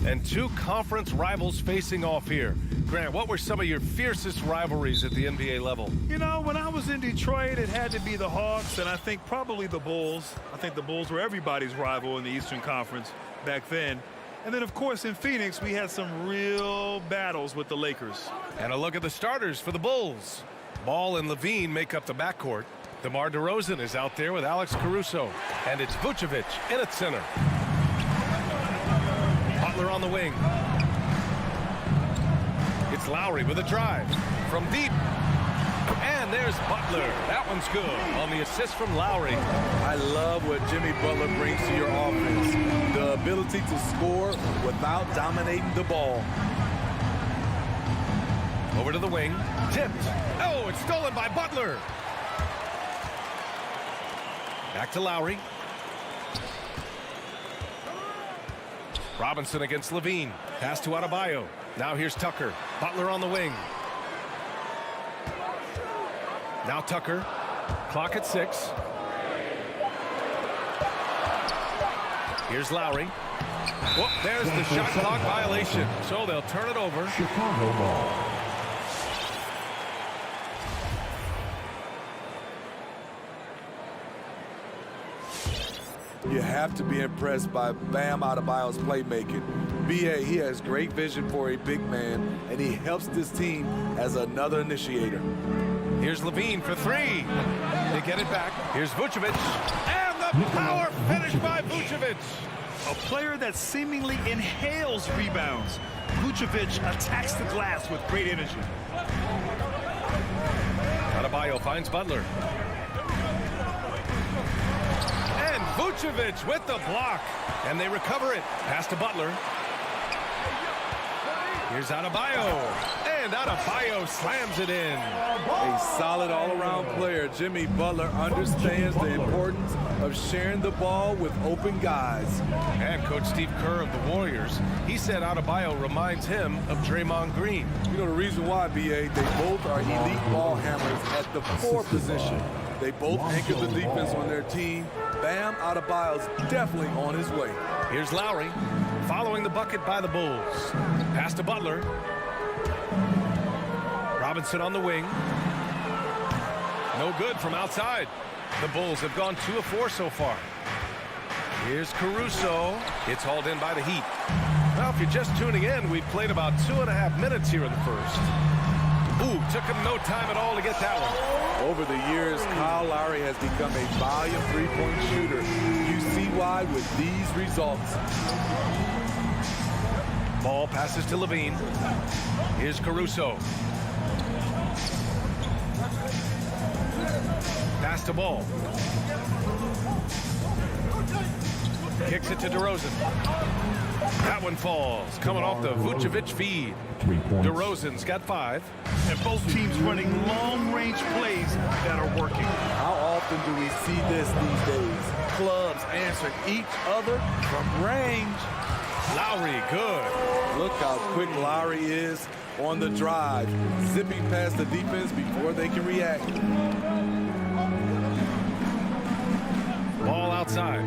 And two conference rivals facing off here. Grant, what were some of your fiercest rivalries at the NBA level? You know, when I was in Detroit, it had to be the Hawks, and I think probably the Bulls. I think the Bulls were everybody's rival in the Eastern Conference back then. And then, of course, in Phoenix, we had some real battles with the Lakers. And a look at the starters for the Bulls. Ball and Levine make up the backcourt. DeMar DeRozan is out there with Alex Caruso. And it's Vucevic in at center. Butler on the wing. It's Lowry with a drive from deep. And there's Butler. That one's good on the assist from Lowry. I love what Jimmy Butler brings to your offense. The ability to score without dominating the ball. Over to the wing. Tipped. Oh, it's stolen by Butler. Back to Lowry. Robinson against Levine. Pass to Adebayo. Now here's Tucker. Butler on the wing. Now Tucker. Clock at 6. Here's Lowry. Whoop, there's the shot clock violation. So they'll turn it over. Chicago ball. You have to be impressed by Bam Adebayo's playmaking. B.A., he has great vision for a big man, and he helps this team as another initiator. Here's Levine for 3. They get it back. Here's Vucevic. And the power finish by Vucevic. A player that seemingly inhales rebounds. Vucevic attacks the glass with great energy. Adebayo finds Butler. And Vucevic with the block. And they recover it. Pass to Butler. Here's Adebayo. And Adebayo slams it in. A solid all-around player. Jimmy Butler understands the importance of sharing the ball with open guys. And Coach Steve Kerr of the Warriors, he said Adebayo reminds him of Draymond Green. You know the reason why, B.A., they both are elite ball hammers at the 4 position. They both anchor the defense on their team. Bam Adebayo's definitely on his way. Here's Lowry, following the bucket by the Bulls. Pass to Butler. Robinson on the wing. No good from outside. The Bulls have gone 2 of 4 so far. Here's Caruso. It's hauled in by the Heat. Well, if you're just tuning in, we've played about 2.5 minutes here in the first. Ooh, took him no time at all to get that one. Over the years, Kyle Lowry has become a volume three-point shooter. You see why with these results. Ball passes to Levine. Here's Caruso. Pass to Ball. Kicks it to DeRozan. That one falls. Coming off the Vucevic feed. DeRozan's got 5. And both teams running long-range plays that are working. How often do we see this these days? Clubs answering each other from range. Lowry, good. Look how quick Lowry is on the drive, zipping past the defense before they can react. Ball outside.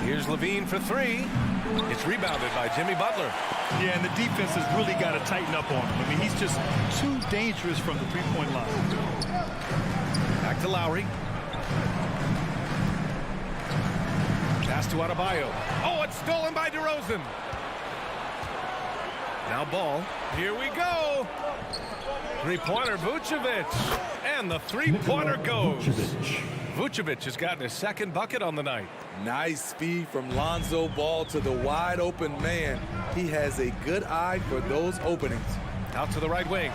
Here's Levine for 3. It's rebounded by Jimmy Butler. Yeah, and the defense has really got to tighten up on him. I mean, he's just too dangerous from the three-point line. Back to Lowry. Pass to Adebayo. Oh, it's stolen by DeRozan. Now Ball. Here we go. Three-pointer Vucevic. And the three-pointer goes. Vucevic has gotten his 2nd bucket on the night. Nice speed from Lonzo Ball to the wide-open man. He has a good eye for those openings. Out to the right wing.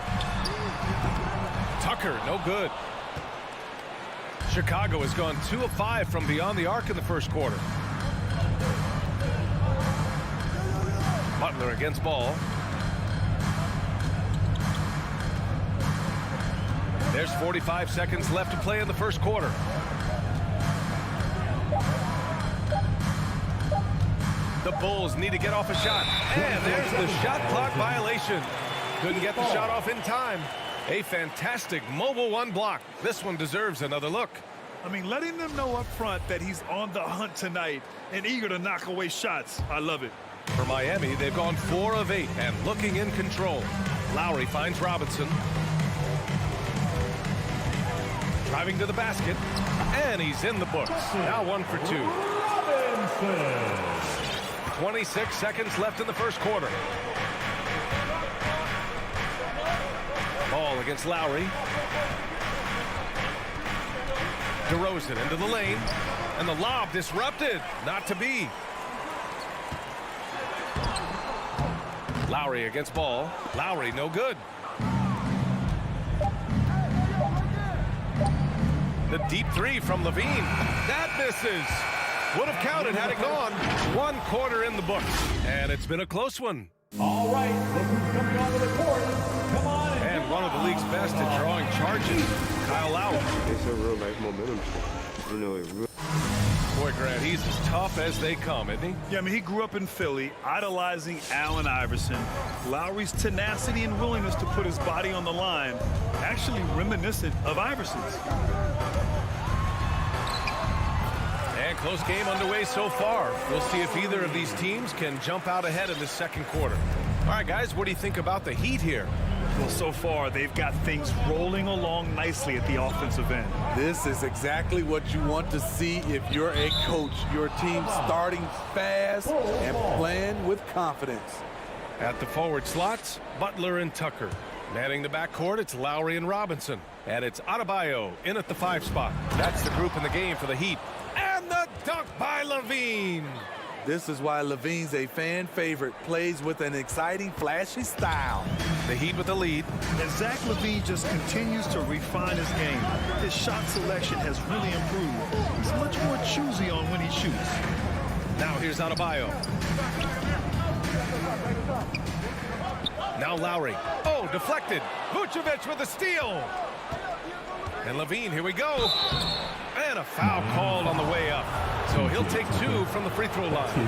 Tucker, no good. Chicago has gone 2 of 5 from beyond the arc in the first quarter. Butler against Ball. There's 45 seconds left to play in the first quarter. The Bulls need to get off a shot. And there's the shot clock violation. Couldn't get the shot off in time. A fantastic mobile 1 block. This one deserves another look. I mean, letting them know up front that he's on the hunt tonight and eager to knock away shots. I love it. For Miami, they've gone 4 of 8 and looking in control. Lowry finds Robinson. Driving to the basket, and he's in the books. Now 1 for 2. 26 seconds left in the first quarter. Ball against Lowry. DeRozan into the lane, and the lob disrupted. Not to be. Lowry against Ball. Lowry no good. The deep 3 from Levine. That misses. Would have counted had it gone. 1 quarter in the books, and it's been a close one. All right, look who's coming onto the court. Come on. And one of the league's best at drawing charges, Kyle Lowry. It's a real life momentum. You know, it real. Boy, Grant, he's as tough as they come, isn't he? Yeah, I mean, he grew up in Philly, idolizing Allen Iverson. Lowry's tenacity and willingness to put his body on the line, actually reminiscent of Iverson's. And close game underway so far. We'll see if either of these teams can jump out ahead in the second quarter. All right, guys, what do you think about the Heat here? Well, so far, they've got things rolling along nicely at the offensive end. This is exactly what you want to see if you're a coach. Your team starting fast and playing with confidence. At the forward slots, Butler and Tucker. Manning the backcourt, it's Lowry and Robinson. And it's Adebayo in at the 5 spot. That's the group in the game for the Heat. And the dunk by Levine. This is why Levine's a fan favorite. Plays with an exciting, flashy style. The Heat with the lead. And Zach LaVine just continues to refine his game. His shot selection has really improved. He's much more choosy on when he shoots. Now here's Adebayo. Now Lowry. Oh, deflected. Vucevic with a steal. And Levine, here we go. And a foul called on the way up. So he'll take 2 from the free throw line.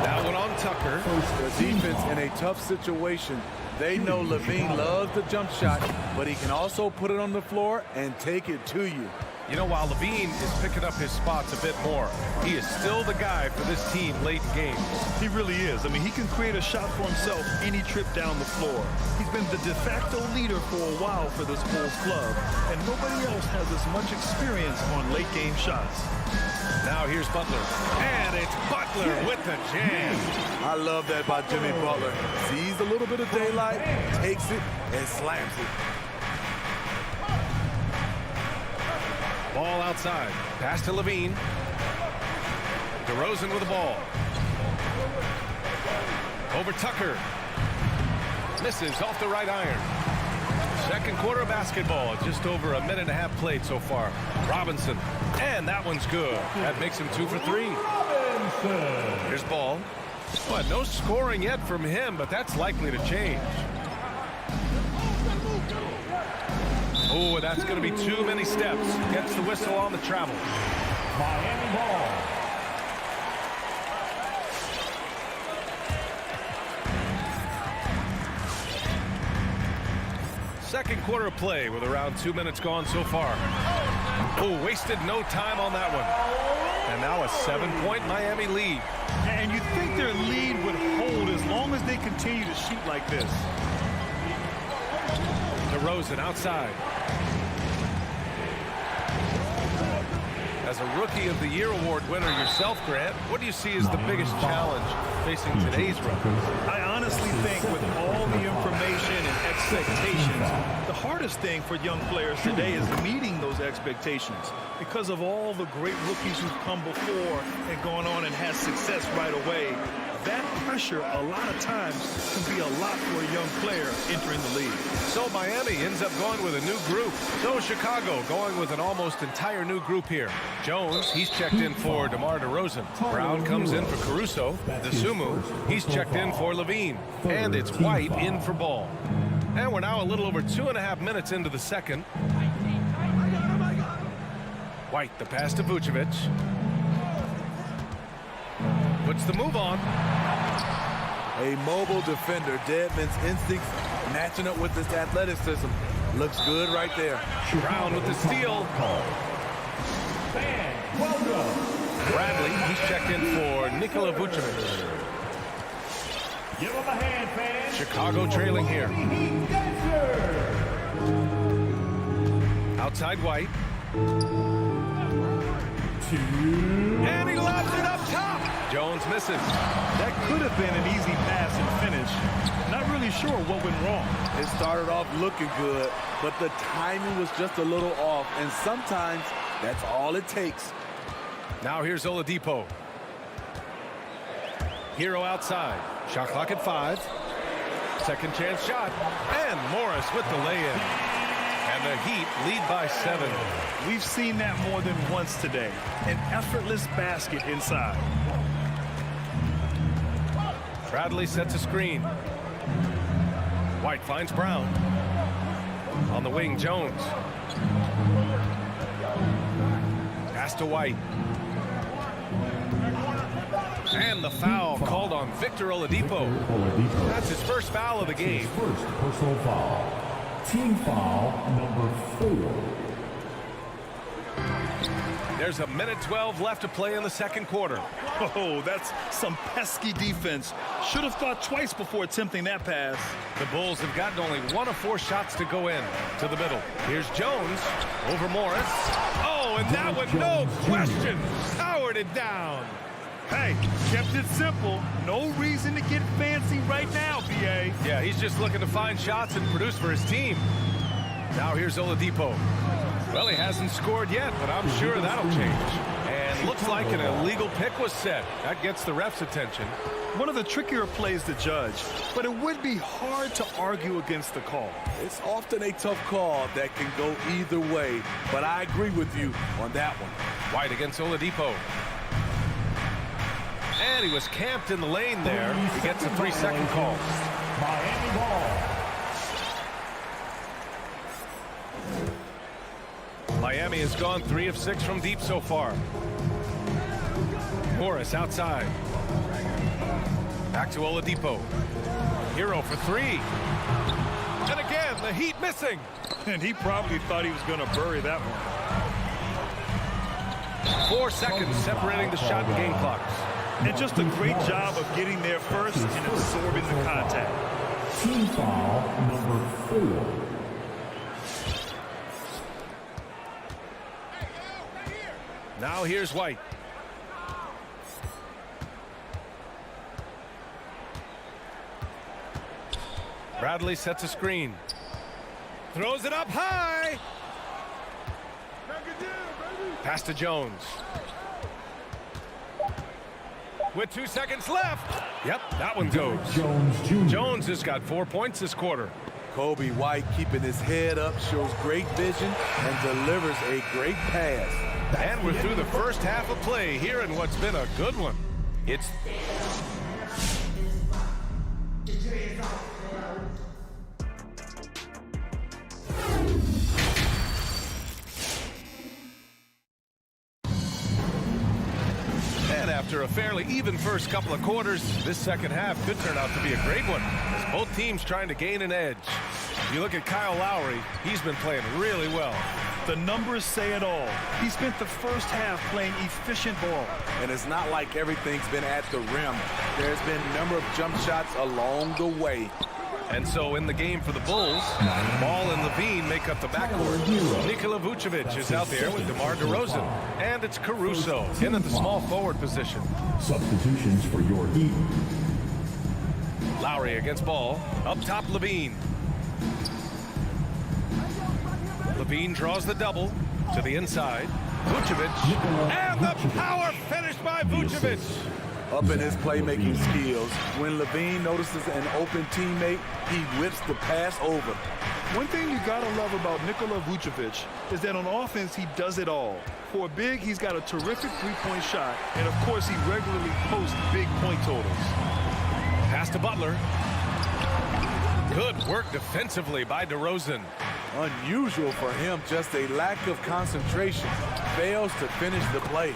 That one on Tucker. The defense in a tough situation. They know Levine loves the jump shot, but he can also put it on the floor and take it to you. You know, while Levine is picking up his spots a bit more, he is still the guy for this team late in games. He really is. I mean, he can create a shot for himself any trip down the floor. He's been the de facto leader for a while for this Bulls club, and nobody else has as much experience on late game shots. Now here's Butler, and it's Butler with the jam. I love that by Jimmy Butler. Sees a little bit of daylight, takes it, and slams it. Ball outside. Pass to Levine. DeRozan with the ball. Over Tucker. Misses off the right iron. Second quarter of basketball. Just over a minute and a half played so far. Robinson. And that one's good. That makes him 2 for 3. Here's Ball. But no scoring yet from him, but that's likely to change. Oh, that's going to be too many steps. Gets the whistle on the travel. Miami ball. Second quarter of play with around 2 minutes gone so far. Oh, wasted no time on that one. And now a 7-point Miami lead. And you think their lead would hold as long as they continue to shoot like this. DeRozan outside. As a Rookie of the Year award winner yourself, Grant, what do you see as the biggest challenge facing today's rookies? I honestly think with all the information and expectations, the hardest thing for young players today is meeting those expectations. Because of all the great rookies who've come before and gone on and had success right away, that pressure a lot of times can be a lot for a young player entering the league. So Miami ends up going with a new group. So Chicago going with an almost entire new group here. Jones, he's checked in for DeMar DeRozan. Brown comes in for Caruso. DeSumo, he's checked in for Levine. And it's White in for Ball. And we're now a little over 2.5 minutes into the second. White, the pass to Vucevic. Puts the move on. A mobile defender. Deadman's instincts matching up with his athleticism. Looks good right there. Brown with the steal. Welcome. Bradley, he's checked in for Nikola Vucevic. Give him a hand, fans. Chicago trailing here. Heat dancer. Outside White. 2. And he lobs it up top. Jones misses. That could have been an easy pass and finish. Not really sure what went wrong. It started off looking good, but the timing was just a little off, and sometimes that's all it takes. Now here's Oladipo. Hero outside. Shot clock at 5. Second chance shot. And Morris with the lay-in. And the Heat lead by 7. We've seen that more than once today. An effortless basket inside. Bradley sets a screen. White finds Brown. On the wing, Jones. Pass to White. And the foul called on Victor Oladipo. That's his first foul of the game. First personal foul. Team foul number 4. There's a minute 12 left to play in the second quarter. Oh, that's some pesky defense. Should have thought twice before attempting that pass. The Bulls have gotten only 1 of 4 shots to go in. To the middle. Here's Jones over Morris. Oh, and that one, no question, powered it down. Hey, kept it simple. No reason to get fancy right now, BA. Yeah, he's just looking to find shots and produce for his team. Now here's Oladipo. Well, he hasn't scored yet, but I'm sure that'll change. And looks like an illegal pick was set. That gets the ref's attention. One of the trickier plays to judge, but it would be hard to argue against the call. It's often a tough call that can go either way, but I agree with you on that one. White against Oladipo. And he was camped in the lane there. He gets a 3-second call. Miami ball. Miami has gone 3 of 6 from deep so far. Morris outside. Back to Oladipo. Hero for 3. And again, the Heat missing. And he probably thought he was going to bury that one. 4 seconds separating the shot and game clocks. And just a great job of getting there first and absorbing the contact. Team foul number 4. Now here's White. Bradley sets a screen. Throws it up high. Pass to Jones. With 2 seconds left. Yep, that one goes. Jones Jr. Jones has got 4 points this quarter. Kobe White keeping his head up, shows great vision, and delivers a great pass. And we're through the first half of play here in what's been a good one. It's and after a fairly even first couple of quarters, this second half could turn out to be a great one, as both teams trying to gain an edge. If you look at Kyle Lowry, he's been playing really well. The numbers say it all. He spent the first half playing efficient ball. And it's not like everything's been at the rim. There's been a number of jump shots along the way. And so in the game for the Bulls, Ball and Levine make up the backcourt. Nikola Vucevic is out there with DeMar DeRozan. And it's Caruso in at the small forward position. Substitutions for your Heat. Lowry against Ball. Up top, Levine. Levine draws the double to the inside. Vucevic. And the power finish by Vucevic. Up in his playmaking skills, when Levine notices an open teammate, he whips the pass over. One thing you gotta love about Nikola Vucevic is that on offense he does it all. For a big, he's got a terrific three-point shot, and of course he regularly posts big point totals. Pass to Butler. Good work defensively by DeRozan. Unusual for him, just a lack of concentration. fails to finish the play.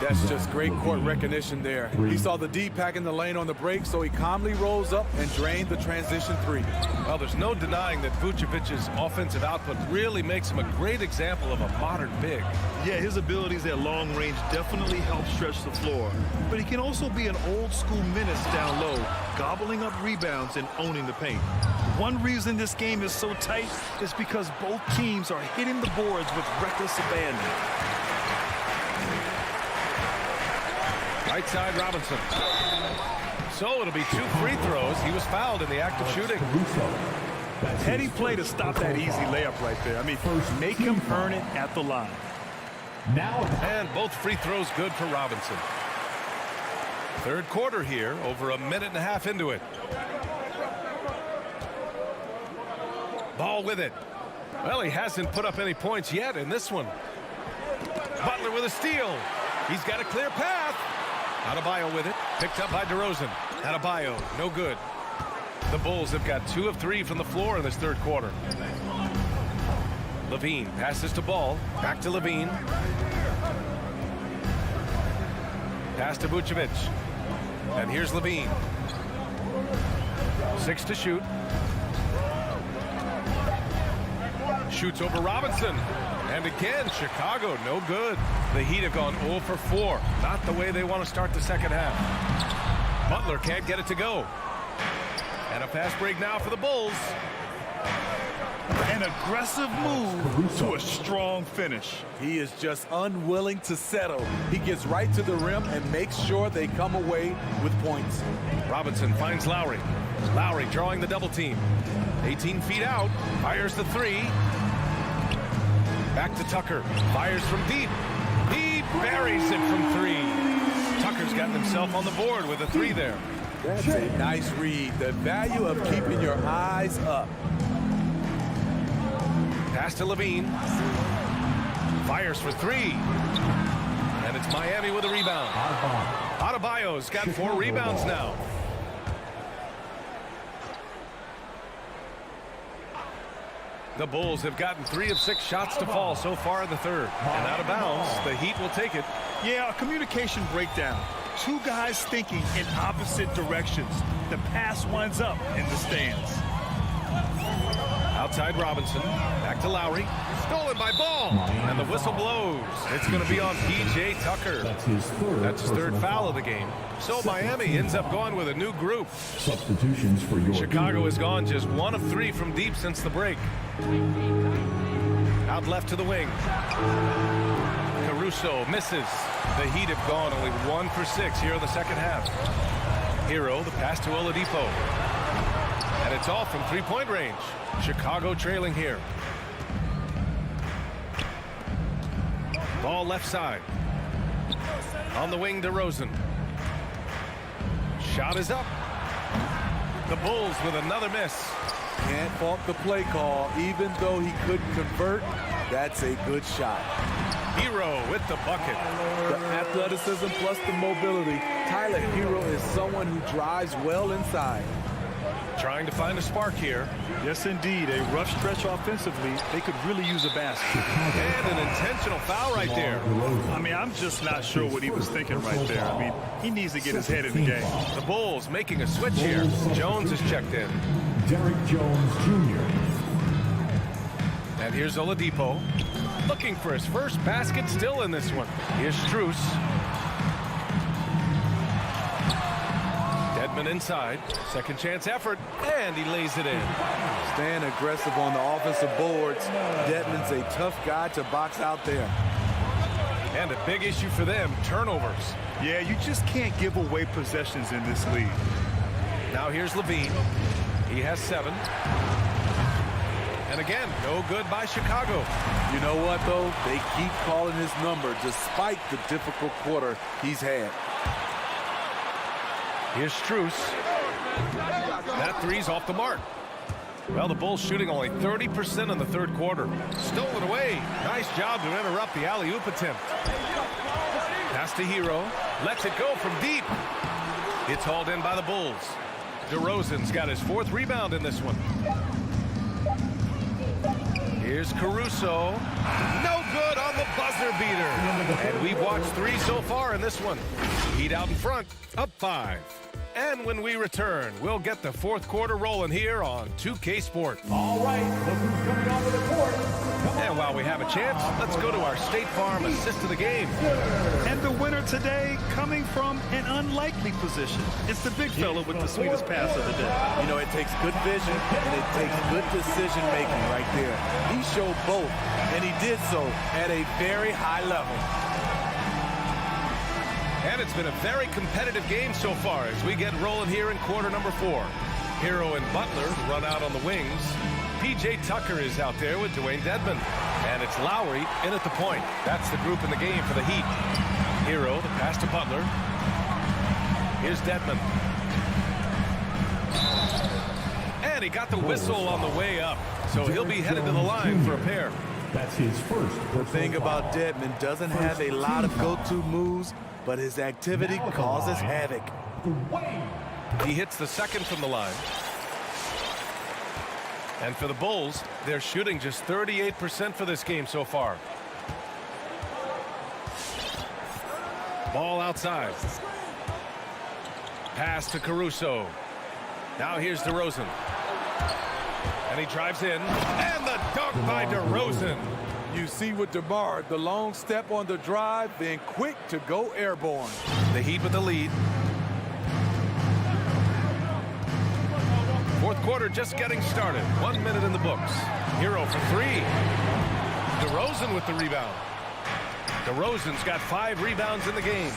That's just great court recognition there. He saw the D pack in the lane on the break, so he calmly rolls up and drained the transition three. Well, there's no denying that Vucevic's offensive output really makes him a great example of a modern big. Yeah, his abilities at long range definitely help stretch the floor. But he can also be an old-school menace down low, gobbling up rebounds and owning the paint. One reason this game is so tight is because both teams are hitting the boards with reckless abandon. Right side, Robinson. So it'll be 2 free throws. He was fouled in the act of shooting. Heady play to stop that easy layup right there. I mean, make him earn it at the line. And both free throws good for Robinson. Third quarter here, over a minute and a half into it. Ball with it. Well, he hasn't put up any points yet in this one. Butler with a steal. He's got a clear path. Adebayo with it. Picked up by DeRozan. Adebayo, no good. The Bulls have got 2 of 3 from the floor in this third quarter. Levine passes to Ball. Back to Levine. Pass to Vucevic. And here's Levine. 6 to shoot. Shoots over Robinson. And again, Chicago, no good. The Heat have gone 0 for 4. Not the way they want to start the second half. Butler can't get it to go. And a fast break now for the Bulls. An aggressive move to a strong finish. He is just unwilling to settle. He gets right to the rim and makes sure they come away with points. Robinson finds Lowry. Lowry drawing the double team. 18 feet out. Fires the 3. Back to Tucker. Fires from deep. He buries it from 3. Tucker's gotten himself on the board with a 3 there. That's a nice read. The value of keeping your eyes up. Pass to Levine. Fires for 3. And it's Miami with a rebound. Adebayo's got 4 rebounds now. The Bulls have gotten 3 of 6 shots to fall so far in the third. And out of bounds, the Heat will take it. Yeah, a communication breakdown. 2 guys thinking in opposite directions. The pass winds up in the stands. Outside Robinson. Back to Lowry. Stolen by Ball. And the whistle blows. It's going to be on P.J. Tucker. That's his third foul of the game. So Miami ends up going with a new group. Substitutions for your Chicago has gone just 1 of 3 from deep since the break. Out left to the wing. Caruso misses. The Heat have gone only 1 for 6 here in the second half. Hero, the pass to Oladipo. And it's all from 3-point range. Chicago trailing here. Ball left side. On the wing, DeRozan. Shot is up. The Bulls with another miss. Can't fault the play call. Even though he couldn't convert, that's a good shot. Hero with the bucket. The athleticism plus the mobility. Tyler Hero is someone who drives well inside. Trying to find a spark here. Yes, indeed. A rough stretch offensively. They could really use a basket. And an intentional foul right there. I mean, I'm just not sure what he was thinking right there. I mean, he needs to get his head in the game. The Bulls making a switch here. Jones is checked in. Derrick Jones Jr. And here's Oladipo. Looking for his first basket still in this one. Here's Strus. Dedmon inside. Second chance effort. And he lays it in. Staying aggressive on the offensive boards. Dedmon's a tough guy to box out there. And a big issue for them, turnovers. Yeah, you just can't give away possessions in this league. Now here's Levine. He has 7. And again, no good by Chicago. You know what, though? They keep calling his number despite the difficult quarter he's had. Here's Strus. That 3's off the mark. Well, the Bulls shooting only 30% in the third quarter. Stolen away. Nice job to interrupt the alley-oop attempt. Pass to Hero. Lets it go from deep. It's hauled in by the Bulls. DeRozan's got his 4th rebound in this one. Here's Caruso. No good on the buzzer beater. And we've watched 3 so far in this one. Heat out in front, up 5. And when we return, we'll get the 4th quarter rolling here on 2K Sports. All right, look who's coming onto the court. And while we have a chance, let's go to our State Farm assist of the game. And the winner today coming from an unlikely position. It's the big fella with the sweetest pass of the day. You know, it takes good vision and it takes good decision making right there. He showed both, and he did so at a very high level. And it's been a very competitive game so far as we get rolling here in quarter number 4. Hero and Butler run out on the wings. P.J. Tucker is out there with Dwayne Dedmon. And it's Lowry in at the point. That's the group in the game for the Heat. Hero, the pass to Butler. Here's Dedmon. And he got the whistle on the way up. So he'll be headed to the line for a pair. That's his first. The thing about Dedmon, doesn't have a lot of go-to moves, but his activity causes havoc. He hits the second from the line. And for the Bulls, they're shooting just 38% for this game so far. Ball outside. Pass to Caruso. Now here's DeRozan. And he drives in. And the dunk by DeRozan. You see with DeMar, the long step on the drive, then quick to go airborne. The Heat with the lead. 4th quarter just getting started. 1 minute in the books. Hero for 3. DeRozan with the rebound. DeRozan's got 5 rebounds in the game.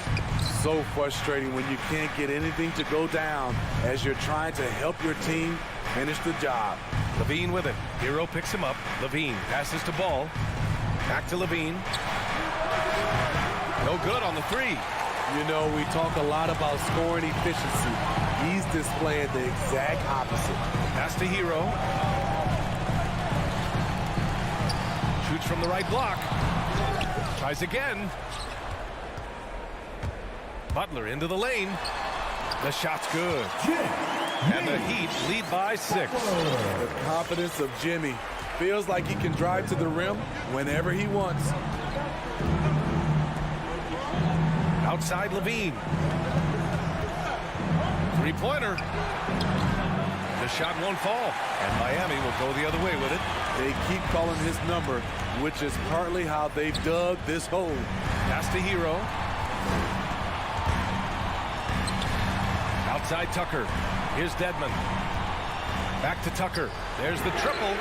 So frustrating when you can't get anything to go down as you're trying to help your team finish the job. Levine with it. Hero picks him up. Levine passes to Ball. Back to Levine. No good on the 3. You know, we talk a lot about scoring efficiency. He's displaying the exact opposite. Pass to Hero. Shoots from the right block. Tries again. Butler into the lane. The shot's good. And the Heat lead by 6. The confidence of Jimmy. Feels like he can drive to the rim whenever he wants. Outside Levine. 3-pointer. The shot won't fall. And Miami will go the other way with it. They keep calling his number, which is partly how they've dug this hole. Pass to Hero. Outside Tucker. Here's Dedmon. Back to Tucker. There's the triple.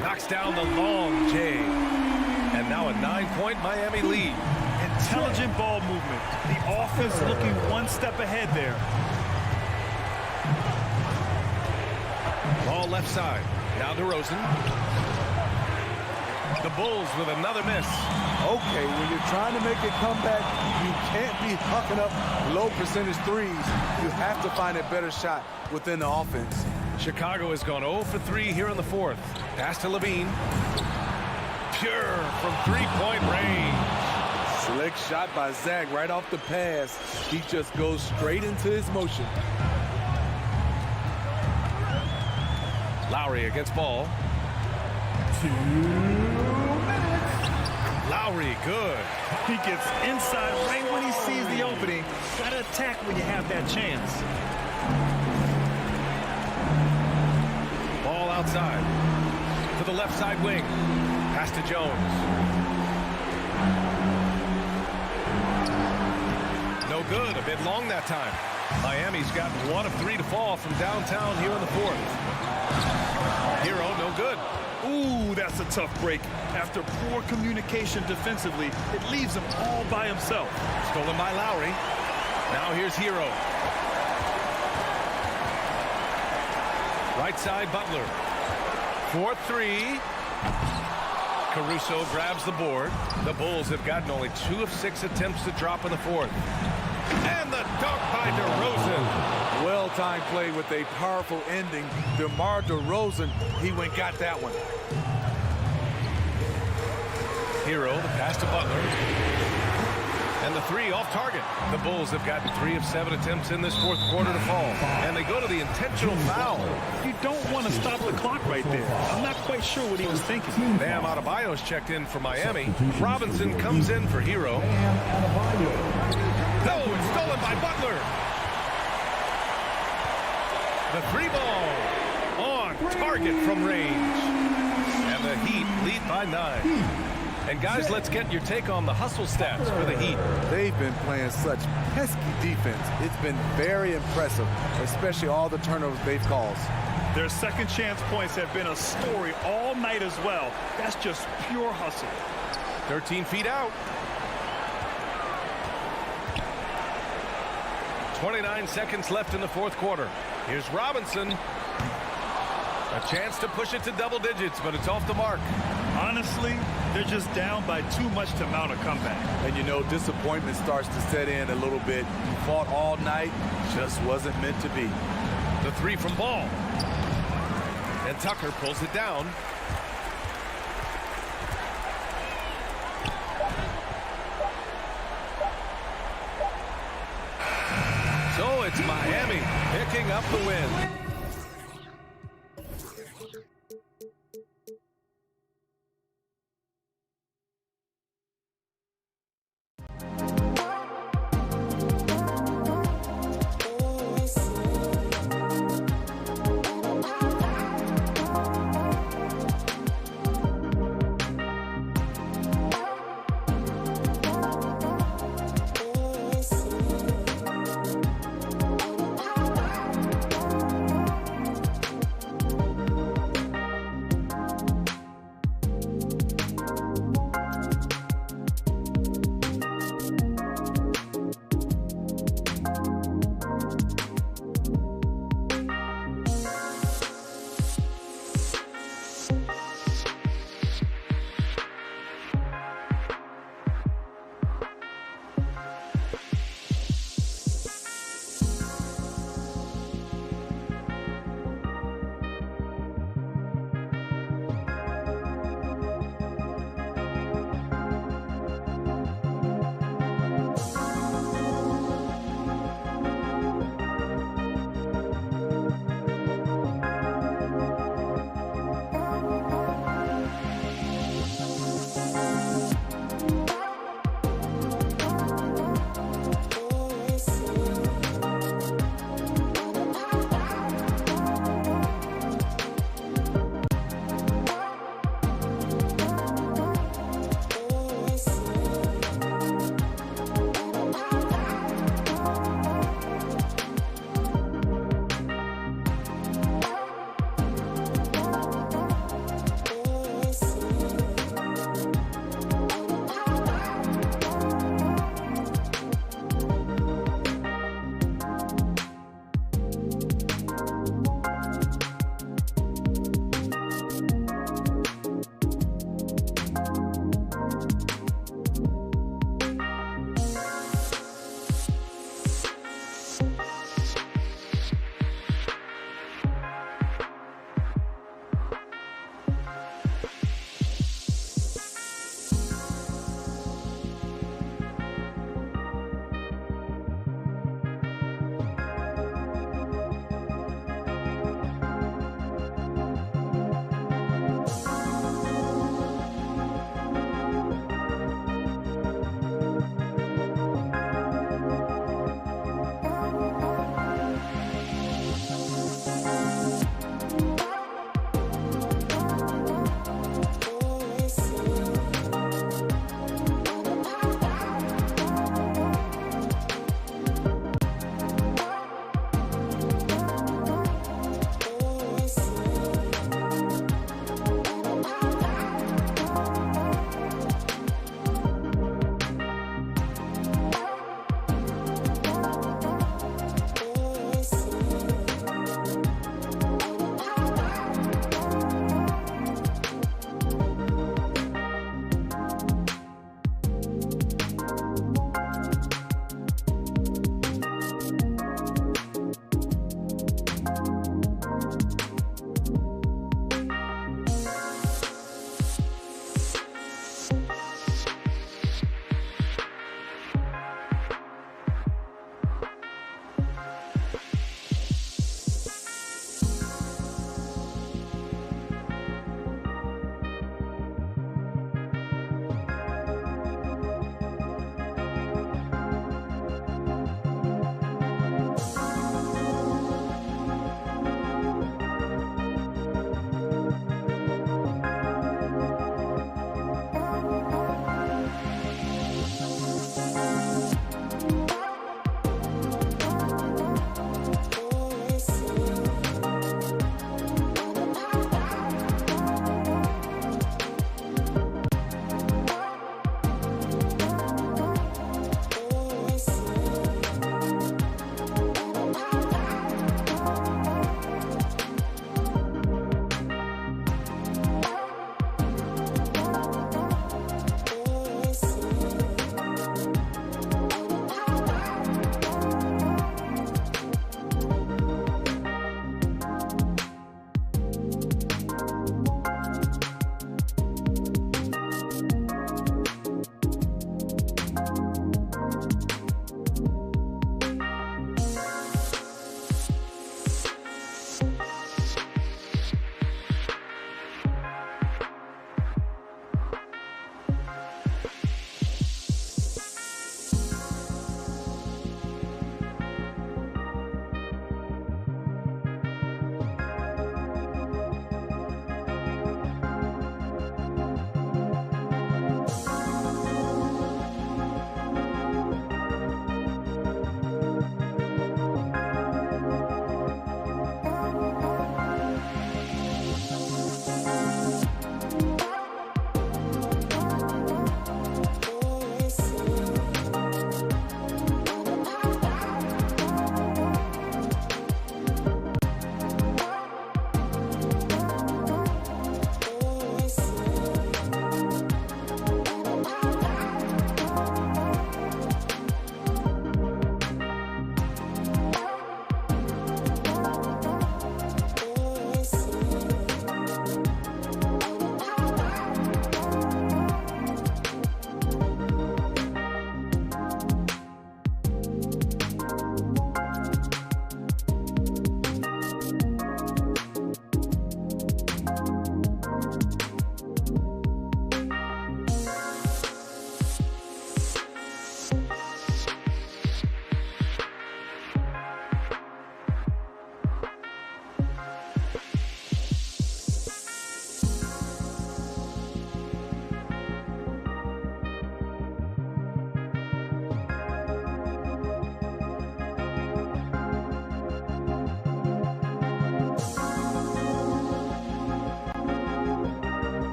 Knocks down the long J. And now a 9-point Miami lead. Intelligent ball movement. The offense looking one step ahead there. Ball left side. Now DeRozan. The Bulls with another miss. Okay, when you're trying to make a comeback, you can't be hucking up low percentage threes. You have to find a better shot within the offense. Chicago has gone 0 for 3 here in the 4th. Pass to Levine. Pure from 3-point range. Slick shot by Zach right off the pass. He just goes straight into his motion. Lowry against Ball. 2 minutes. Lowry, good. He gets inside right when he sees the opening. Got to attack when you have that chance. Ball outside. To the left side wing. Pass to Jones. No good. A bit long that time. Miami's got 1 of 3 to fall from downtown here in the 4th. Hero, no good. Ooh, that's a tough break. After poor communication defensively, it leaves him all by himself. Stolen by Lowry. Now here's Hero. Right side, Butler. 4-3. Caruso grabs the board. The Bulls have gotten only 2 of 6 attempts to drop in the 4th. And the dunk by DeRozan. Well-timed play with a powerful ending. DeMar DeRozan, he went got that one. Hero, the pass to Butler. And the three off target. The Bulls have gotten 3 of 7 attempts in this fourth quarter to fall. And they go to the intentional foul. You don't want to stop the clock right there. I'm not quite sure what he was thinking. Bam Adebayo's checked in for Miami. Robinson comes in for Hero. No, it's stolen by Butler. The 3-ball on target from range. And the Heat lead by 9. And guys, let's get your take on the hustle stats for the Heat. They've been playing such pesky defense. It's been very impressive, especially all the turnovers they've caused. Their second chance points have been a story all night as well. That's just pure hustle. 13 feet out. 29 seconds left in the fourth quarter. Here's Robinson. A chance to push it to double digits, but it's off the mark. Honestly, they're just down by too much to mount a comeback. And you know, disappointment starts to set in a little bit. You fought all night, just wasn't meant to be. The 3 from Ball. And Tucker pulls it down. So it's Miami picking up the win.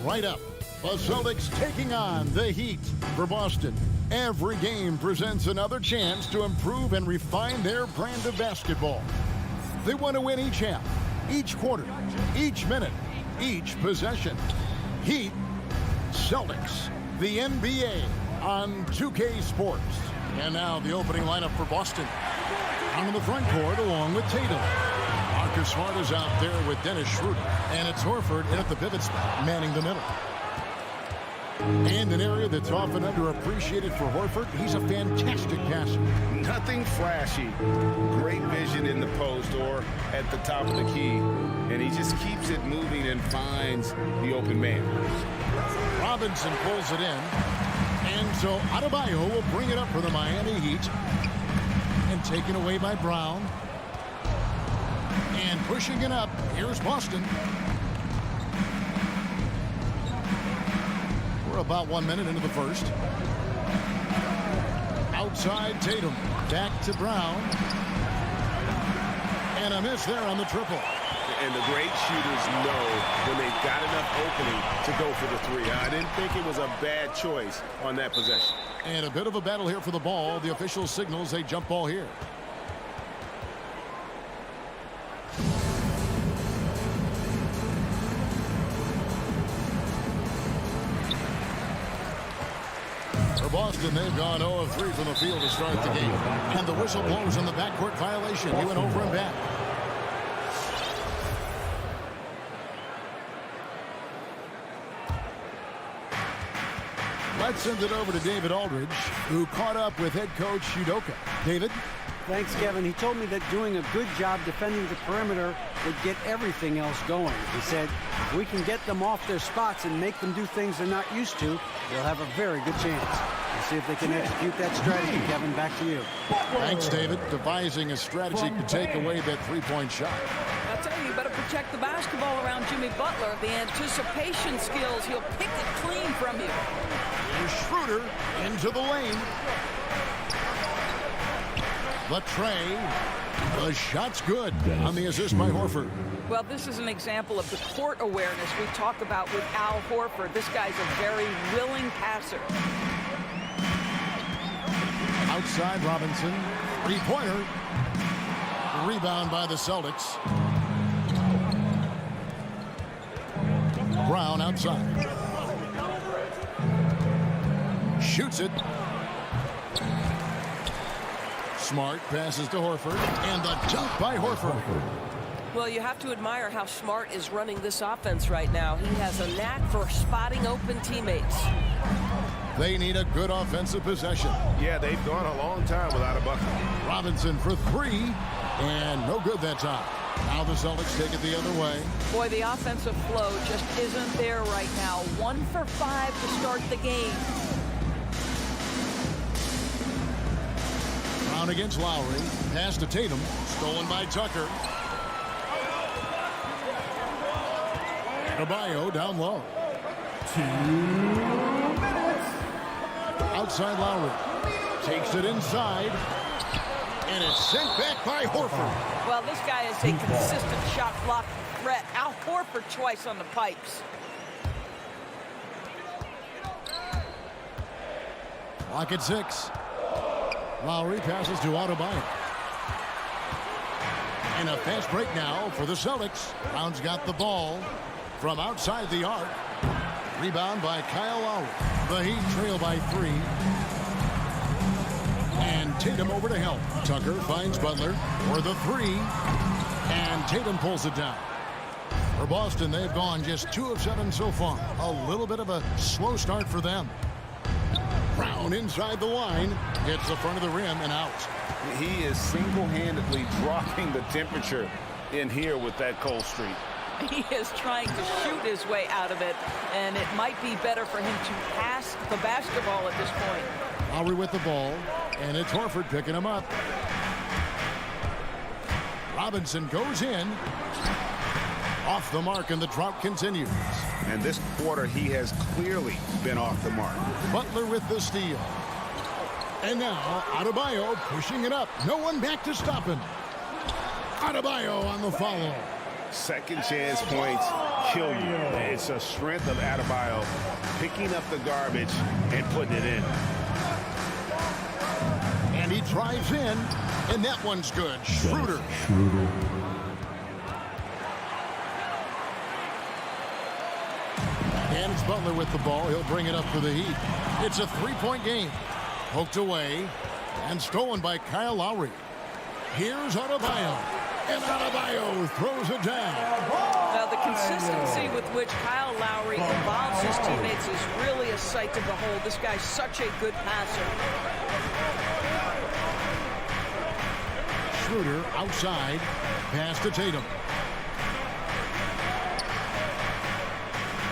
right up. The Celtics taking on the Heat. For Boston, every game presents another chance to improve and refine their brand of basketball. They want to win each half, each quarter, each minute, each possession. Heat, Celtics, the NBA on 2K Sports. And now the opening lineup for Boston. On in the front court along with Tatum. Marcus Smart is out there with Dennis Schroeder. And it's Horford in at the pivot spot, manning the middle. And an area that's often underappreciated for Horford, he's a fantastic passer. Nothing flashy. Great vision in the post or at the top of the key. And he just keeps it moving and finds the open man. Robinson pulls it in. And so Adebayo will bring it up for the Miami Heat. And taken away by Brown. And pushing it up, here's Boston. We're about 1 minute into the first. Outside Tatum, back to Brown. And a miss there on the triple. And the great shooters know when they've got enough opening to go for the three. I didn't think it was a bad choice on that possession. And a bit of a battle here for the ball. The official signals a jump ball here. For Boston, they've gone 0 of 3 from the field to start the game. And the whistle blows on the backcourt violation. He went over and back. Let's send it over to David Aldridge, who caught up with head coach Udoka. David? Thanks, Kevin. He told me that doing a good job defending the perimeter would get everything else going. He said, if we can get them off their spots and make them do things they're not used to, they'll have a very good chance. We'll see if they can execute that strategy. Kevin, back to you. Thanks, David. Devising a strategy to take away that three-point shot. I'll tell you, you better protect the basketball around Jimmy Butler. The anticipation skills, he'll pick it clean from you. Here's Schroeder into the lane. The tray. The shot's good on the assist by Horford. Well, this is an example of the court awareness we talk about with Al Horford. This guy's a very willing passer. Outside Robinson. Three-pointer. Rebound by the Celtics. Brown outside. Shoots it. Smart passes to Horford. And the dunk by Horford. Well, you have to admire how Smart is running this offense right now. He has a knack for spotting open teammates. They need a good offensive possession. Yeah, they've gone a long time without a bucket. Robinson for three. And no good that time. Now the Celtics take it the other way. Boy, the offensive flow just isn't there right now. 1 for 5 to start the game. Brown against Lowry. Pass to Tatum. Stolen by Tucker. Adebayo down low. 2 minutes. Outside Lowry. Takes it inside. And it's sent back by Horford. Well, this guy is a consistent shot blocking threat. Al Horford twice on the pipes. Clock at 6. Lowry passes to Adebayo. And a fast break now for the Celtics. Brown's got the ball from outside the arc. Rebound by Kyle Lowry. The Heat trail by 3. And Tatum over to help. Tucker finds Butler for the 3. And Tatum pulls it down. For Boston, they've gone just 2 of 7 so far. A little bit of a slow start for them. Brown inside the line. Hits the front of the rim and out. He is single-handedly dropping the temperature in here with that cold streak. He is trying to shoot his way out of it, and it might be better for him to pass the basketball at this point. Lowry with the ball, and it's Horford picking him up. Robinson goes in. Off the mark, and the drought continues. And this quarter, he has clearly been off the mark. Butler with the steal. And now, Adebayo pushing it up. No one back to stop him. Adebayo on the follow. Second chance points kill you. It's a strength of Adebayo picking up the garbage and putting it in. And he drives in, and that one's good. Schroeder. And it's Butler with the ball. He'll bring it up for the Heat. It's a three-point game. Poked away and stolen by Kyle Lowry. Here's Adebayo. And Adebayo throws it down. Now, the consistency with which Kyle Lowry involves his teammates is really a sight to behold. This guy's such a good passer. Schroeder outside. Pass to Tatum.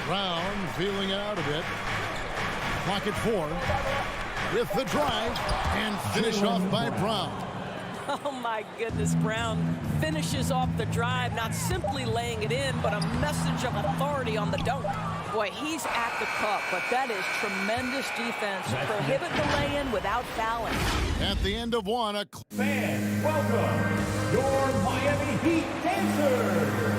Brown feeling it out a bit. Clock at 4. With the drive. And finished off by Brown. Oh, my goodness. Brown finishes off the drive, not simply laying it in, but a message of authority on the dunk. Boy, he's at the cup, but that is tremendous defense. Prohibit the lay-in without fouling. At the end of one, Fans, welcome your Miami Heat dancers.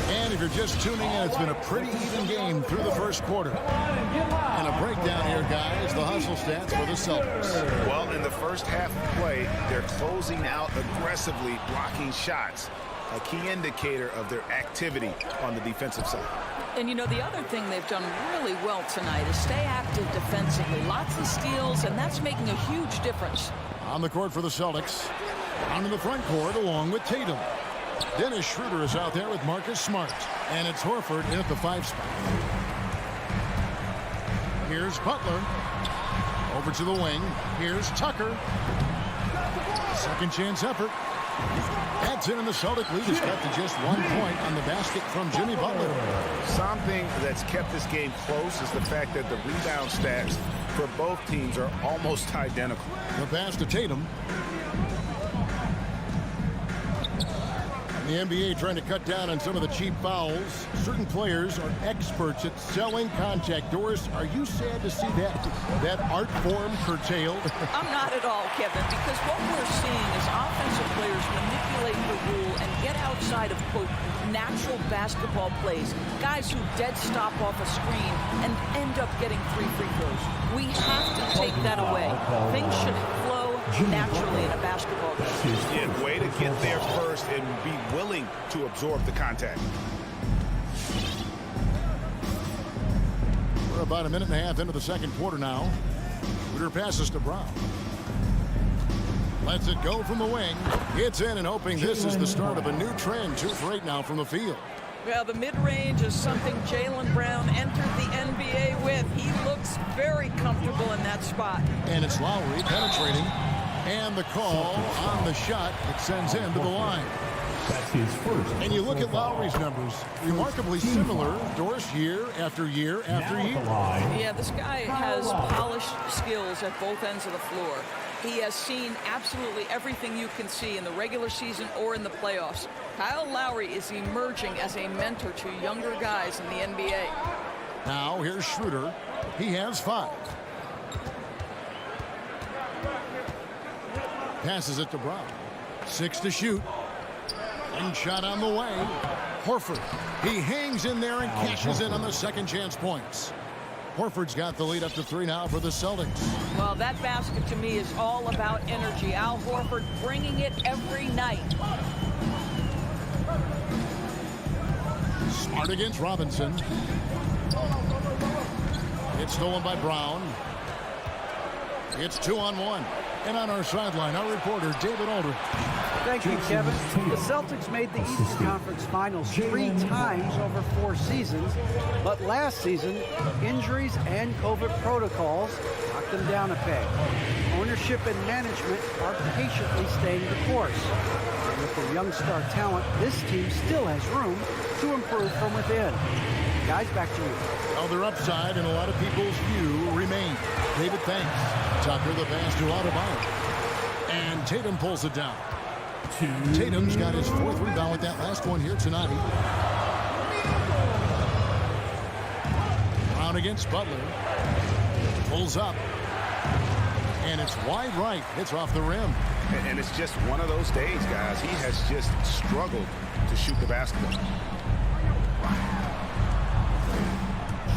And if you're just tuning in, it's been a pretty even game through the first quarter. And a breakdown here, guys, the hustle stats for the Celtics. Well, in the first half of play, they're closing out aggressively, blocking shots. A key indicator of their activity on the defensive side. And, you know, the other thing they've done really well tonight is stay active defensively. Lots of steals, and that's making a huge difference. On the court for the Celtics. On in the front court along with Tatum. Dennis Schroeder is out there with Marcus Smart. And it's Horford in at the 5 spot. Here's Butler. Over to the wing. Here's Tucker. Second chance effort. That's in, and the Celtic lead is cut to just 1 point on the basket from Jimmy Butler. Something that's kept this game close is the fact that the rebound stats for both teams are almost identical. The pass to Tatum. The NBA trying to cut down on some of the cheap fouls. Certain players are experts at selling contact. Doris, are you sad to see that art form curtailed? I'm not at all, Kevin, because what we're seeing is offensive players manipulate the rule and get outside of, quote, natural basketball plays. Guys who dead stop off a screen and end up getting 3 free throws. We have to take that away. Things should flow naturally in a basketball game. Yeah, way to get there first and be willing to absorb the contact. We're about a minute and a half into the second quarter now. Schroeder passes to Brown. Lets it go from the wing. It's in, and hoping this is the start of a new trend. 2 for 8 now from the field. Well, the mid-range is something Jaylen Brown entered the NBA with. He looks very comfortable in that spot. And it's Lowry penetrating. And the call on the shot that sends him to the line. That's his first. And you look at Lowry's numbers, remarkably similar, Doris, year after year after year. Yeah, this guy has polished skills at both ends of the floor. He has seen absolutely everything you can see in the regular season or in the playoffs. Kyle Lowry is emerging as a mentor to younger guys in the NBA. Now here's Schroeder. He has 5. Passes it to Brown. 6 to shoot. And shot on the way. Horford. He hangs in there and cashes in on the second chance points. Horford's got the lead up to 3 now for the Celtics. Well, that basket to me is all about energy. Al Horford bringing it every night. Smart against Robinson. It's stolen by Brown. It's 2-on-1. And on our sideline, our reporter, David Aldridge. Thank you, Kevin. The Celtics made the Eastern Conference Finals 3 times over 4 seasons, but last season, injuries and COVID protocols knocked them down a peg. Ownership and management are patiently staying the course. And with their young star talent, this team still has room to improve from within. Guys, back to you. Well, their upside in a lot of people's view remain. David, thanks. Tucker the pass to Adebayo. And Tatum pulls it down. Tatum's got his 4th rebound with that last one here tonight. Brown against Butler. Pulls up. And it's wide right. It's off the rim. And it's just one of those days, guys. He has just struggled to shoot the basketball.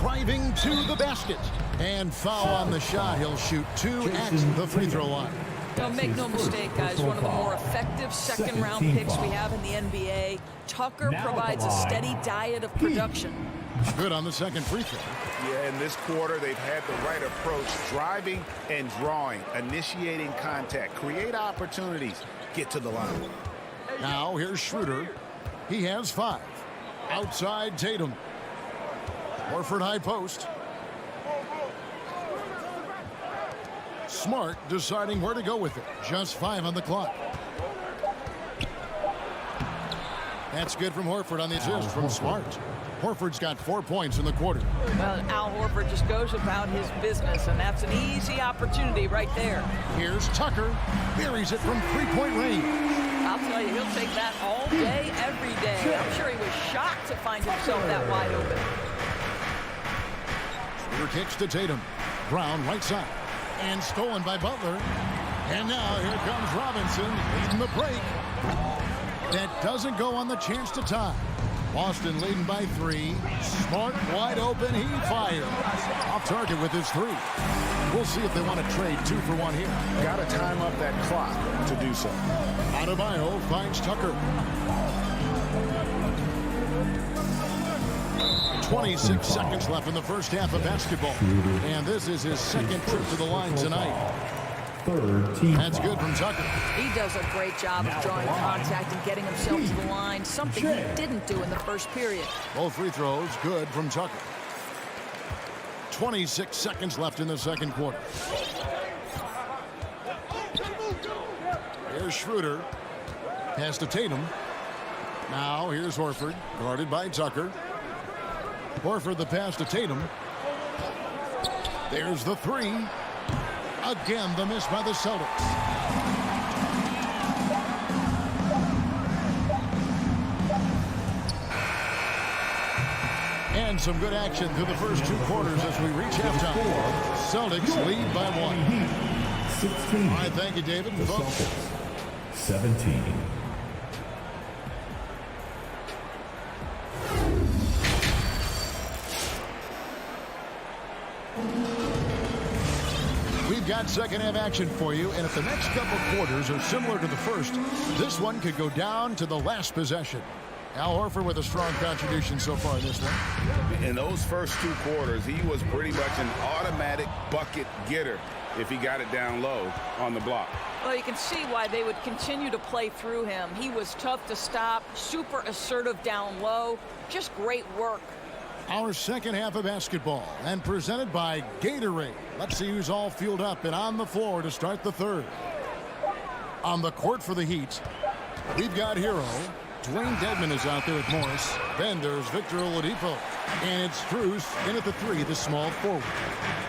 Driving to the basket. And foul on the shot. He'll shoot 2 at the free throw line. Don't make no mistake, guys. One of the more effective second-round picks we have in the NBA. Tucker provides a steady diet of production. Good on the second free throw. Yeah, in this quarter, they've had the right approach, driving and drawing, initiating contact, create opportunities, get to the line. Now here's Schroeder. He has 5. Outside Tatum. Horford high post. Smart deciding where to go with it. Just 5 on the clock. That's good from Horford on the assist from Smart. Horford's got 4 points in the quarter. Well, Al Horford just goes about his business, and that's an easy opportunity right there. Here's Tucker. Buries it from 3-point range. I'll tell you, he'll take that all day, every day. I'm sure he was shocked to find himself that wide open. Schroeder kicks to Tatum. Brown right side. And stolen by Butler. And now here comes Robinson leading the break. That doesn't go on the chance to tie. Boston leading by 3. Smart wide open. He fires. Off target with his 3. We'll see if they want to trade 2 for 1 here. Got to time up that clock to do so. Adebayo finds Tucker. 26 seconds left in the first half of basketball. And this is his second trip to the line tonight. That's good from Tucker. He does a great job of drawing contact and getting himself to the line, something he didn't do in the first period. Both free throws good from Tucker. 26 seconds left in the second quarter. Here's Schroeder. Pass to Tatum. Now here's Horford, guarded by Tucker. Horford the pass to Tatum. There's the 3. Again, the miss by the Celtics. And some good action through the first 2 quarters as we reach halftime. Celtics lead by 1. 16. All right, thank you, David. The Folks. Celtics, 17. We've got second half action for you, and if the next couple quarters are similar to the first, this one could go down to the last possession. Al Horford with a strong contribution so far in this one. In those first 2 quarters, he was pretty much an automatic bucket getter if he got it down low on the block. Well, you can see why they would continue to play through him. He was tough to stop, super assertive down low, just great work. Our second half of basketball, and presented by Gatorade. Let's see who's all fueled up and on the floor to start the third. On the court for the Heat, we've got Hero. Dwayne Dedman is out there with Morris. Then there's Victor Oladipo. And it's Strus in at the 3, the small forward.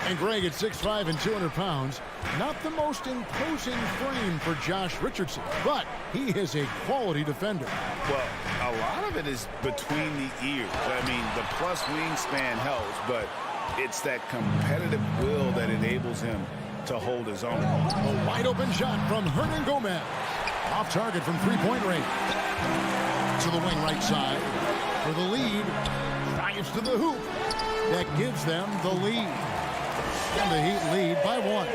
And Greg at 6'5" and 200 pounds. Not the most imposing frame for Josh Richardson, but he is a quality defender. Well, a lot of it is between the ears. I mean, the plus wingspan helps, but it's that competitive will that enables him to hold his own. A wide open shot from Hernan Gomez. Off target from 3-point range. To the wing right side for the lead. Drives to the hoop. That gives them the lead. And the Heat lead by 1.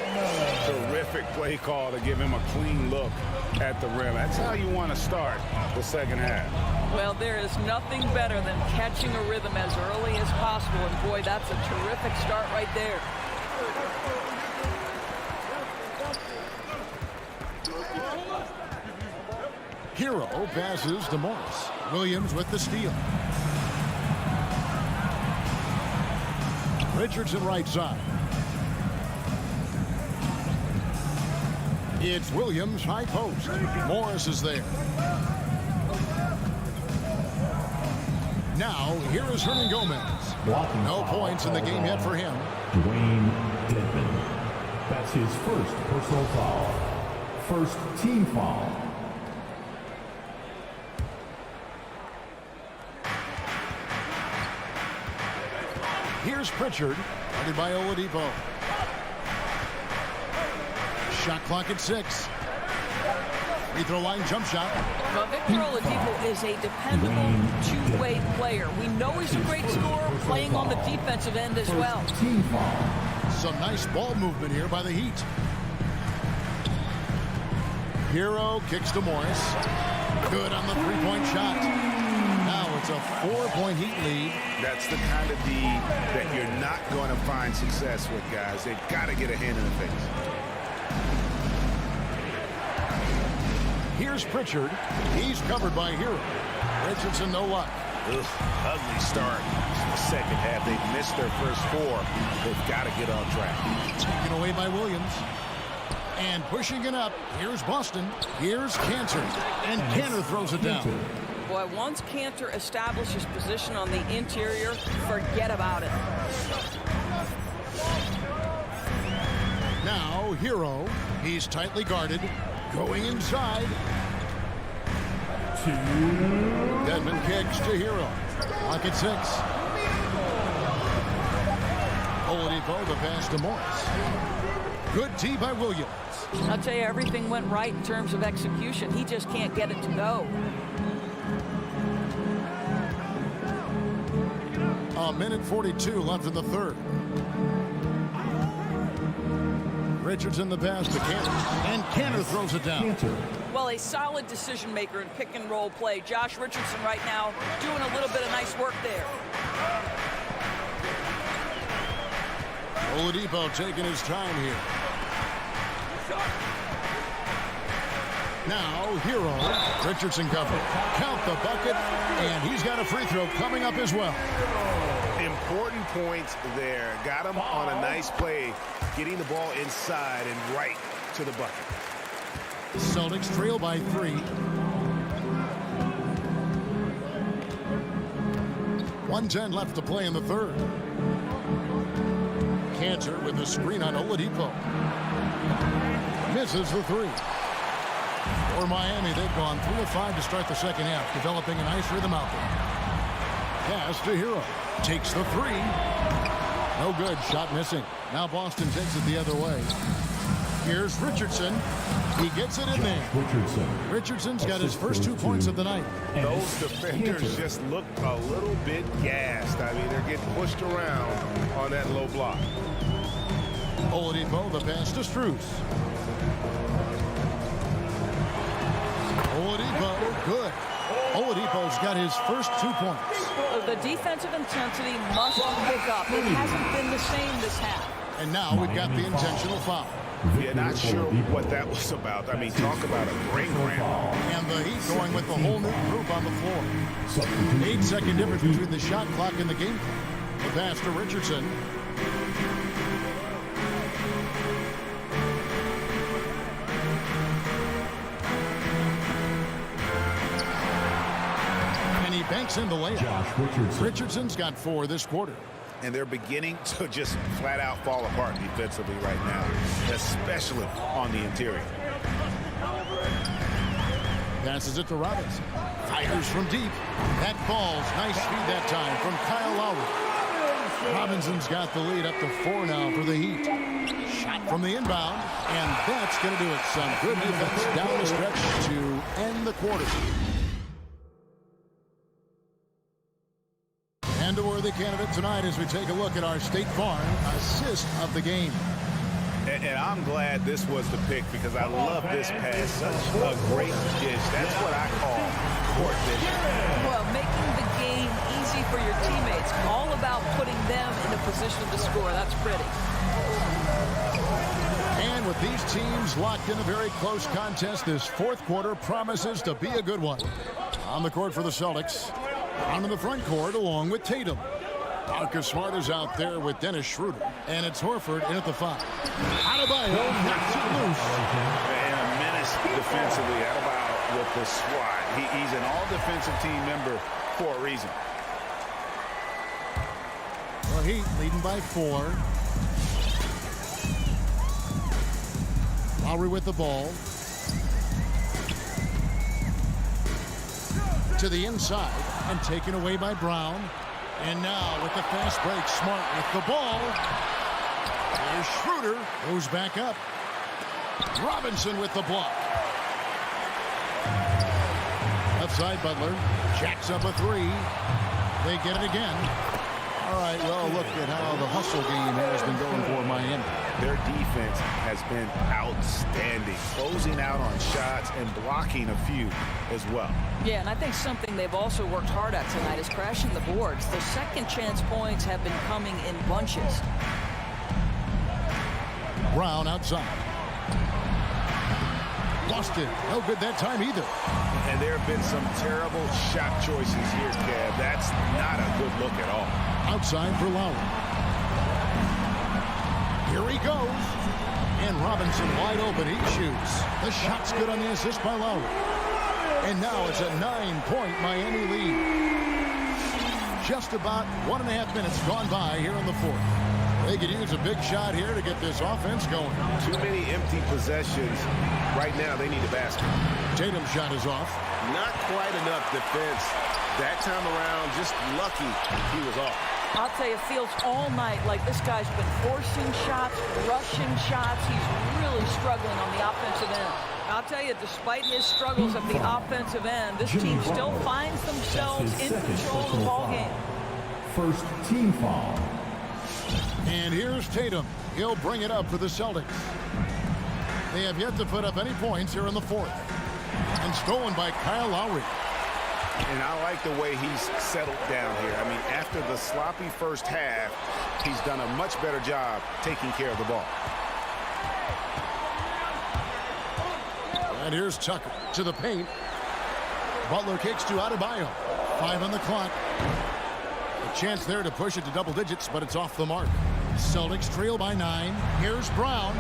Terrific play call to give him a clean look at the rim. That's how you want to start the second half. Well, there is nothing better than catching a rhythm as early as possible. And boy, that's a terrific start right there. Hero passes to Morris. Williams with the steal. Richardson right side. It's Williams high post. Morris is there. Now here is Hernan Gomez. No points in the game yet for him. Dwayne Dedman. That's his first personal foul. First team foul. Here's Pritchard, guarded by Oladipo. Shot clock at 6. Free throw line jump shot. But Victor Oladipo is a dependable two-way player. We know he's a great scorer playing on the defensive end as well. Team foul. Some nice ball movement here by the Heat. Hero kicks to Morris. Good on the three-point shot. Now it's a 4-point Heat lead. That's the kind of D that you're not going to find success with, guys. They've got to get a hand in the face. Here's Pritchard. He's covered by Hero. Richardson, no luck. Ugh, ugly start to the second half. They've missed their first 4. They've got to get on track. Taken away by Williams. And pushing it up, here's Boston. Here's Cantor. And Cantor throws it down. Boy, once Cantor establishes position on the interior, forget about it. Now, Hero. He's tightly guarded. Going inside. Dedmon kicks to Hero. Clock at 6. Oladipo, the pass to Morris. Good tee by Williams. I'll tell you, everything went right in terms of execution. He just can't get it to go. A minute 42 left in the third. Richardson the pass to Cantor. And Cantor throws it down. Well, a solid decision maker in pick and roll play. Josh Richardson right now doing a little bit of nice work there. Oladipo taking his time here. Now, Hero. Richardson covered. Count the bucket. And he's got a free throw coming up as well. Important points there. Got him on a nice play, getting the ball inside and right to the bucket. Celtics trail by 3. 1:10 left to play in the third. Cantor with the screen on Oladipo. Misses the 3. For Miami, they've gone 3 of 5 to start the second half, developing a nice rhythm out there. Pass to Hero. Takes the 3. No good. Shot missing. Now Boston takes it the other way. Here's Richardson. He gets it in there. Richardson's got his first 2 points of the night. Those defenders just look a little bit gassed. I mean, they're getting pushed around on that low block. Oladipo, the pass to Strus. Oladipo, good. Oladipo's got his first 2 points. The defensive intensity must pick up. It hasn't been the same this half. And now we've got the intentional foul. Yeah, not sure what that was about. I mean, talk about a brain cramp. And the Heat going with the whole new group on the floor. 8-second difference between the shot clock and the game clock. The pass to Richardson. And he banks in the layup. Richardson's got 4 this quarter. And they're beginning to just flat out fall apart defensively right now, especially on the interior. Passes it to Robinson. Fires from deep. That falls. Nice speed that time from Kyle Lowry. Robinson's got the lead up to 4 now for the Heat. Shot from the inbound. And that's going to do it. Some good defense down the stretch to end the quarter. And a worthy candidate tonight as we take a look at our State Farm assist of the game. And I'm glad this was the pick because I love this pass. Such a great dish. That's what I call court vision. Well, making the game easy for your teammates. All about putting them in a position to score. That's pretty. And with these teams locked in a very close contest, this fourth quarter promises to be a good one. On the court for the Celtics. On in the front court along with Tatum. Marcus Smart is out there with Dennis Schroeder. And it's Horford in at the 5. Adebayo knocks it loose. And a menace defensively. Adebayo with the swat. He's an all-defensive team member for a reason. The Heat leading by 4. Lowry with the ball. To the inside and taken away by Brown. And now with the fast break, Smart with the ball. Here's Schroeder, goes back up. Robinson with the block. outside, Butler jacks up a three. They get it again. All right, well, look at how the hustle game has been going for Miami. Their defense has been outstanding, closing out on shots and blocking a few as well. Yeah, and I think something they've also worked hard at tonight is crashing the boards. The second chance points have been coming in bunches. Brown outside. Lost it. No good that time either. And there have been some terrible shot choices here, Kev. That's not a good look at all. Outside for Lowry. Here he goes. And Robinson wide open. He shoots. The shot's good on the assist by Lowry. And now it's a 9-point Miami lead. Just about 1.5 minutes gone by here in the fourth. They could use a big shot here to get this offense going. Too many empty possessions. Right now, they need a basket. Tatum's shot is off. Not quite enough defense. That time around, just lucky he was off. I'll tell you, it feels all night like this guy's been forcing shots, rushing shots. He's really struggling on the offensive end. I'll tell you, despite his struggles at the offensive end, this team still finds themselves in control of the ball game. First team foul. And here's Tatum. He'll bring it up for the Celtics. They have yet to put up any points here in the fourth. And stolen by Kyle Lowry. And I like the way he's settled down here. I mean, after the sloppy first half, he's done a much better job taking care of the ball. And here's Tucker to the paint. Butler kicks to Adebayo. 5 on the clock. A chance there to push it to double digits, but it's off the mark. Celtics trail by 9. Here's Brown.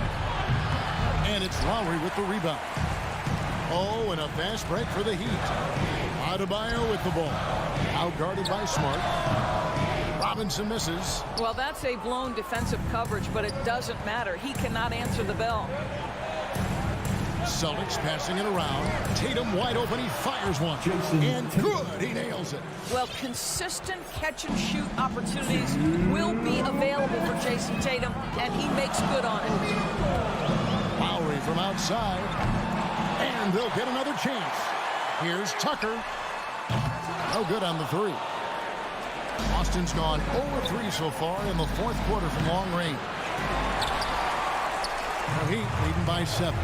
And it's Lowry with the rebound. Oh, and a fast break for the Heat. Adebayo with the ball. Outguarded by Smart. Robinson misses. Well, that's a blown defensive coverage, but it doesn't matter. He cannot answer the bell. Celtics passing it around. Tatum wide open. He fires one. And good. He nails it. Well, consistent catch-and-shoot opportunities will be available for Jason Tatum, and he makes good on it. Lowry from outside. And they'll get another chance. Here's Tucker. No good on the three. Austin's gone 0-3 so far in the fourth quarter from long range. The Heat leading by 7.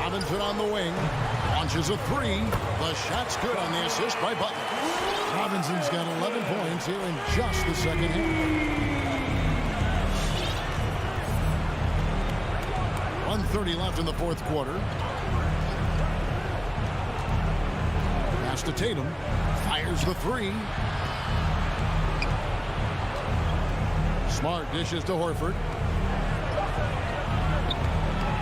Robinson on the wing. Launches a three. The shot's good on the assist by Butler. Robinson's got 11 points here in just the second half. 1:30 left in the fourth quarter. Pass to Tatum. Fires the three. Smart dishes to Horford.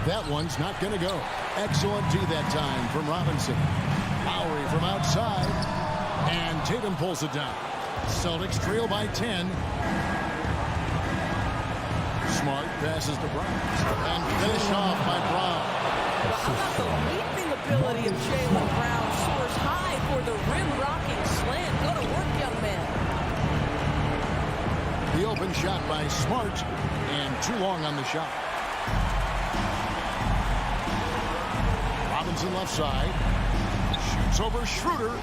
That one's not going to go. Excellent D that time from Robinson. Lowry from outside. And Tatum pulls it down. Celtics trail by 10. Smart passes to Brown. And finish off by Brown. Well, how about the leaping ability of Jaylen Brown? Soars high for the rim-rocking slam. Go to work, young man. The open shot by Smart. And too long on the shot. Robinson left side. Shoots over Schroeder.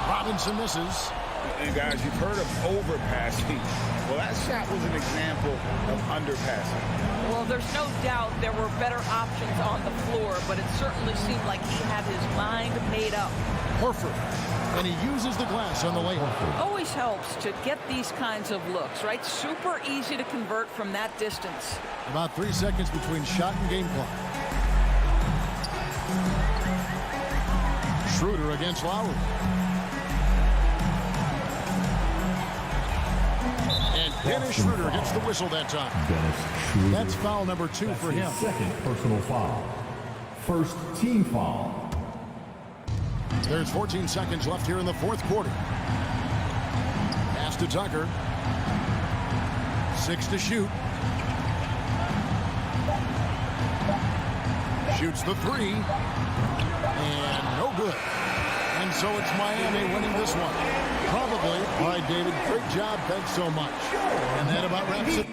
Robinson misses. And guys, you've heard of overpassing. Well, that shot was an example of underpassing. Well, there's no doubt there were better options on the floor, but it certainly seemed like he had his mind made up. Horford. And he uses the glass on the layup. Always helps to get these kinds of looks, right? Super easy to convert from that distance. About 3 seconds between shot and game clock. Schroeder against Lowry. And Dennis Schroeder gets the whistle that time. That's foul number 2 for him. Second personal foul. First team foul. There's 14 seconds left here in the fourth quarter. Pass to Tucker. 6 to shoot. Shoots the three. And no good. And so it's Miami winning this one. Probably. All right, David, great job. Thanks so much. And that about wraps it.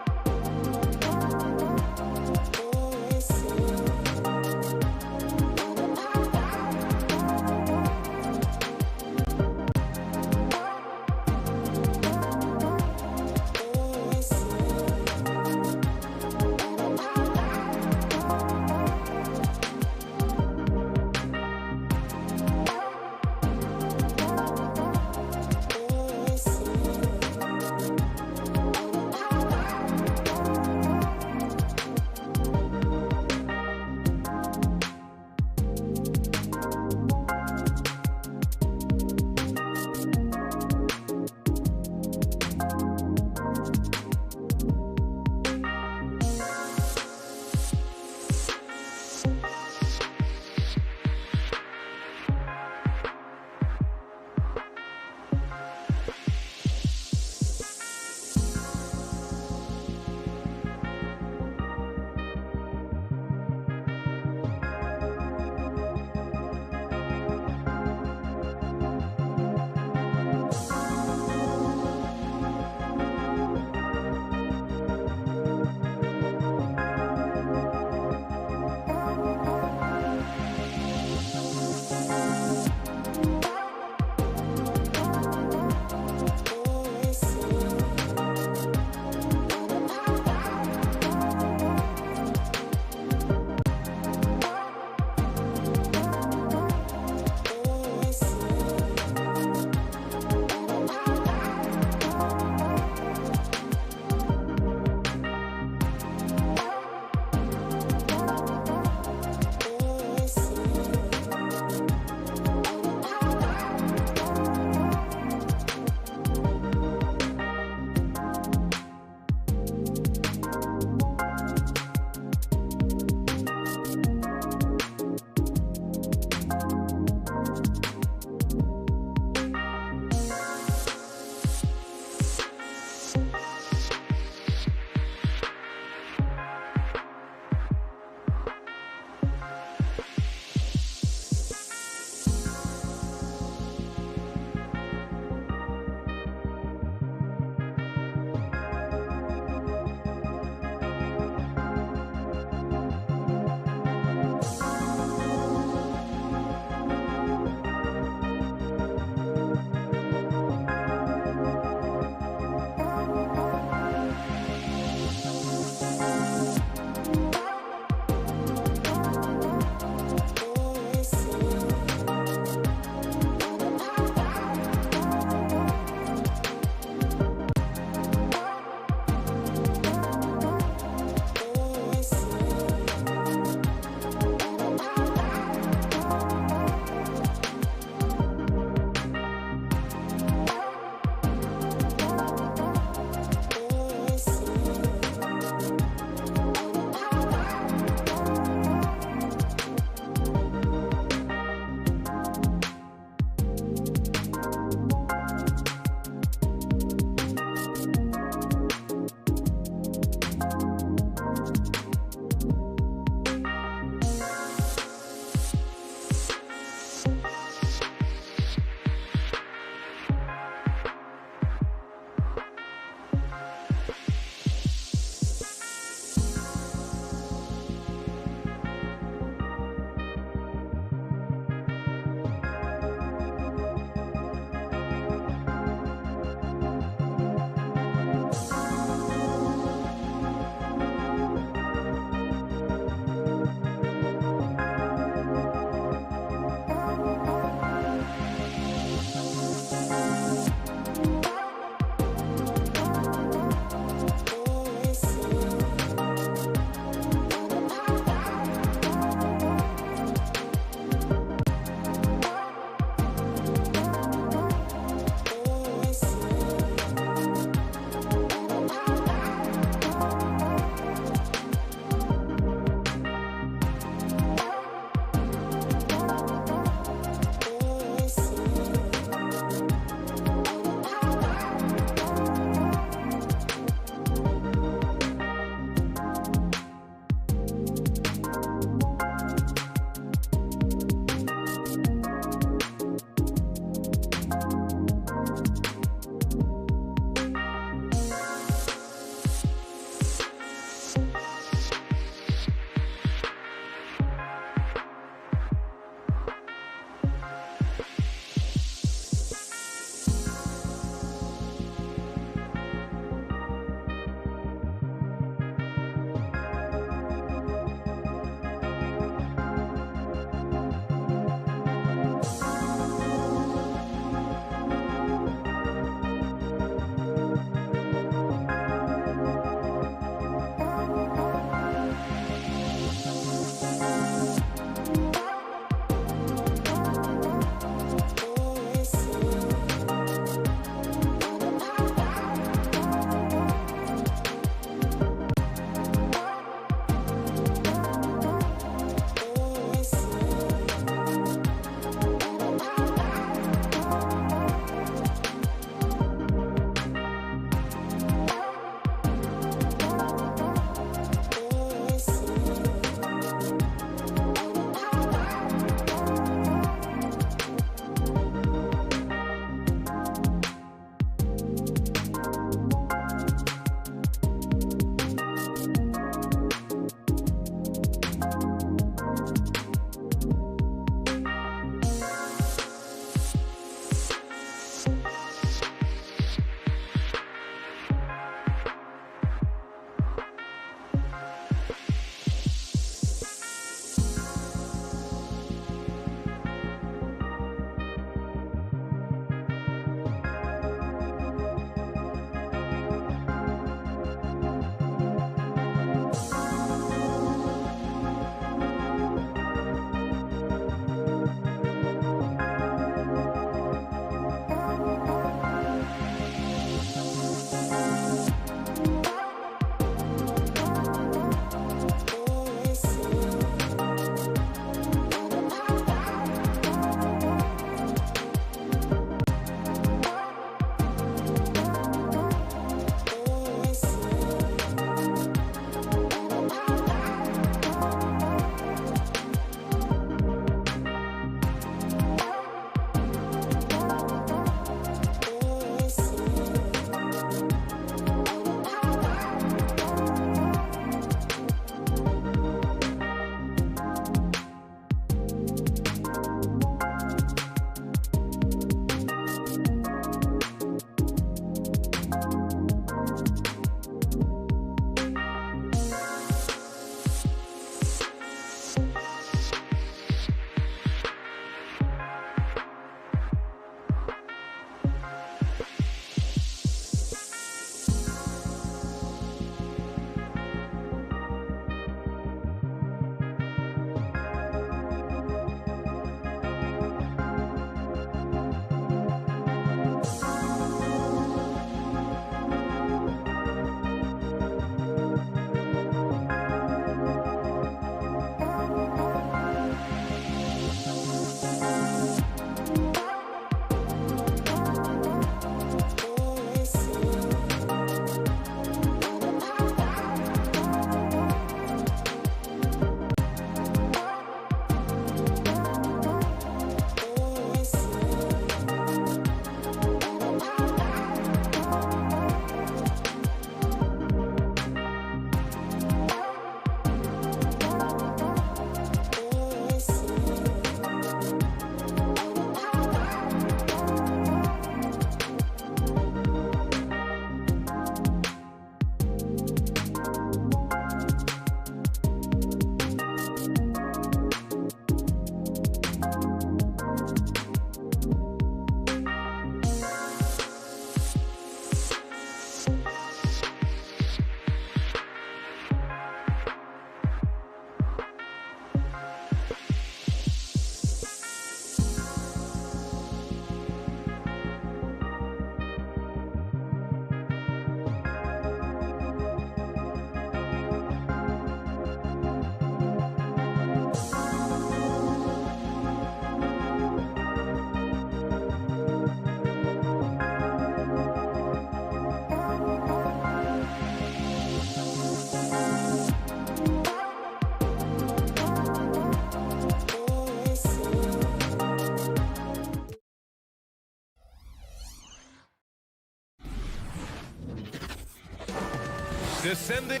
Descending.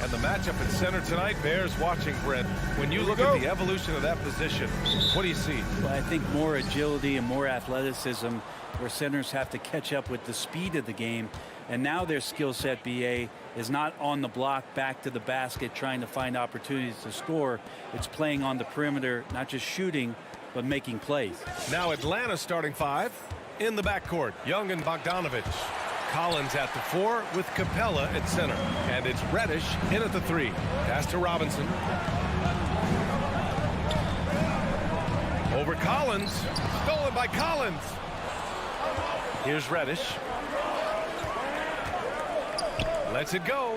And the matchup at center tonight bears watching, Brent. When you look at the evolution of that position, what do you see? Well, I think more agility and more athleticism, where centers have to catch up with the speed of the game. And now their skill set, BA, is not on the block back to the basket trying to find opportunities to score. It's playing on the perimeter, not just shooting, but making plays. Now Atlanta's starting five in the backcourt. Young and Bogdanovich. Collins at the 4 with Capella at center. And it's Reddish in at the 3. Pass to Robinson. Over Collins. Stolen by Collins. Here's Reddish. Lets it go.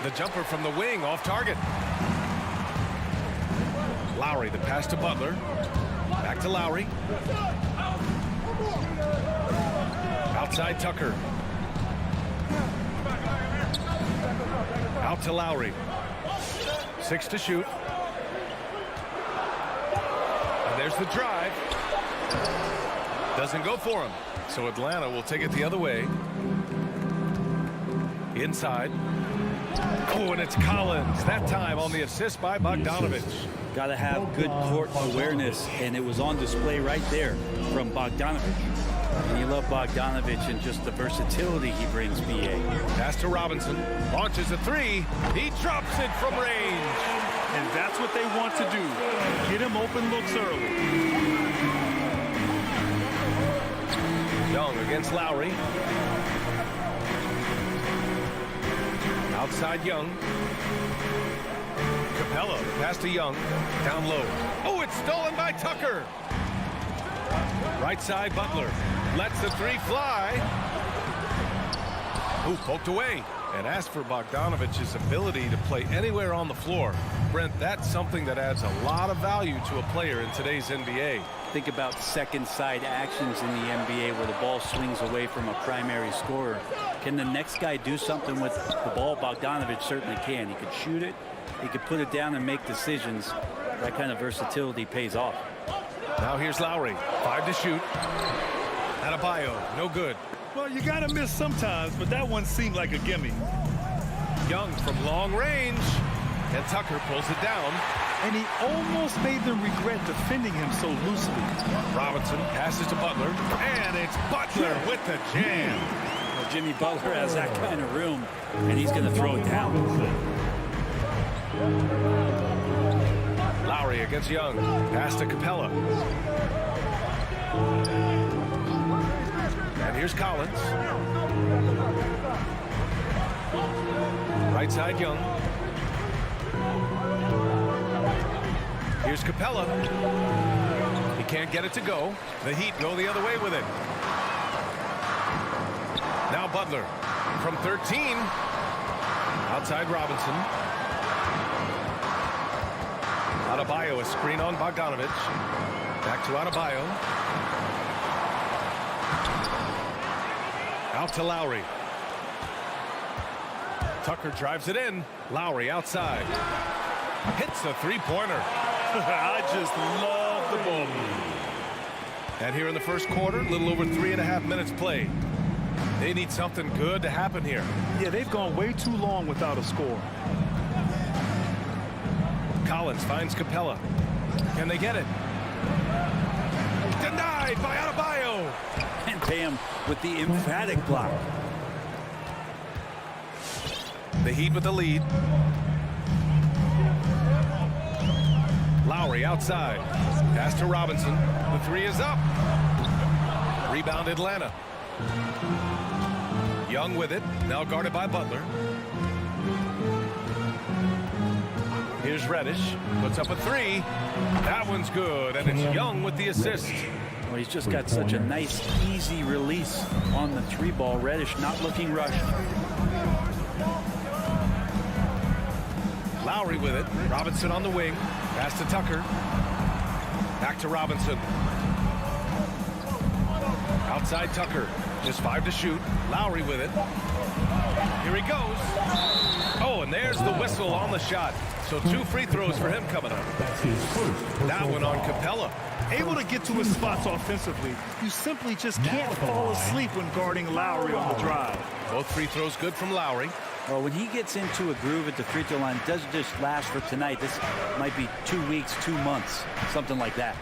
The jumper from the wing off target. Lowry, the pass to Butler. Back to Lowry. Outside Tucker. Out to Lowry. 6 to shoot. And there's the drive. Doesn't go for him. So Atlanta will take it the other way. Inside. Oh, and it's Collins. That time on the assist by Bogdanovich. Got to have good court awareness, and it was on display right there from Bogdanovich. And you love Bogdanovich and just the versatility he brings, BA. Pass to Robinson. Launches a 3. He drops it from range. And that's what they want to do. Get him open looks early. Young against Lowry. Outside Young. Capella, pass to Young. Down low. Oh, it's stolen by Tucker. Right side Butler. Lets the 3 fly. Ooh, poked away. And as for Bogdanovich's ability to play anywhere on the floor, Brent, that's something that adds a lot of value to a player in today's NBA. Think about second side actions in the NBA where the ball swings away from a primary scorer. Can the next guy do something with the ball? Bogdanovich certainly can. He could shoot it. He could put it down and make decisions. That kind of versatility pays off. Now here's Lowry. 5 to shoot. Adebayo, no good. Well, you got to miss sometimes, but that one seemed like a gimme. Young from long range. And Tucker pulls it down. And he almost made them regret defending him so loosely. Robinson passes to Butler. And it's Butler with the jam. Well, Jimmy Butler has that kind of room, and he's going to throw it down. Lowry against Young. Pass to Capella. And here's Collins. Right side Young. Here's Capella. He can't get it to go. The Heat go the other way with it. Now Butler from 13. Outside Robinson. Adebayo, a screen on Bogdanovich. Back to Adebayo. Out to Lowry. Tucker drives it in. Lowry outside. Hits the three-pointer. I just love the ball. And here in the first quarter, a little over 3.5 minutes played. They need something good to happen here. Yeah, they've gone way too long without a score. Collins finds Capella. Can they get it? Denied by Adebayo. And Bam with the emphatic block. The Heat with the lead. Lowry outside. Pass to Robinson. The 3 is up. Rebound Atlanta. Young with it. Now guarded by Butler. Here's Reddish. Puts up a 3. That one's good. And it's Young with the assist. Well, he's just got such a nice, easy release on the 3-ball. Reddish not looking rushed. Lowry with it. Robinson on the wing. Pass to Tucker. Back to Robinson. Outside Tucker. Just 5 to shoot. Lowry with it. Here he goes. Oh, and there's the whistle. whistle on the shot. So 2 free throws for him coming up. That's his first. That one on Capella. Able to get to his spots offensively. You simply just can't fall asleep when guarding Lowry on the drive. Both free throws good from Lowry. Well, when he gets into a groove at the free throw line, it doesn't just last for tonight. This might be 2 weeks, 2 months, something like that.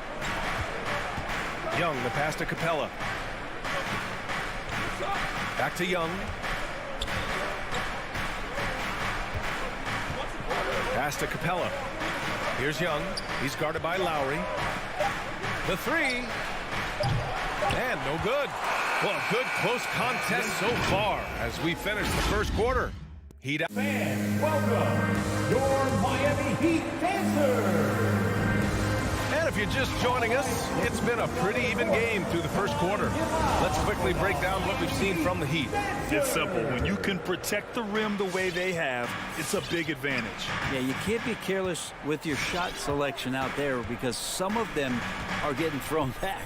Young, the pass to Capella. Back to Young. Pass to Capella. Here's Young. He's guarded by Lowry. The 3. And no good. Well, a good close contest so far as we finish the first quarter. Heat out. Fans, welcome your Miami Heat dancers. And if you're just joining us, it's been a pretty even game through the first quarter. Let's quickly break down what we've seen from the Heat. It's simple. When you can protect the rim the way they have, it's a big advantage. Yeah, you can't be careless with your shot selection out there because some of them are getting thrown back.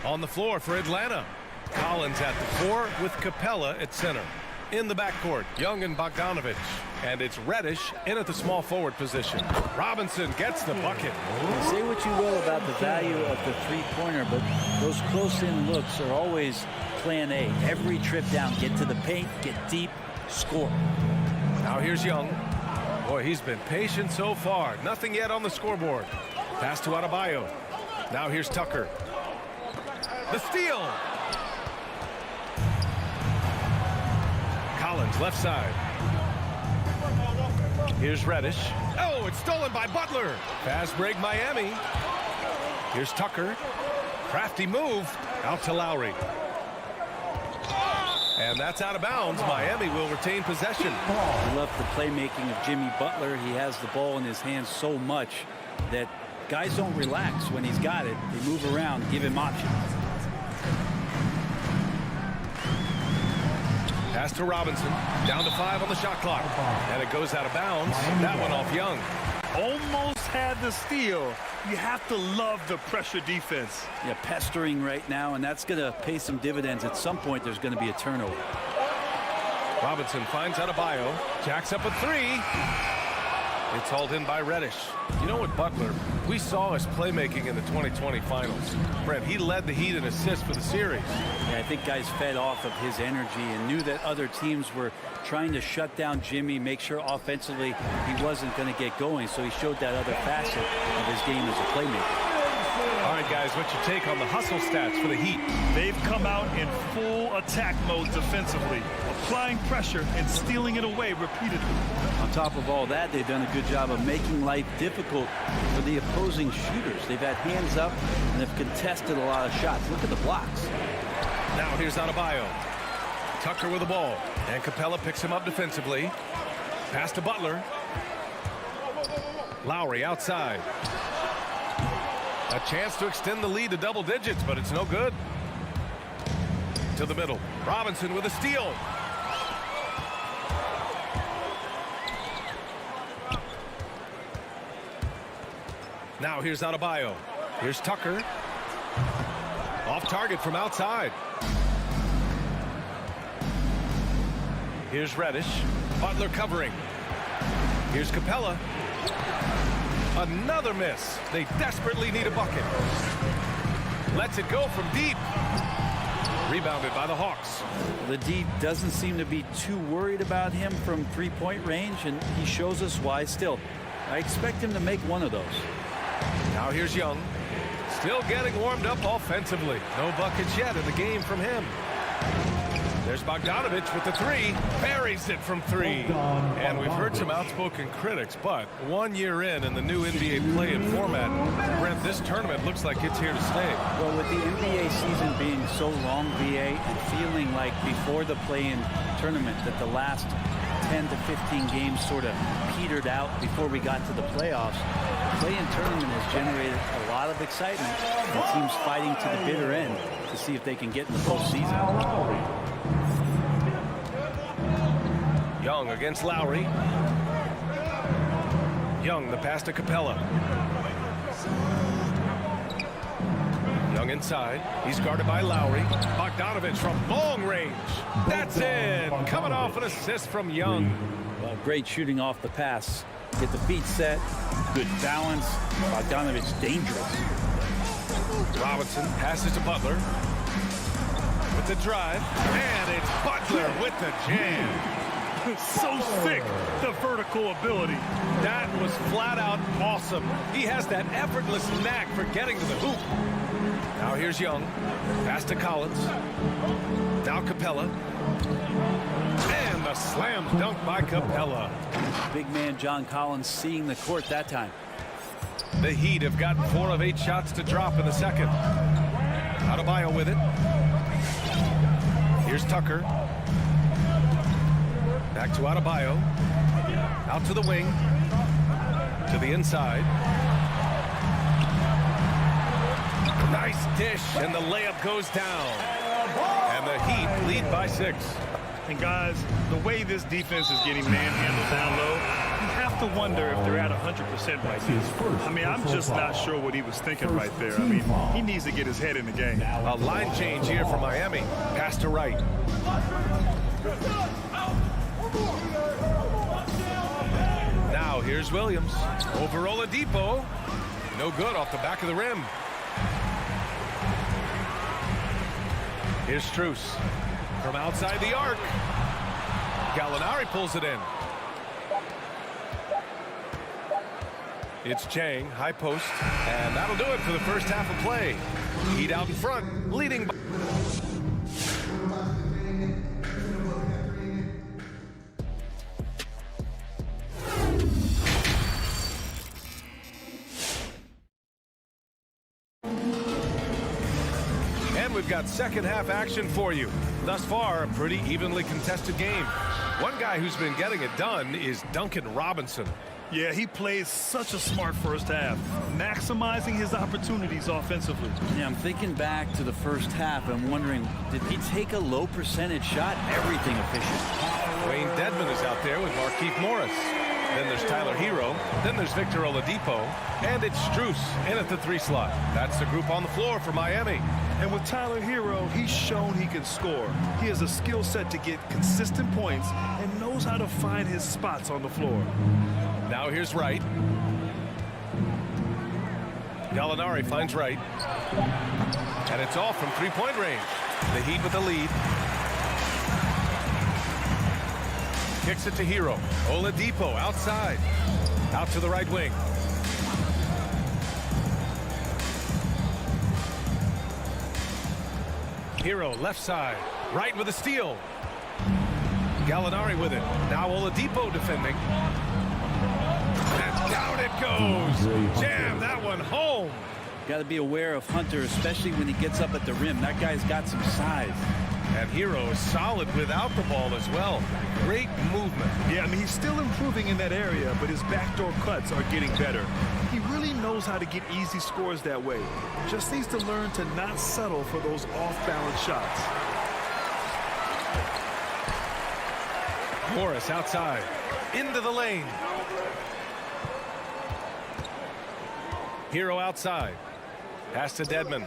On the floor for Atlanta, Collins at the 4 with Capella at center. In the backcourt, Young and Bogdanovich. And it's Reddish in at the small forward position. Robinson gets the bucket. Say what you will about the value of the three-pointer, but those close-in looks are always plan A. Every trip down, get to the paint, get deep, score. Now here's Young. Boy, he's been patient so far. Nothing yet on the scoreboard. Pass to Adebayo. Now here's Tucker. The steal. Collins, left side. Here's Reddish. Oh, it's stolen by Butler. Fast break, Miami. Here's Tucker. Crafty move. Out to Lowry. And that's out of bounds. Miami will retain possession. I love the playmaking of Jimmy Butler. He has the ball in his hands so much that guys don't relax when he's got it. They move around, give him options. Pass to Robinson. Down to 5 on the shot clock. And it goes out of bounds. That one off Young. Almost had the steal. You have to love the pressure defense. Yeah, pestering right now, and that's going to pay some dividends. At some point, there's going to be a turnover. Robinson finds Adebayo. Jacks up a 3. It's hauled in by Reddish. You know what, Butler? We saw his playmaking in the 2020 finals. Brent, he led the Heat in assists for the series. Yeah, I think guys fed off of his energy and knew that other teams were trying to shut down Jimmy, make sure offensively he wasn't going to get going. So he showed that other facet of his game as a playmaker. All right, guys, what's your take on the hustle stats for the Heat? They've come out in full attack mode defensively, applying pressure and stealing it away repeatedly. On top of all that, they've done a good job of making life difficult for the opposing shooters. They've had hands up and have contested a lot of shots. Look at the blocks. Now here's Adebayo. Tucker with the ball. And Capella picks him up defensively. Pass to Butler. Lowry outside. A chance to extend the lead to double digits, but it's no good. To the middle. Robinson with a steal. Now here's Adebayo. Here's Tucker. Off target from outside. Here's Reddish. Butler covering. Here's Capella. Another miss. They desperately need a bucket. Lets it go from deep. Rebounded by the Hawks. The D doesn't seem to be too worried about him from three-point range, and he shows us why. Still, I expect him to make one of those. Now here's Young. Still getting warmed up offensively. No buckets yet in the game from him. There's Bogdanovich with the 3. Buries it from 3. And we've heard some outspoken critics, but 1 year in the new NBA play-in format, Brent, this tournament looks like it's here to stay. Well, with the NBA season being so long, VA, and feeling like before the play-in tournament that the last 10 to 15 games sort of petered out before we got to the playoffs, the play-in tournament has generated a lot of excitement and teams fighting to the bitter end to see if they can get in the postseason. Young against Lowry. Young, the pass to Capella. Young inside. He's guarded by Lowry. Bogdanovich from long range. That's in. Coming off an assist from Young. Great shooting off the pass. Get the feet set, good balance. Bogdanovich dangerous. Robinson passes to Butler. With the drive, and it's Butler with the jam. So sick, the vertical ability. That was flat out awesome. He has that effortless knack for getting to the hoop. Now here's Young. Pass to Collins. Now Capella. And the slam dunk by Capella. Big man John Collins seeing the court that time. The Heat have gotten 4 of 8 shots to drop in the second. Adebayo with it. Here's Tucker. Back to Adebayo. Out to the wing. To the inside. Nice dish, and the layup goes down. And the Heat lead by 6. And guys, the way this defense is getting manhandled down low, you have to wonder if they're at 100% right now. I mean, I'm just not sure what he was thinking right there. I mean, he needs to get his head in the game. A line change here for Miami. Pass to Wright. Now here's Williams. Over Oladipo. No good off the back of the rim. Here's Strus. From outside the arc. Gallinari pulls it in. It's Chang, high post. And that'll do it for the first half of play. Heat out in front, leading by... We've got second half action for you. Thus far, a pretty evenly contested game. One guy who's been getting it done is Duncan Robinson. Yeah, he plays such a smart first half, maximizing his opportunities offensively. Yeah, I'm thinking back to the first half. I'm wondering, did he take a low percentage shot? Everything efficient. Wayne Dedmon is out there with Markieff Morris. Then there's Tyler Hero. Then there's Victor Oladipo. And it's Strus in at the 3 slot. That's the group on the floor for Miami. And with Tyler Hero, he's shown he can score. He has a skill set to get consistent points and knows how to find his spots on the floor. Now here's Wright. Gallinari finds Wright. And it's off from 3-point range. The Heat with the lead. Kicks it to Hero. Oladipo outside. Out to the right wing. Hero left side. Wright with a steal. Gallinari with it. Now Oladipo defending. And down it goes. Jam that one home. Got to be aware of Hunter, especially when he gets up at the rim. That guy's got some size. And Hero is solid without the ball as well. Great movement. Yeah, I mean, he's still improving in that area, but his backdoor cuts are getting better. He really knows how to get easy scores that way. Just needs to learn to not settle for those off-balance shots. Morris outside. Into the lane. Hero outside. Pass to Dedmon.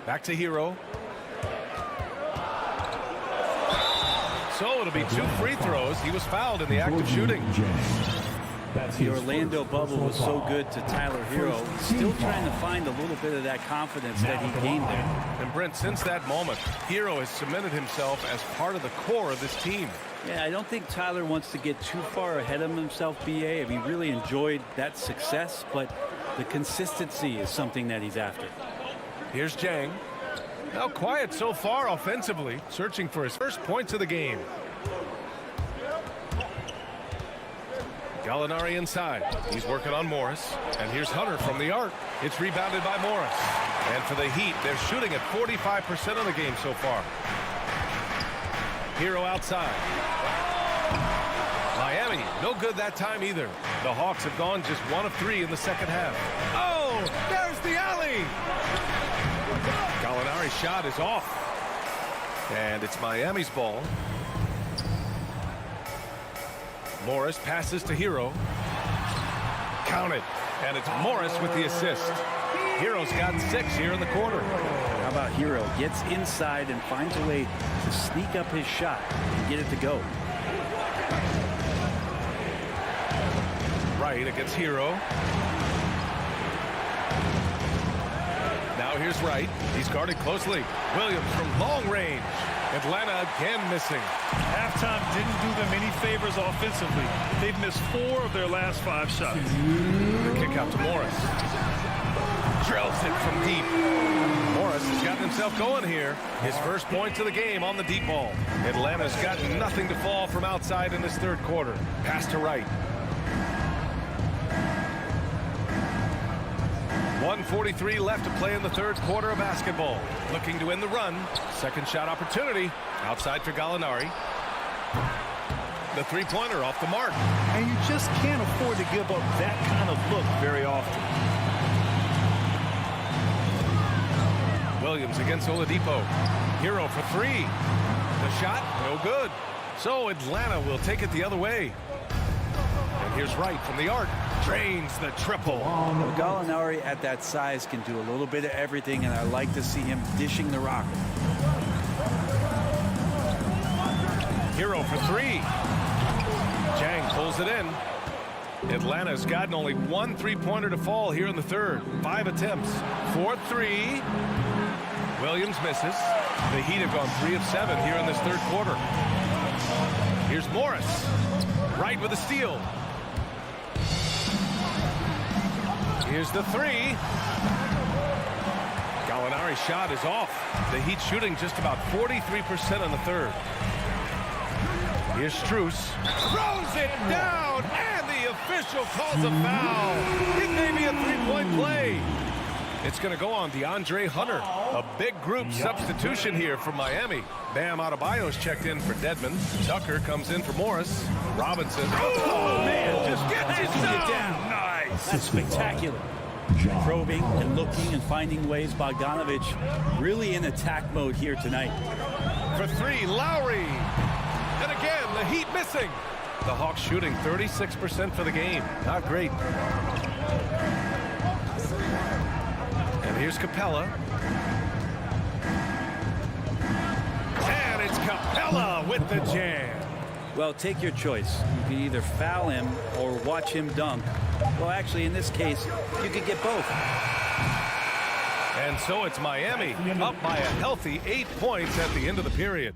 Back to Hero. So it'll be 2 free throws. He was fouled in the act of shooting. The Orlando bubble was so good to Tyler Hero. He's still trying to find a little bit of that confidence that he gained there. And Brent, since that moment, Hero has cemented himself as part of the core of this team. Yeah, I don't think Tyler wants to get too far ahead of himself, BA. I mean, he really enjoyed that success, but the consistency is something that he's after. Here's Jang. Now quiet so far offensively, searching for his first points of the game. Gallinari inside. He's working on Morris. And here's Hunter from the arc. It's rebounded by Morris. And for the Heat, they're shooting at 45% of the game so far. Hero outside. Miami, no good that time either. The Hawks have gone just 1 of 3 in the second half. Oh, there's the alley. Gallinari's shot is off. And it's Miami's ball. Morris passes to Hero. Counted. And it's Morris with the assist. Hero's got 6 here in the quarter. How about Hero? Gets inside and finds a way to sneak up his shot and get it to go. right against Hero. Now here's Wright. He's guarded closely. Williams from long range. Atlanta again missing. Halftime didn't do them any favors offensively. They've missed 4 of their last 5 shots. The kick out to Morris. Drills it from deep. Morris has gotten himself going here. His first points of the game on the deep ball. Atlanta's got nothing to fall from outside in this third quarter. Pass to Wright. 1:43 left to play in the third quarter of basketball. Looking to end the run. Second shot opportunity. Outside for Gallinari. The three-pointer off the mark. And you just can't afford to give up that kind of look very often. Williams against Oladipo. Hero for 3. The shot, no good. So Atlanta will take it the other way. And here's Wright from the arc. Drains the triple. Well, Gallinari at that size can do a little bit of everything, and I like to see him dishing the rock. Hero for 3. Jang pulls it in. Atlanta's gotten only 1 three-pointer to fall here in the third. 5 attempts. 4-3. Williams misses. The Heat have gone 3 of 7 here in this third quarter. Here's Morris. Wright with a steal. Here's the 3. Gallinari's shot is off. The Heat shooting just about 43% in the third. Here's Strus. Throws it down, and the official calls a foul. It may be a three-point play. It's going to go on DeAndre Hunter. A big group substitution here from Miami. Bam Adebayo's checked in for Dedmon. Tucker comes in for Morris. Robinson. Oh, man, just gets it down. Nice. That's spectacular. Probing and looking and finding ways. Bogdanovich really in attack mode here tonight. For 3, Lowry. And again, the Heat missing. The Hawks shooting 36% for the game. Not great. And here's Capella. And it's Capella with the jam. Well, take your choice. You can either foul him or watch him dunk. Well, actually, in this case, you could get both. And so it's Miami up by a healthy 8 points at the end of the period.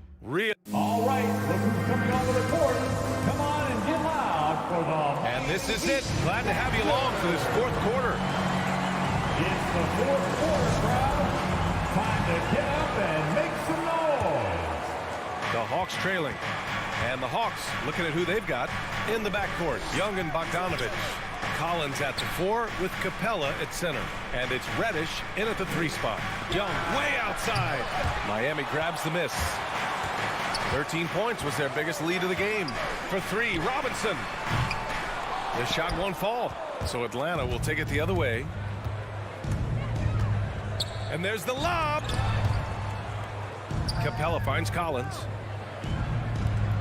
All right, look who's coming on the court. Come on and get loud for the... And this is it. Glad to have you along for this fourth quarter. It's the fourth quarter, crowd. Time to get up and make some noise. The Hawks trailing. And the Hawks looking at who they've got in the backcourt. Young and Bogdanovich. Collins at the 4 with Capella at center. And it's Reddish in at the 3 spot. Young way outside. Miami grabs the miss. 13 points was their biggest lead of the game. For 3, Robinson. The shot won't fall. So Atlanta will take it the other way. And there's the lob. Capella finds Collins.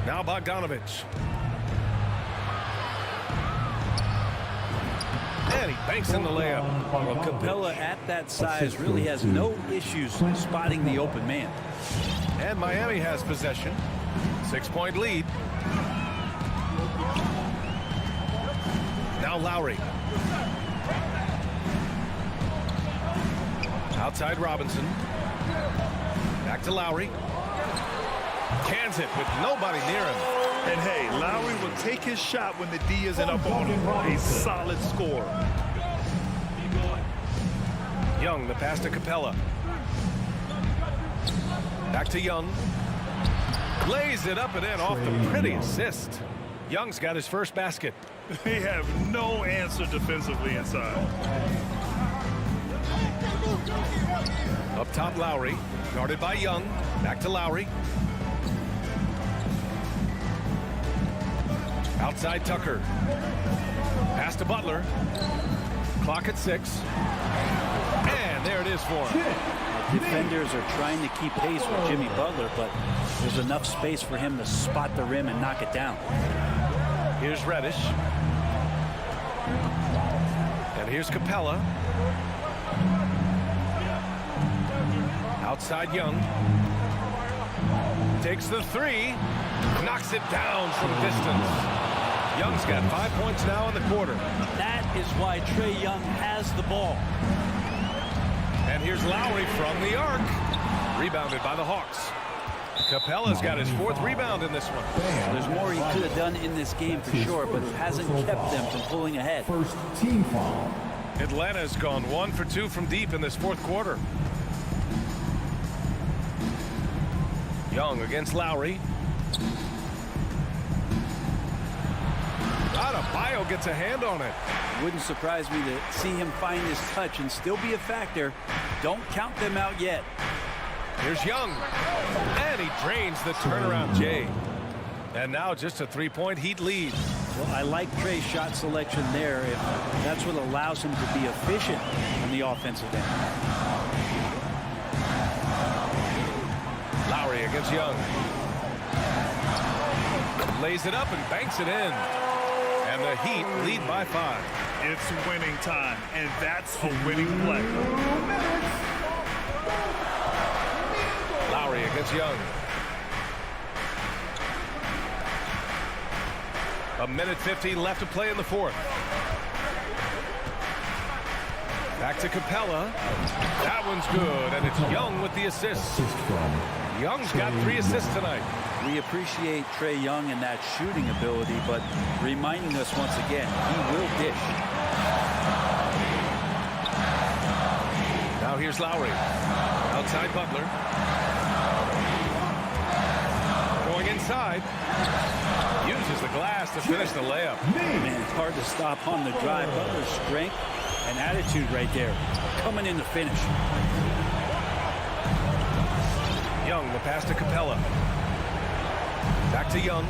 Now Bogdanovich. And he banks in the layup. Well, Capella at that size really has no issues spotting the open man. And Miami has possession. 6-point lead. Now Lowry. Outside Robinson. Back to Lowry. Cans it with nobody near him. And hey, Lowry will take his shot when the D isn't up on him. A solid score. Young, the pass to Capella. Back to Young. Lays it up and in off the pretty assist. Young's got his first basket. They have no answer defensively inside. Up top, Lowry. Guarded by Young. Back to Lowry. Outside Tucker. Pass to Butler. Clock at 6. And there it is for him. Defenders are trying to keep pace with Jimmy Butler, but there's enough space for him to spot the rim and knock it down. Here's Reddish. And here's Capella. Outside Young. Takes the 3. Knocks it down from distance. Young's got 5 points now in the quarter. That is why Trae Young has the ball. And here's Lowry from the arc. Rebounded by the Hawks. Capella's got his 4th rebound in this one. There's more he could have done in this game for sure, but it hasn't kept them from pulling ahead. First team foul. Atlanta's gone 1 for 2 from deep in this 4th quarter. Young against Lowry. Adebayo gets a hand on it. Wouldn't surprise me to see him find his touch and still be a factor. Don't count them out yet. Here's Young. And he drains the turnaround J. And now just a 3-point Heat lead. Well, I like Trae's shot selection there. If that's what allows him to be efficient on the offensive end. Lowry against Young. Lays it up and banks it in. And the Heat lead by 5. It's winning time, and that's a winning play. Lowry against Young. 1:50 left to play in the 4th. Back to Capella. That one's good, and it's Young with the assist. Young's got 3 assists tonight. We appreciate Trae Young and that shooting ability, but reminding us once again, he will dish. Now here's Lowry. Outside Butler. Going inside. Uses the glass to finish the layup. Man, it's hard to stop on the drive. Butler's strength and attitude right there. Coming in to finish. Young, the pass to Capella. Back to Young.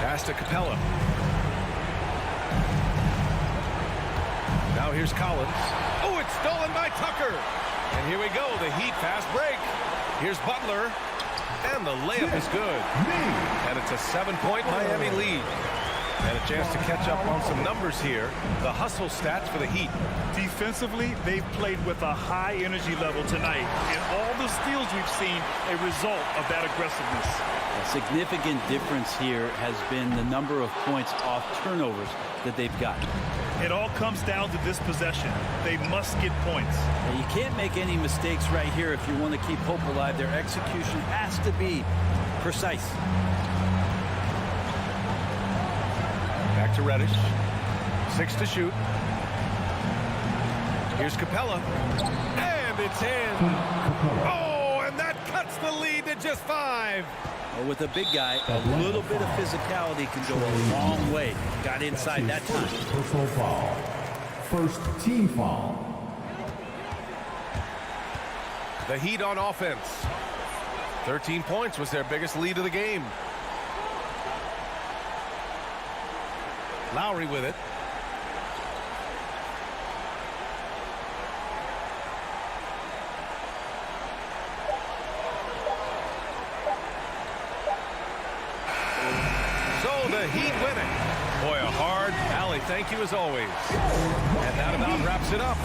Pass to Capella. Now here's Collins. Oh, it's stolen by Tucker. And here we go, the Heat fast break. Here's Butler. And the layup is good. And it's a 7-point Miami lead. And a chance to catch up on some numbers here. The hustle stats for the Heat. Defensively, they've played with a high energy level tonight. And all the steals we've seen, a result of that aggressiveness. A significant difference here has been the number of points off turnovers that they've got. It all comes down to this possession. They must get points. And you can't make any mistakes right here if you want to keep hope alive. Their execution has to be precise. Back to Reddish. 6 to shoot. Here's Capella. And it's in. Oh, and that cuts the lead to just 5. Well, with a big guy, a little bit of physicality can go a long way. Got inside that time. Personal foul. First team foul. The Heat on offense. 13 points was their biggest lead of the game. Lowry with it. So the Heat win it. Boy, a hard alley. Thank you as always. And that about wraps it up.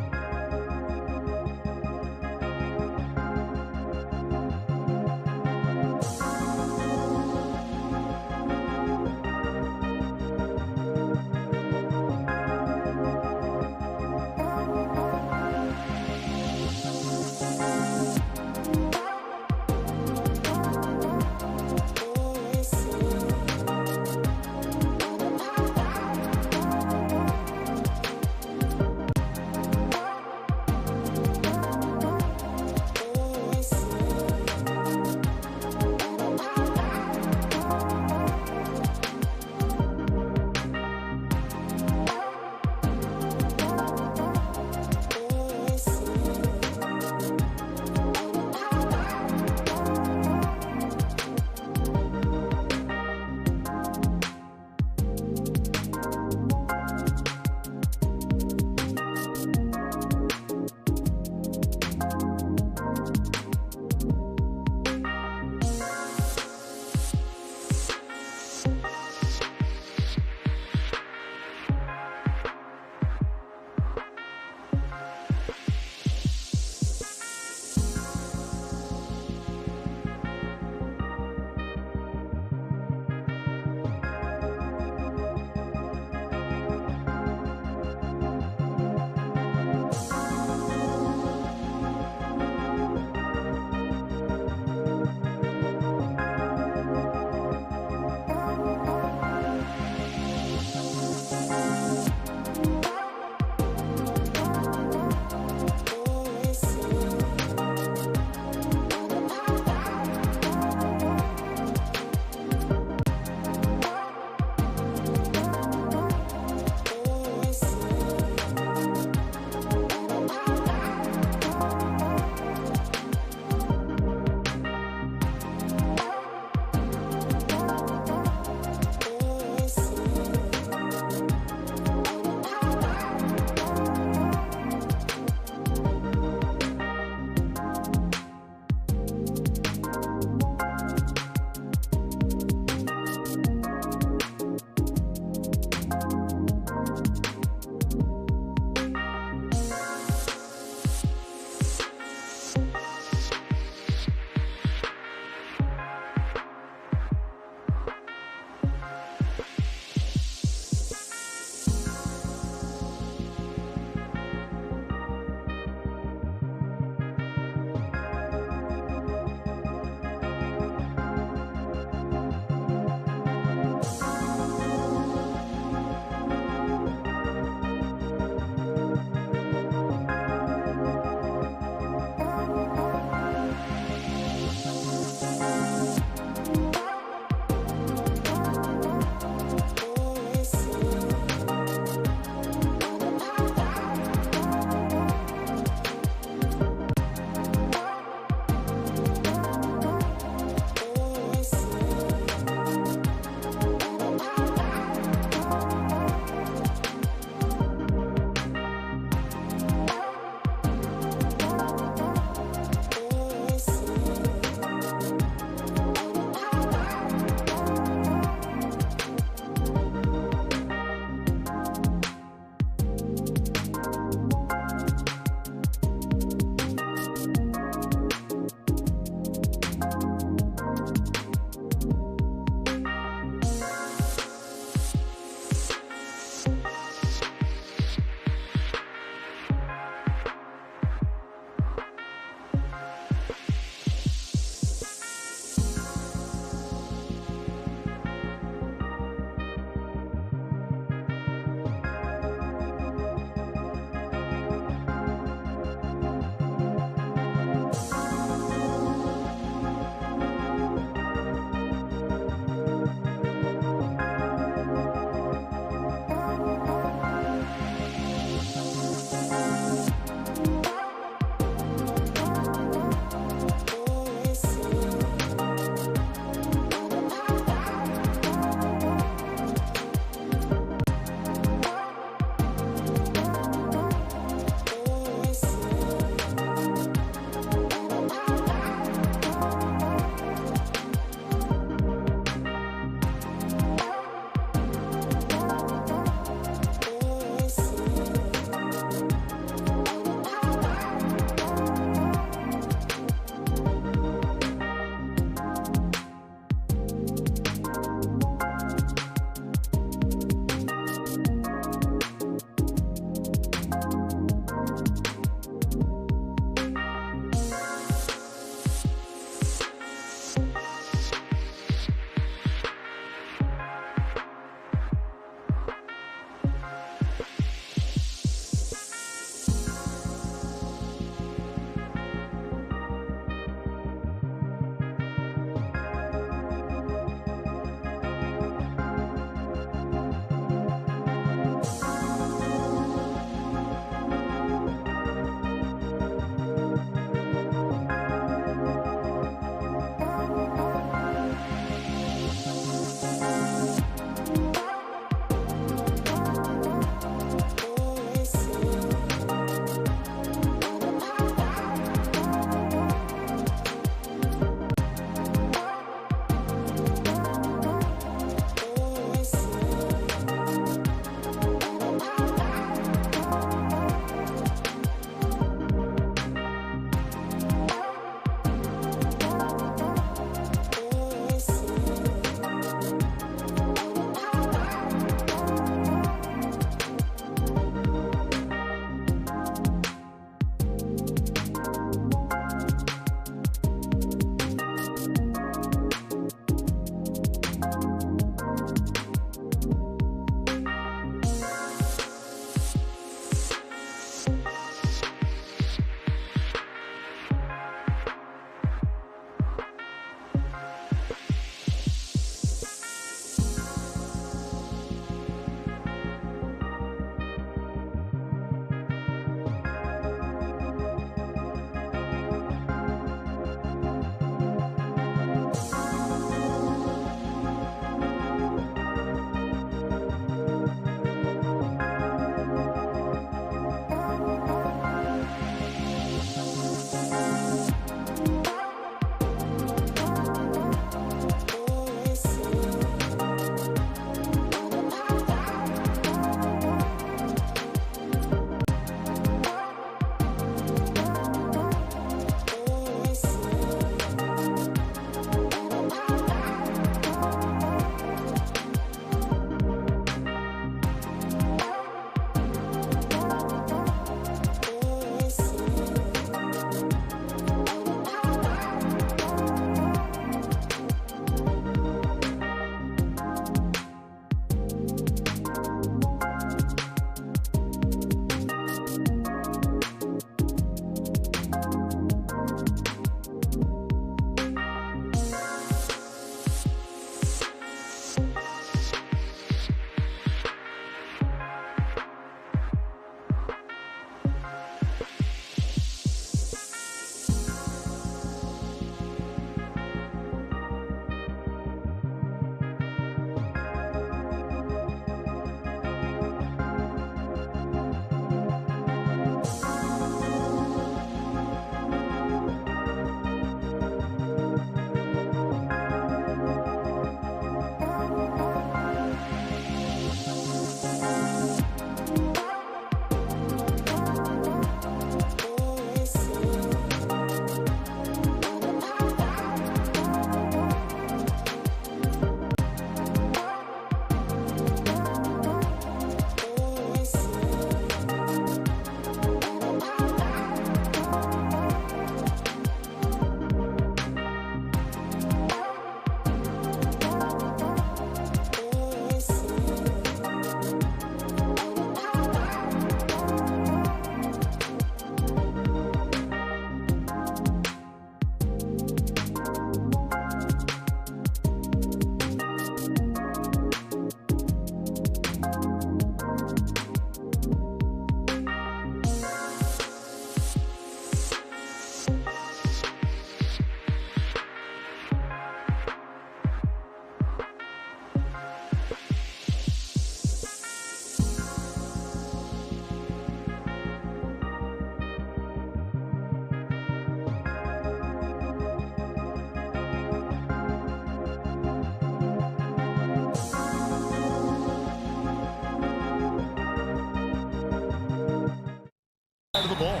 of the ball.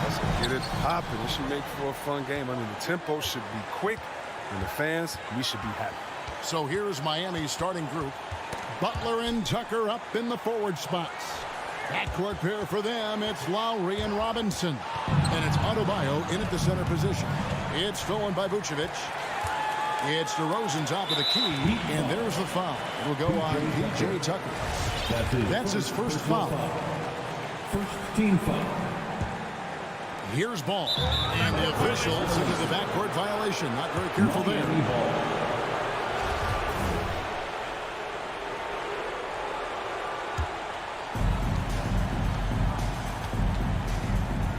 Let's get it popping. It should make for a fun game. I mean, the tempo should be quick, and the fans, we should be happy. So here's Miami's starting group. Butler and Tucker up in the forward spots. Backcourt pair for them, it's Lowry and Robinson. And it's Adebayo in at the center position. It's stolen by Vucevic. It's DeRozan top of the key, and there's the foul. It'll go on P.J. Tucker. That's his first foul. First team foul. Here's Ball. And the official says it's a backcourt violation. Not very careful there.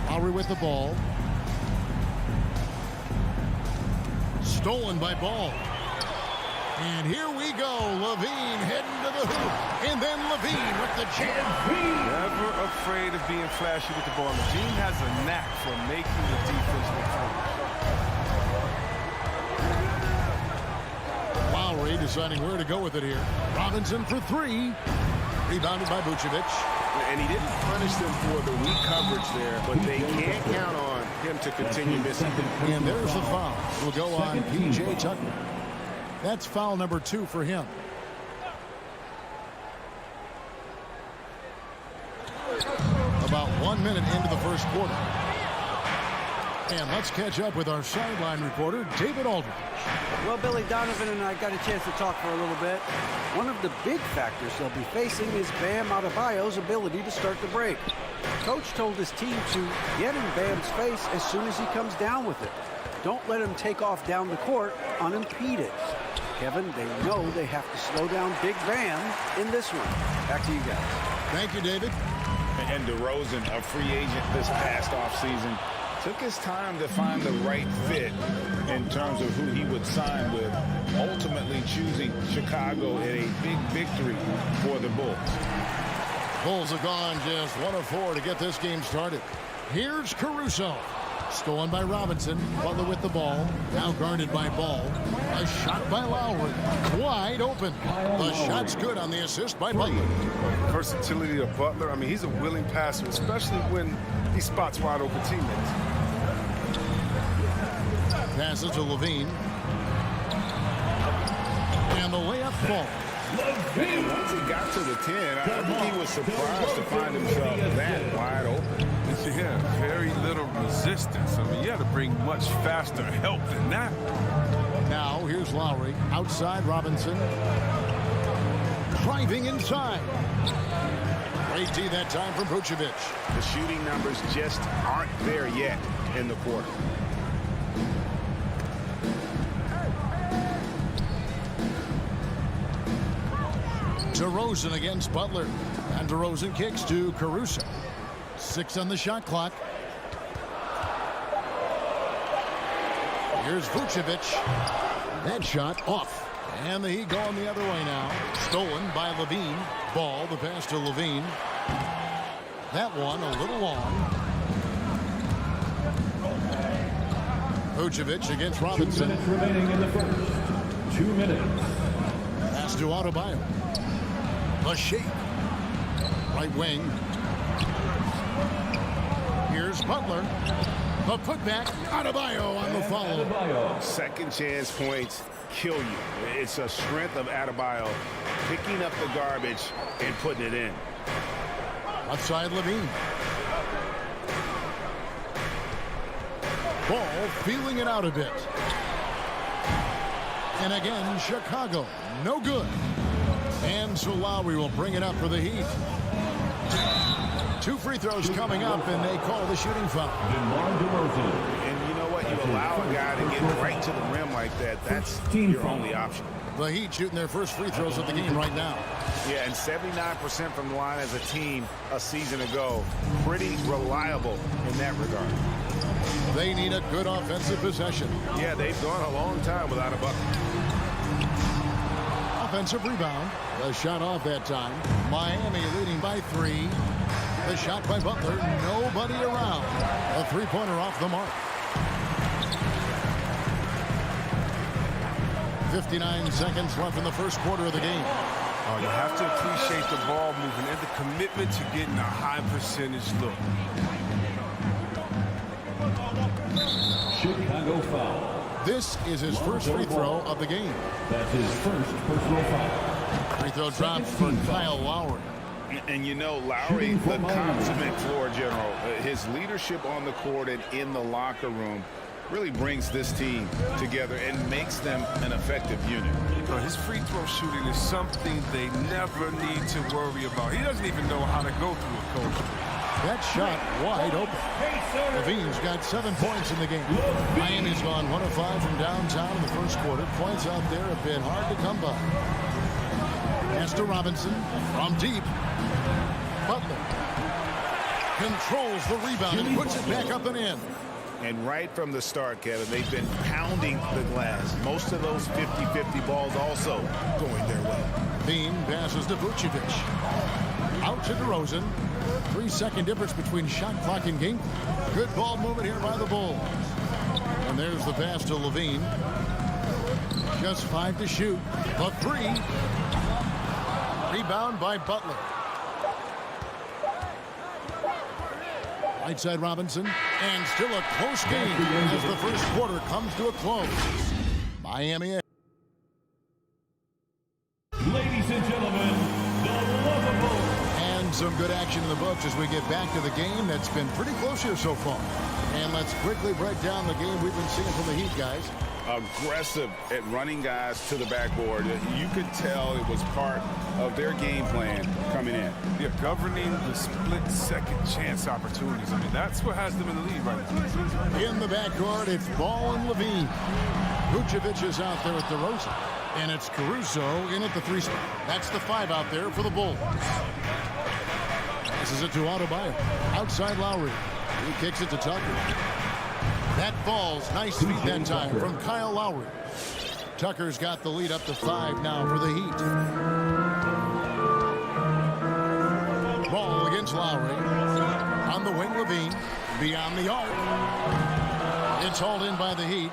Lowry with the ball. Stolen by Ball. And here we go. LaVine heading to the hoop. And then LaVine with the jam. Never afraid of being flashy with the ball. LaVine has a knack for making the defense look foolish. Lowry deciding where to go with it here. Robinson for three. Rebounded by Vucevic. And he didn't punish them for the weak coverage there, but they can't count on him to continue missing. And there's the foul. Will go on P.J. Tucker. That's foul number 2 for him. About 1 minute into the first quarter. And let's catch up with our sideline reporter, David Aldridge. Well, Billy Donovan and I got a chance to talk for a little bit. One of the big factors they'll be facing is Bam Adebayo's ability to start the break. Coach told his team to get in Bam's face as soon as he comes down with it. Don't let him take off down the court unimpeded. Kevin, they know they have to slow down Big Bam in this one. Back to you guys. Thank you, David. And DeRozan, a free agent this past offseason, took his time to find the right fit in terms of who he would sign with, ultimately choosing Chicago in a big victory for the Bulls. Bulls have gone just 1 of 4 to get this game started. Here's Caruso. Stolen by Robinson. Butler with the ball. Now guarded by Ball. A shot by Lowry. Wide open. The shot's good on the assist by Butler. Versatility of Butler. I mean, he's a willing passer, especially when he spots wide open teammates. Passes to LaVine. And the layup falls. And once he got to the 10, I think he was surprised to find himself that wide open. Yeah, very little resistance. I mean, you had to bring much faster help than that. Now, here's Lowry. Outside Robinson. Driving inside. Great D that time from Vucevic. The shooting numbers just aren't there yet in the quarter. DeRozan against Butler. And DeRozan kicks to Caruso. 6 on the shot clock. Here's Vucevic. That shot off. And the Heat going the other way now. Stolen by LaVine. Ball, the pass to LaVine. That one a little long. Vucevic against Robinson. 2 minutes remaining in the first. 2 minutes. Pass to Adebayo. The shake. Right wing. Here's Butler. The putback. Adebayo on the follow. Second chance points kill you. It's a strength of Adebayo picking up the garbage and putting it in. Outside LaVine. Ball feeling it out a bit. And again, Chicago. No good. And so Lowry will bring it up for the Heat. 2 free throws coming up, and they call the shooting foul. And you know what? You allow a guy to get right to the rim like that. That's your only option. The Heat shooting their first free throws of the game right now. Yeah, and 79% from the line as a team a season ago. Pretty reliable in that regard. They need a good offensive possession. Yeah, they've gone a long time without a bucket. Offensive rebound. The shot off that time. Miami leading by 3. The shot by Butler. Nobody around. A three-pointer off the mark. 59 seconds left in the first quarter of the game. Oh, you have to appreciate the ball movement and the commitment to getting a high percentage look. Chicago foul. This is his first free throw of the game. That's his first personal foul. Free throw dropped for Kyle Lowry. And you know, Lowry, the consummate floor general, his leadership on the court and in the locker room really brings this team together and makes them an effective unit. His free throw shooting is something they never need to worry about. He doesn't even know how to go through it, Coach. That shot wide open. Levine's got 7 points in the game. Miami's gone 1 of 5 from downtown in the first quarter. Points out there have been hard to come by. Pass to Robinson from deep. Butler controls the rebound and puts it back up and in. And right from the start, Kevin, they've been pounding the glass. Most of those 50-50 balls also going their way. Bean passes to Vucevic. Out to DeRozan. 3-second difference between shot clock and game. Good ball movement here by the Bulls. And there's the pass to Levine. Just 5 to shoot. The 3. Rebound by Butler. Right side Robinson. And still a close game as the first quarter comes to a close. Miami. Ladies and gentlemen, the lovable. And some good action in the books as we get back to the game that's been pretty close here so far. And let's quickly break down the game we've been seeing from the Heat, guys. Aggressive at running guys to the backboard. You could tell it was part of their game plan coming in. Yeah, governing the split-second chance opportunities. I mean, that's what has them in the lead right now. In the backcourt, it's Ball and Levine. Vucevic is out there at DeRozan. And it's Caruso in at the 3 spot. That's the 5 out there for the Bulls. This is it to Adebayo. Outside Lowry. He kicks it to Tucker. That falls. Nice feed that time from Kyle Lowry. Tucker's got the lead up to 5 now for the Heat. Ball against Lowry. On the wing, Levine. Beyond the arc. It's hauled in by the Heat.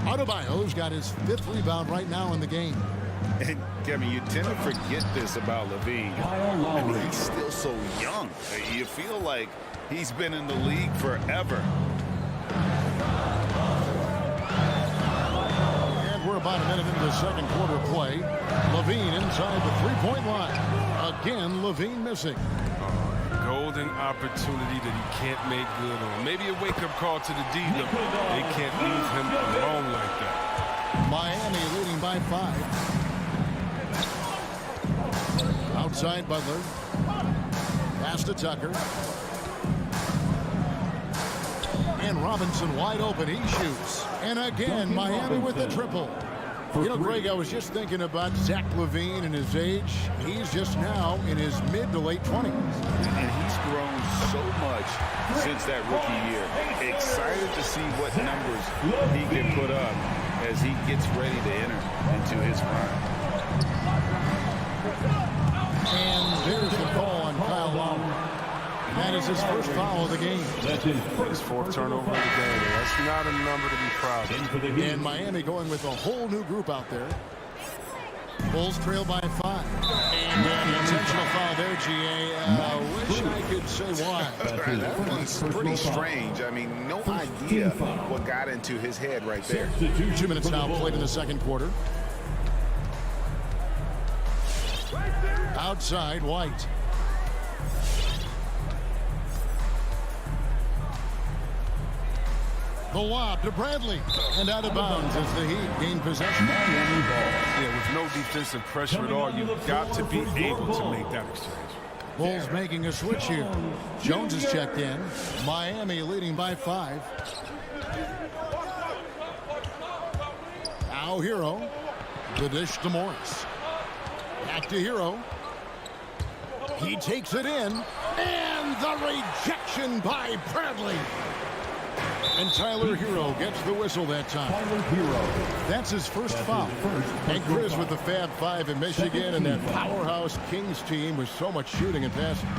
Adebayo's got his 5th rebound right now in the game. And, Kevin, you tend to forget this about Levine. I mean, he's still so young. You feel like he's been in the league forever. And we're about a minute into the second quarter play. Levine inside the 3-point line. Again, Levine missing. Golden opportunity that he can't make good on. Maybe a wake-up call to the D. They can't leave him alone like that. Miami leading by 5. Outside Butler. Pass to Tucker. And Robinson wide open. He shoots. And again, Miami with the triple. You know, Greg, I was just thinking about Zach LaVine and his age. He's just now in his mid to late 20s. And he's grown so much since that rookie year. Excited to see what numbers he can put up as he gets ready to enter into his prime. And there's the call on Kyle Lowry. That is his first foul of the game. That's his 4th turnover of the game. That's not a number to be proud of. And Miami going with a whole new group out there. Bulls trail by 5. And an intentional foul there, GA. Wish I could say why. That one's pretty strange. I mean, no idea what got into his head right there. 2 minutes now played in the second quarter. Outside, White. The lob to Bradley. And out of bounds as the Heat gain possession. Yeah, with no defensive pressure at all, you've got to be able to make that exchange. Bulls making a switch here. Jones is checked in. Miami leading by 5. Now Hero. The dish to Morris. Back to Hero. He takes it in. And the rejection by Bradley. And Tyler Hero gets the whistle that time. That's his first foul. And Chris with the Fab 5 in Michigan and that powerhouse Kings team with so much shooting and passing.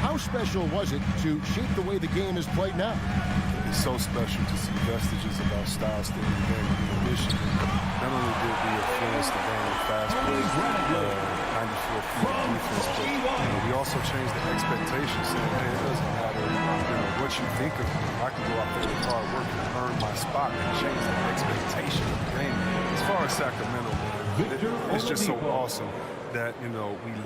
How special was it to shape the way the game is played now? It's so special to see vestiges of our style still in the game. In addition, not only did we influence the game with fast break, 94 feet of defense, but we also changed the expectations, saying, hey, it doesn't matter what you think of me. I can go out there with hard work and earn my spot and change the expectation of the game. As far as Sacramento, man, it's just so awesome that, we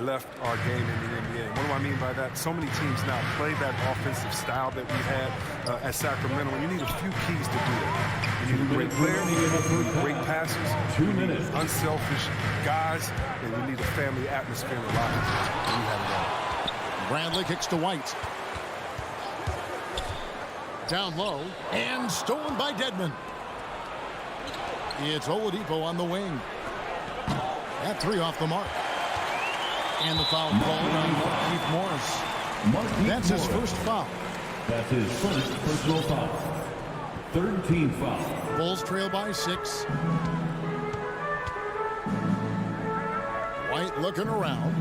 left our game in the NBA. What do I mean by that? So many teams now play that offensive style that we had at Sacramento, and you need a few keys to do that. You need a great player, you need great passes, you need unselfish guys, and you need a family atmosphere in the locker room. We have it all. Bradley kicks to White. Down low, and stolen by Dedmon. It's Oladipo on the wing. That three off the mark. And the foul called on Markieff Morris. That's his first foul. That's his first personal foul. Third team foul. Bulls trail by 6. White looking around.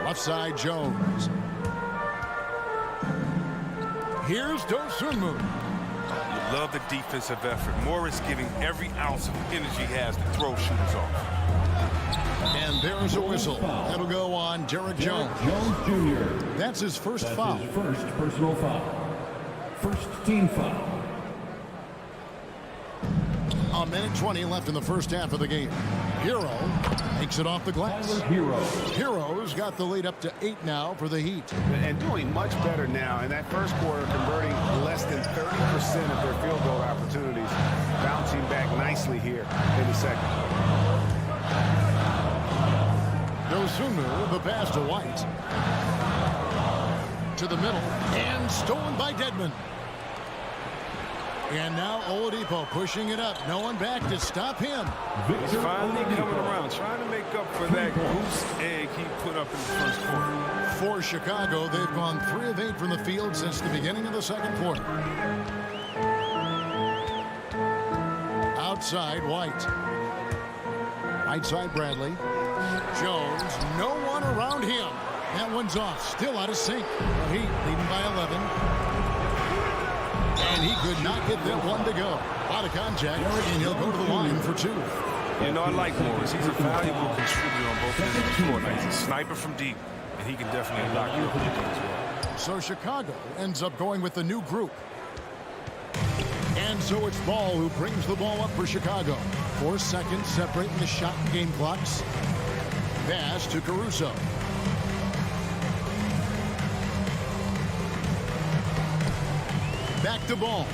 Left side Jones. Here's Dosunmu. You love the defensive effort. Morris giving every ounce of energy he has to throw shooters off. And there's a whistle. That'll go on Derek Jones. Jones Jr. That's his first foul. His first personal foul. First team foul. A minute 20 left in the first half of the game. Hero makes it off the glass. Hero's got the lead up to 8 now for the Heat. And doing much better now. In that first quarter, converting less than 30% of their field goal opportunities. Bouncing back nicely here in the second. Dosunmu, the pass to White. To the middle, and stolen by Dedmon. And now Oladipo pushing it up. No one back to stop him. He's finally coming around, trying to make up for that goose egg he put up in the first quarter. For Chicago, they've gone 3 of 8 from the field since the beginning of the second quarter. Outside, White. Right side, Bradley. Jones, no one around him. That one's off, still out of sync. The Heat leading by 11. And he could not get that one to go. Out of contact, and he'll go to the line for 2. I like Morris. He's a valuable contributor on both ends of the court. He's a sniper from deep, and he can definitely lock you up as well. So Chicago ends up going with the new group. And so it's Ball who brings the ball up for Chicago. 4 seconds separating the shot and game clocks. Pass to Caruso. Back to Ball.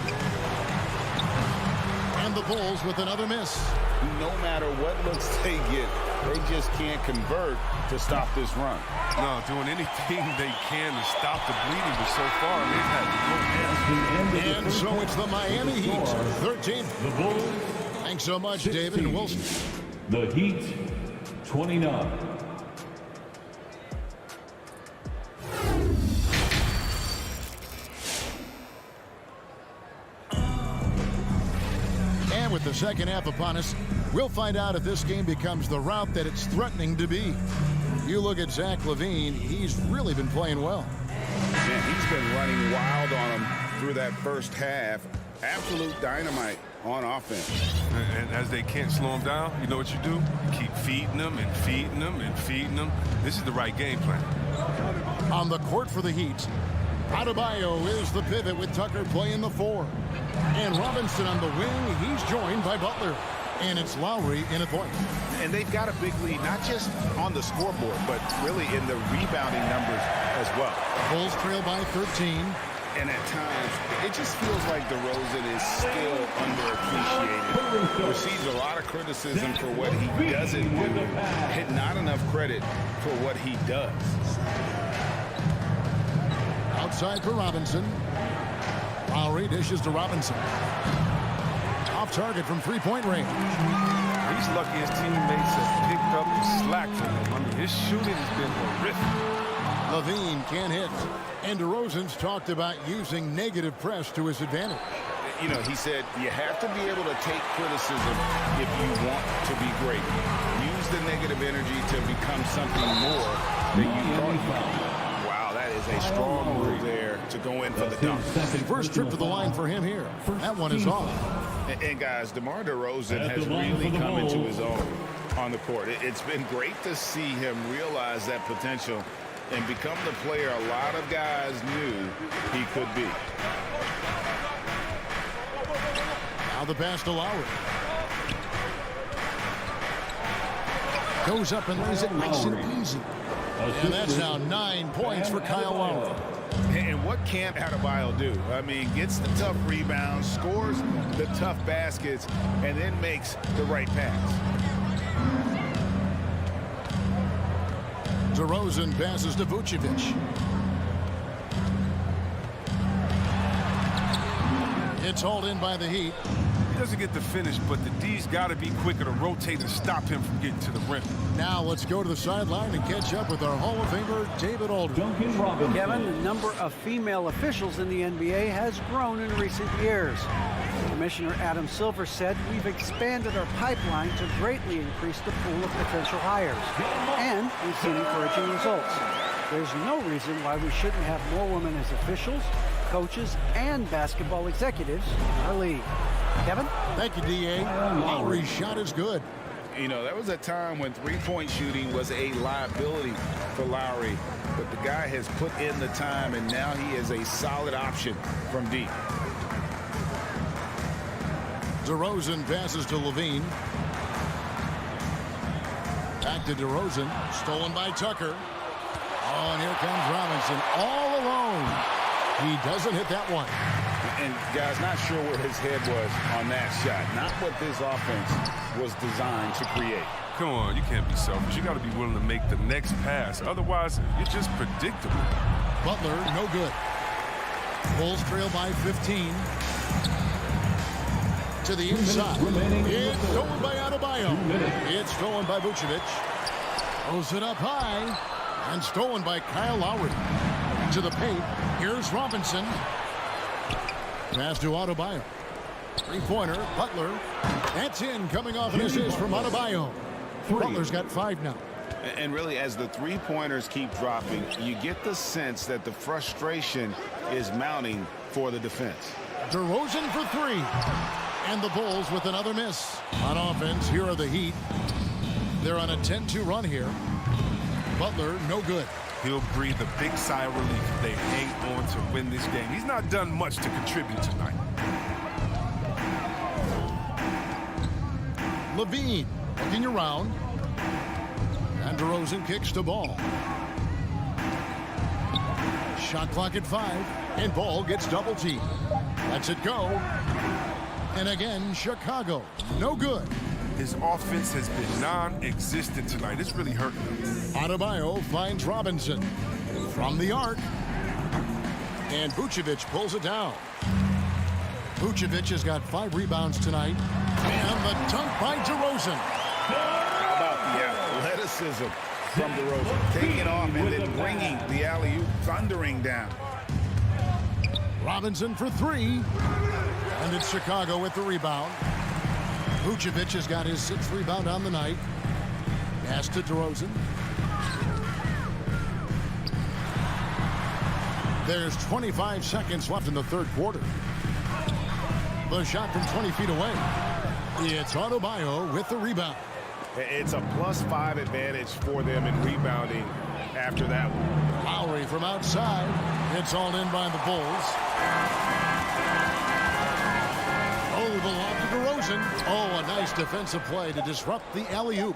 And the Bulls with another miss. No matter what looks they get, they just can't convert to stop this run. No, doing anything they can to stop the bleeding, but so far they've had to go in. And so it's the Miami Heat, 13. The Bulls. Thanks so much, 16. David and Wilson. The Heat, 29. And with the second half upon us, we'll find out if this game becomes the route that it's threatening to be. You look at Zach LaVine, he's really been playing well. Man, he's been running wild on him through that first half. Absolute dynamite on offense. And as they can't slow him down, you know what you do? You keep feeding them and feeding them and feeding them. This is the right game plan. On the court for the Heat, Adebayo is the pivot with Tucker playing the 4. And Robinson on the wing, he's joined by Butler. And it's Lowry in a point. And they've got a big lead, not just on the scoreboard, but really in the rebounding numbers as well. Bulls trail by 13. And at times, it just feels like DeRozan is still underappreciated. Receives a lot of criticism for what he doesn't do, and not enough credit for what he does. Outside for Robinson. Lowry dishes to Robinson. Off target from three-point range. He's lucky his teammates have picked up the slack from him. I mean, his shooting has been horrific. LaVine can't hit. And DeRozan's talked about using negative press to his advantage. You know, he said you have to be able to take criticism if you want to be great. Use the negative energy to become something more than you thought. Wow, that is a strong move there to go in for the dunk. First trip to the line for him here. That one is off. And guys, DeMar DeRozan has really come into his own on the court. It's been great to see him realize that potential and become the player a lot of guys knew he could be. Now the pass to Lowry. Goes up and lays it nice and easy. And that's now 9 points for Kyle Lowry. And what can't Adebayo do? I mean, gets the tough rebounds, scores the tough baskets, and then makes the right pass. DeRozan passes to Vucevic. It's hauled in by the Heat. He doesn't get the finish, but the D's got to be quicker to rotate and stop him from getting to the rim. Now let's go to the sideline and catch up with our Hall of Famer, David Aldridge. Kevin, the number of female officials in the NBA has grown in recent years. Commissioner Adam Silver said, "We've expanded our pipeline to greatly increase the pool of potential hires, and we've seen encouraging results. There's no reason why we shouldn't have more women as officials, coaches, and basketball executives in our league." Kevin? Thank you, D.A. Lowry's shot is good. You know, there was a time when three-point shooting was a liability for Lowry, but the guy has put in the time, and now he is a solid option from deep. DeRozan passes to Levine. Back to DeRozan. Stolen by Tucker. Oh, and here comes Robinson all alone. He doesn't hit that one. And, guys, not sure where his head was on that shot. Not what this offense was designed to create. Come on, you can't be selfish. You got to be willing to make the next pass. Otherwise, you're just predictable. Butler, no good. Bulls trail by 15. To the inside. It's stolen by Adebayo. It's stolen by Vucevic. Throws it up high. And stolen by Kyle Lowry. To the paint. Here's Robinson. Pass to Adebayo. Three-pointer. Butler. That's in. Coming off an assist from Adebayo. Butler's got 5 now. And really, as the three-pointers keep dropping, you get the sense that the frustration is mounting for the defense. DeRozan for 3. And the Bulls with another miss. On offense, here are the Heat. They're on a 10-2 run here. Butler, no good. He'll breathe a big sigh of relief if they hang on to win this game. He's not done much to contribute tonight. Levine looking around. And DeRozan kicks the ball. Shot clock at 5. And Ball gets double teamed. Lets it go. And again, Chicago. No good. His offense has been non-existent tonight. It's really hurting him. Adebayo finds Robinson from the arc. And Vucevic pulls it down. Vucevic has got 5 rebounds tonight. And the dunk by DeRozan. How about the athleticism from DeRozan? Taking it off and then bringing the alley-oop thundering down. Robinson for 3. And it's Chicago with the rebound. Vucevic has got his 6th rebound on the night. Pass to DeRozan. There's 25 seconds left in the third quarter. The shot from 20 feet away. It's Adebayo with the rebound. It's a +5 advantage for them in rebounding after that one. Lowry from outside. It's all in by the Bulls. Oh, the lob to DeRozan. Oh, a nice defensive play to disrupt the alley-oop.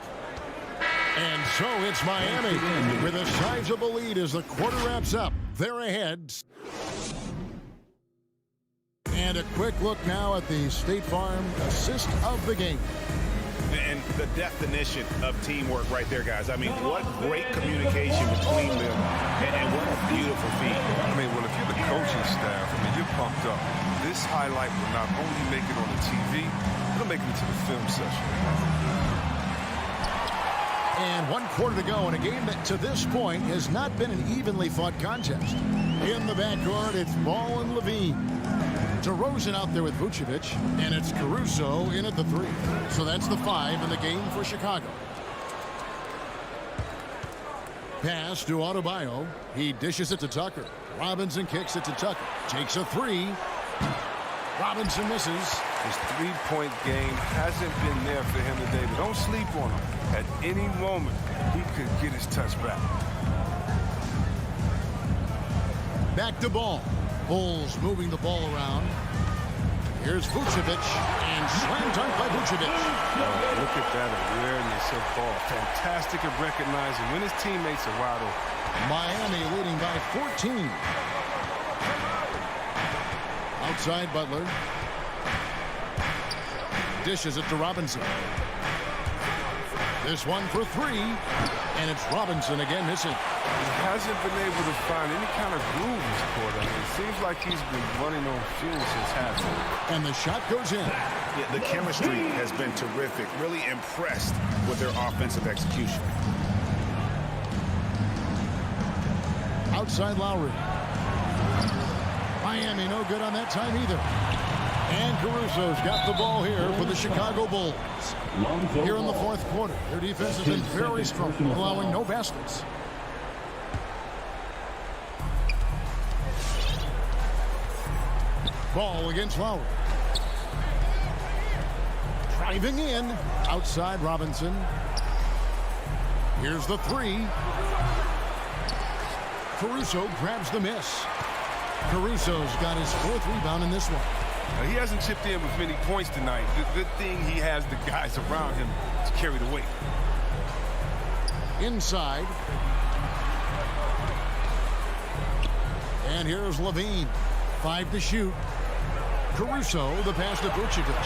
And so it's Miami with a sizable lead as the quarter wraps up. They're ahead. And a quick look now at the State Farm assist of the game. And the definition of teamwork right there, guys. I mean, what great communication between them, and what a beautiful feat. I mean, well, if you're the coaching staff, I mean, you're pumped up. This highlight will not only make it on the TV, it'll make it into the film session. And 1 quarter to go in a game that to this point has not been an evenly fought contest. In the backcourt, it's Ball and Levine. DeRozan out there with Vucevic, and it's Caruso in at the 3. So that's the 5 in the game for Chicago. Pass to Adebayo. He dishes it to Tucker. Robinson kicks it to Tucker. Takes a three. Robinson misses. His three-point game hasn't been there for him today, but don't sleep on him. At any moment, he could get his touch back. Back to ball. Bulls moving the ball around. Here's Vucevic, and slam dunk by Vucevic. Look at that awareness of ball. Fantastic at recognizing when his teammates are wide open. Miami leading by 14. Outside Butler. Dishes it to Robinson. This one for three, and it's Robinson again missing. He hasn't been able to find any kind of groove this quarter. It seems like he's been running on fumes since halftime. And the shot goes in. Yeah, the chemistry has been terrific. Really impressed with their offensive execution. Outside Lowry. Miami no good on that time either. And Caruso's got the ball here for the Chicago Bulls. Here in the fourth quarter, their defense has been very strong, allowing no baskets. Ball against Lowry. Driving in. Outside Robinson. Here's the three. Caruso grabs the miss. Caruso's got his fourth rebound in this one. He hasn't chipped in with many points tonight. Good thing he has the guys around him to carry the weight. Inside. And here's Levine. 5 to shoot. Caruso, the pass to Vucevic.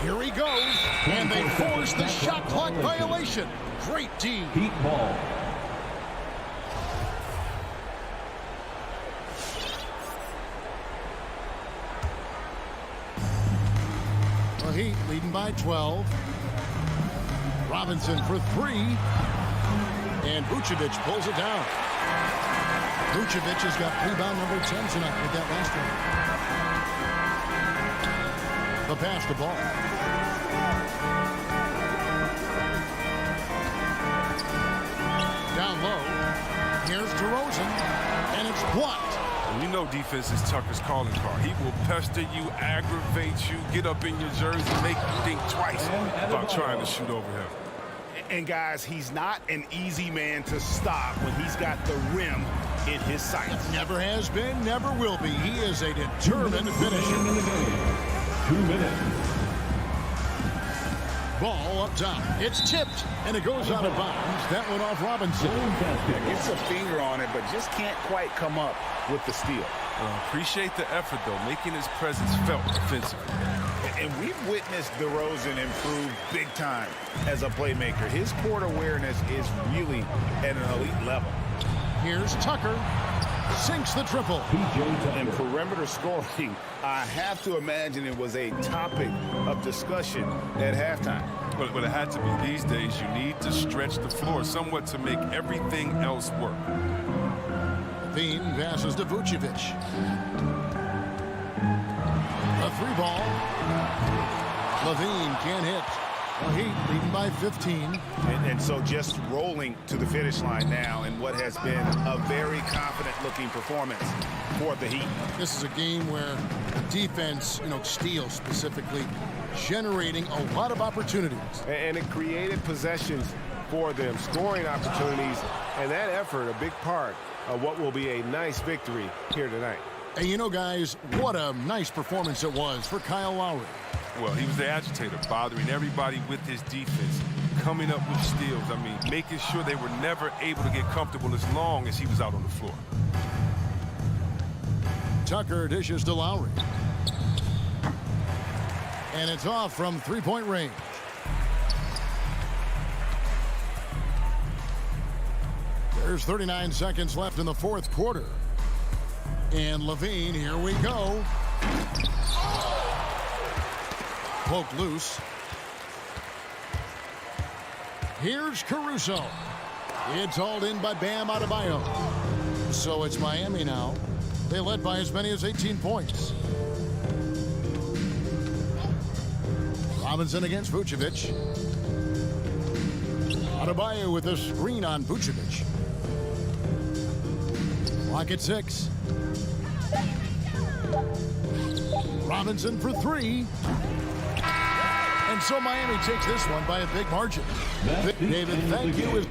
Here he goes. And they force the shot clock violation. Great team. Heat ball. The Heat leading by 12. Robinson for three. And Vucevic pulls it down. Vucevic has got rebound number 10 tonight with that last one. The pass to ball. Down low. Here's DeRozan. And it's blocked. And you know defense is Tucker's calling card. He will pester you, aggravate you, get up in your jersey, make you think twice about trying to shoot over him. And guys, he's not an easy man to stop when he's got the rim in his sights. Never has been, never will be. He is a determined finisher. 2 minutes. Ball up top. It's tipped, and it goes out of bounds. That went off Robinson. Gets a finger on it, but just can't quite come up with the steal. Appreciate the effort, though, making his presence felt defensively. And we've witnessed DeRozan improve big time as a playmaker. His court awareness is really at an elite level. Here's Tucker. Sinks the triple. And perimeter scoring, I have to imagine it was a topic of discussion at halftime. But it had to be. These days, you need to stretch the floor somewhat to make everything else work. Levine passes to Vucevic. A three ball. Levine can't hit. The Heat leading by 15. And so just rolling to the finish line now in what has been a very confident-looking performance for the Heat. This is a game where defense, steals specifically, generating a lot of opportunities. And it created possessions for them, scoring opportunities, and that effort, a big part of what will be a nice victory here tonight. And guys, what a nice performance it was for Kyle Lowry. Well, he was the agitator, bothering everybody with his defense, coming up with steals. I mean, making sure they were never able to get comfortable as long as he was out on the floor. Tucker dishes to Lowry. And it's off from three-point range. There's 39 seconds left in the fourth quarter. And Levine, here we go. Poke loose. Here's Caruso. It's hauled in by Bam Adebayo. So it's Miami now. They led by as many as 18 points. Robinson against Vucevic. Adebayo with a screen on Vucevic. Clock at 6. Robinson for 3. And so Miami takes this one by a big margin. David, thank you.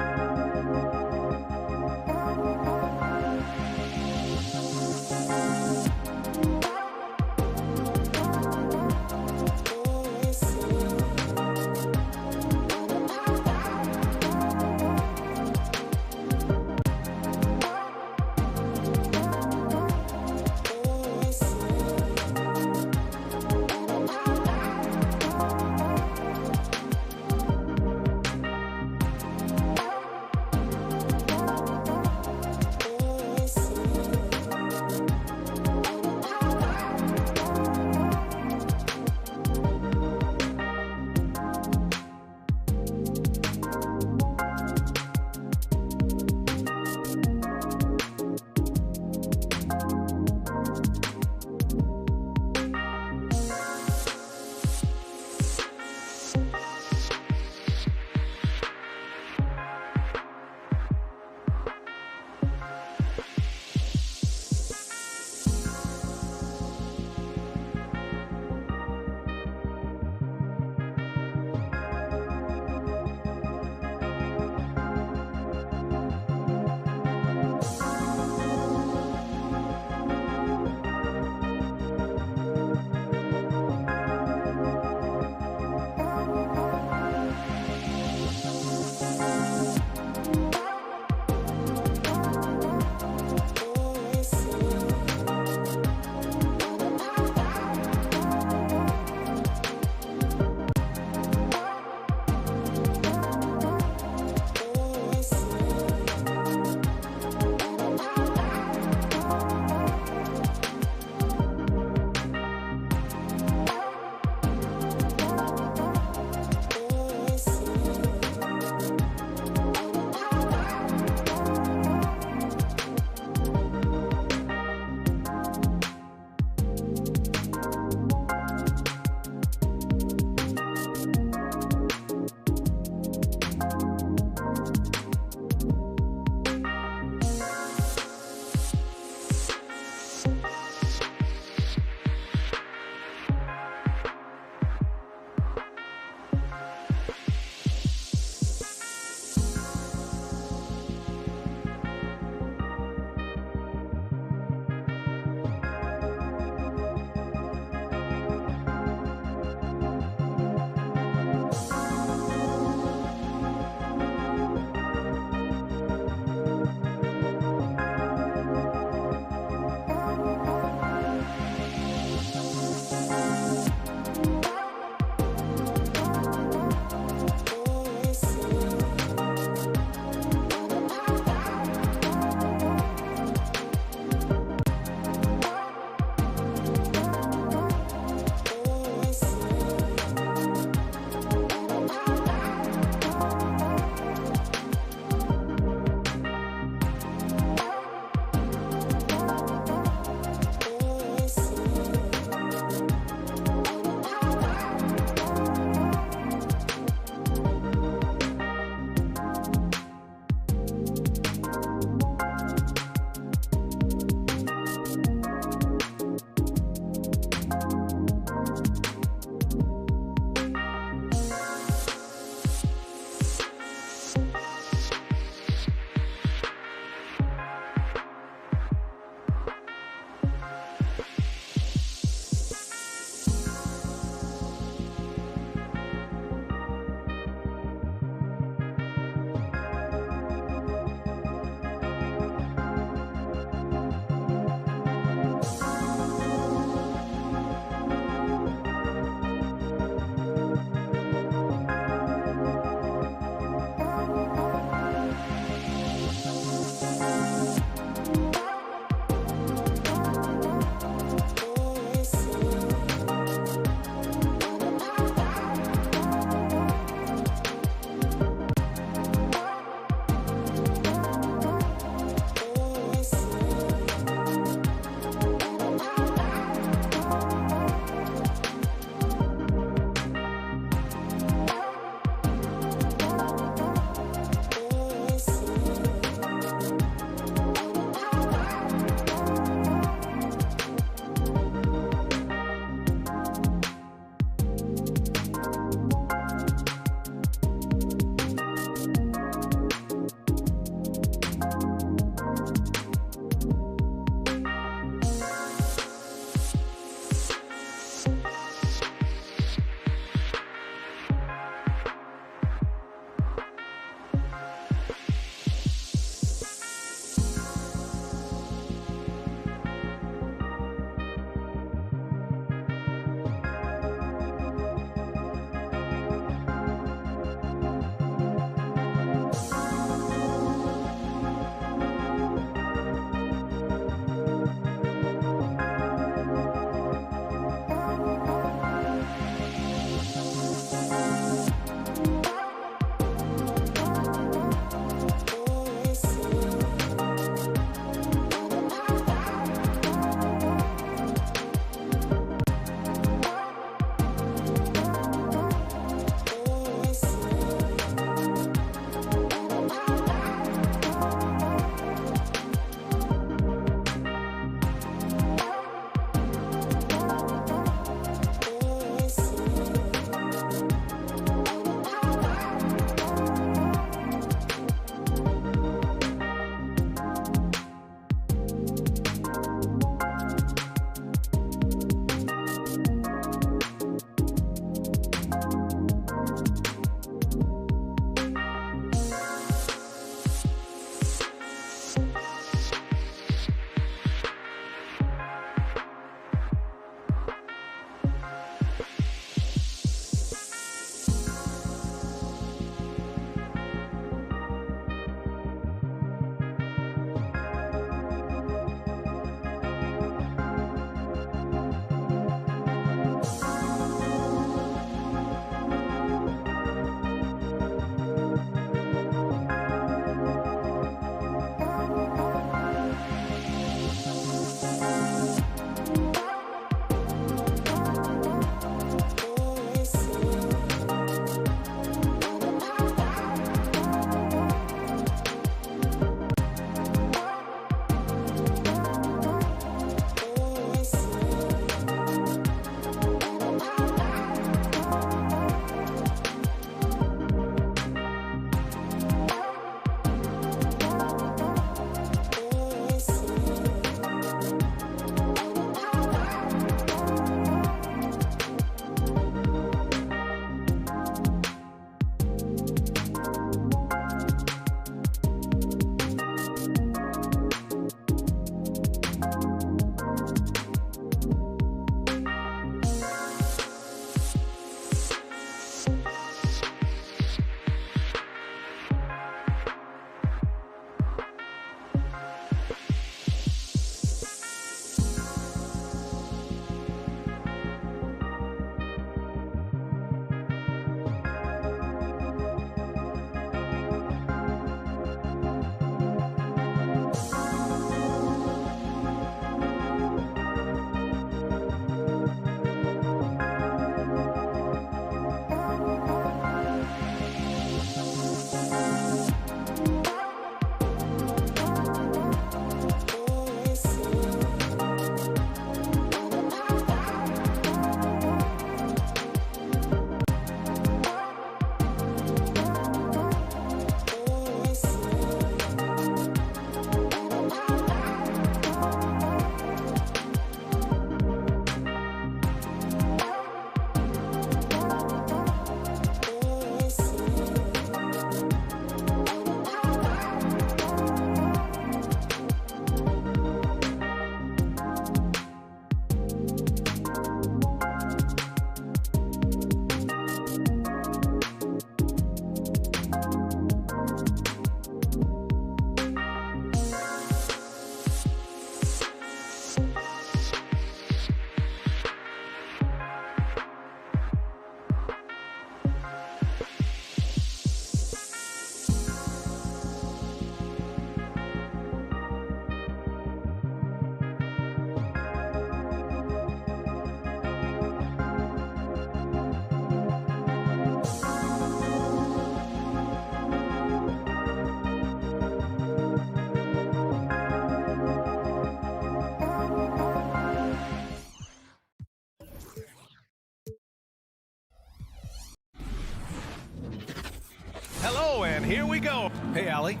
And here we go. Hey, Allie.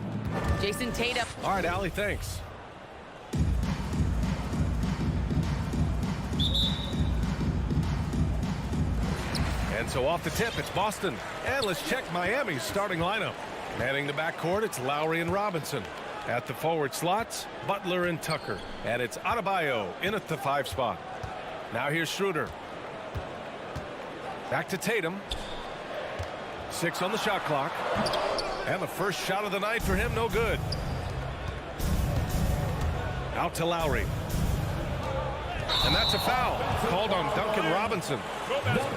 Jason Tatum. All right, Allie, thanks. And so off the tip, it's Boston. And let's check Miami's starting lineup. Manning the backcourt, it's Lowry and Robinson. At the forward slots, Butler and Tucker. And it's Adebayo in at the 5 spot. Now here's Schroeder. Back to Tatum. 6 on the shot clock. And the first shot of the night for him, no good. Out to Lowry. And that's a foul called on Duncan Robinson.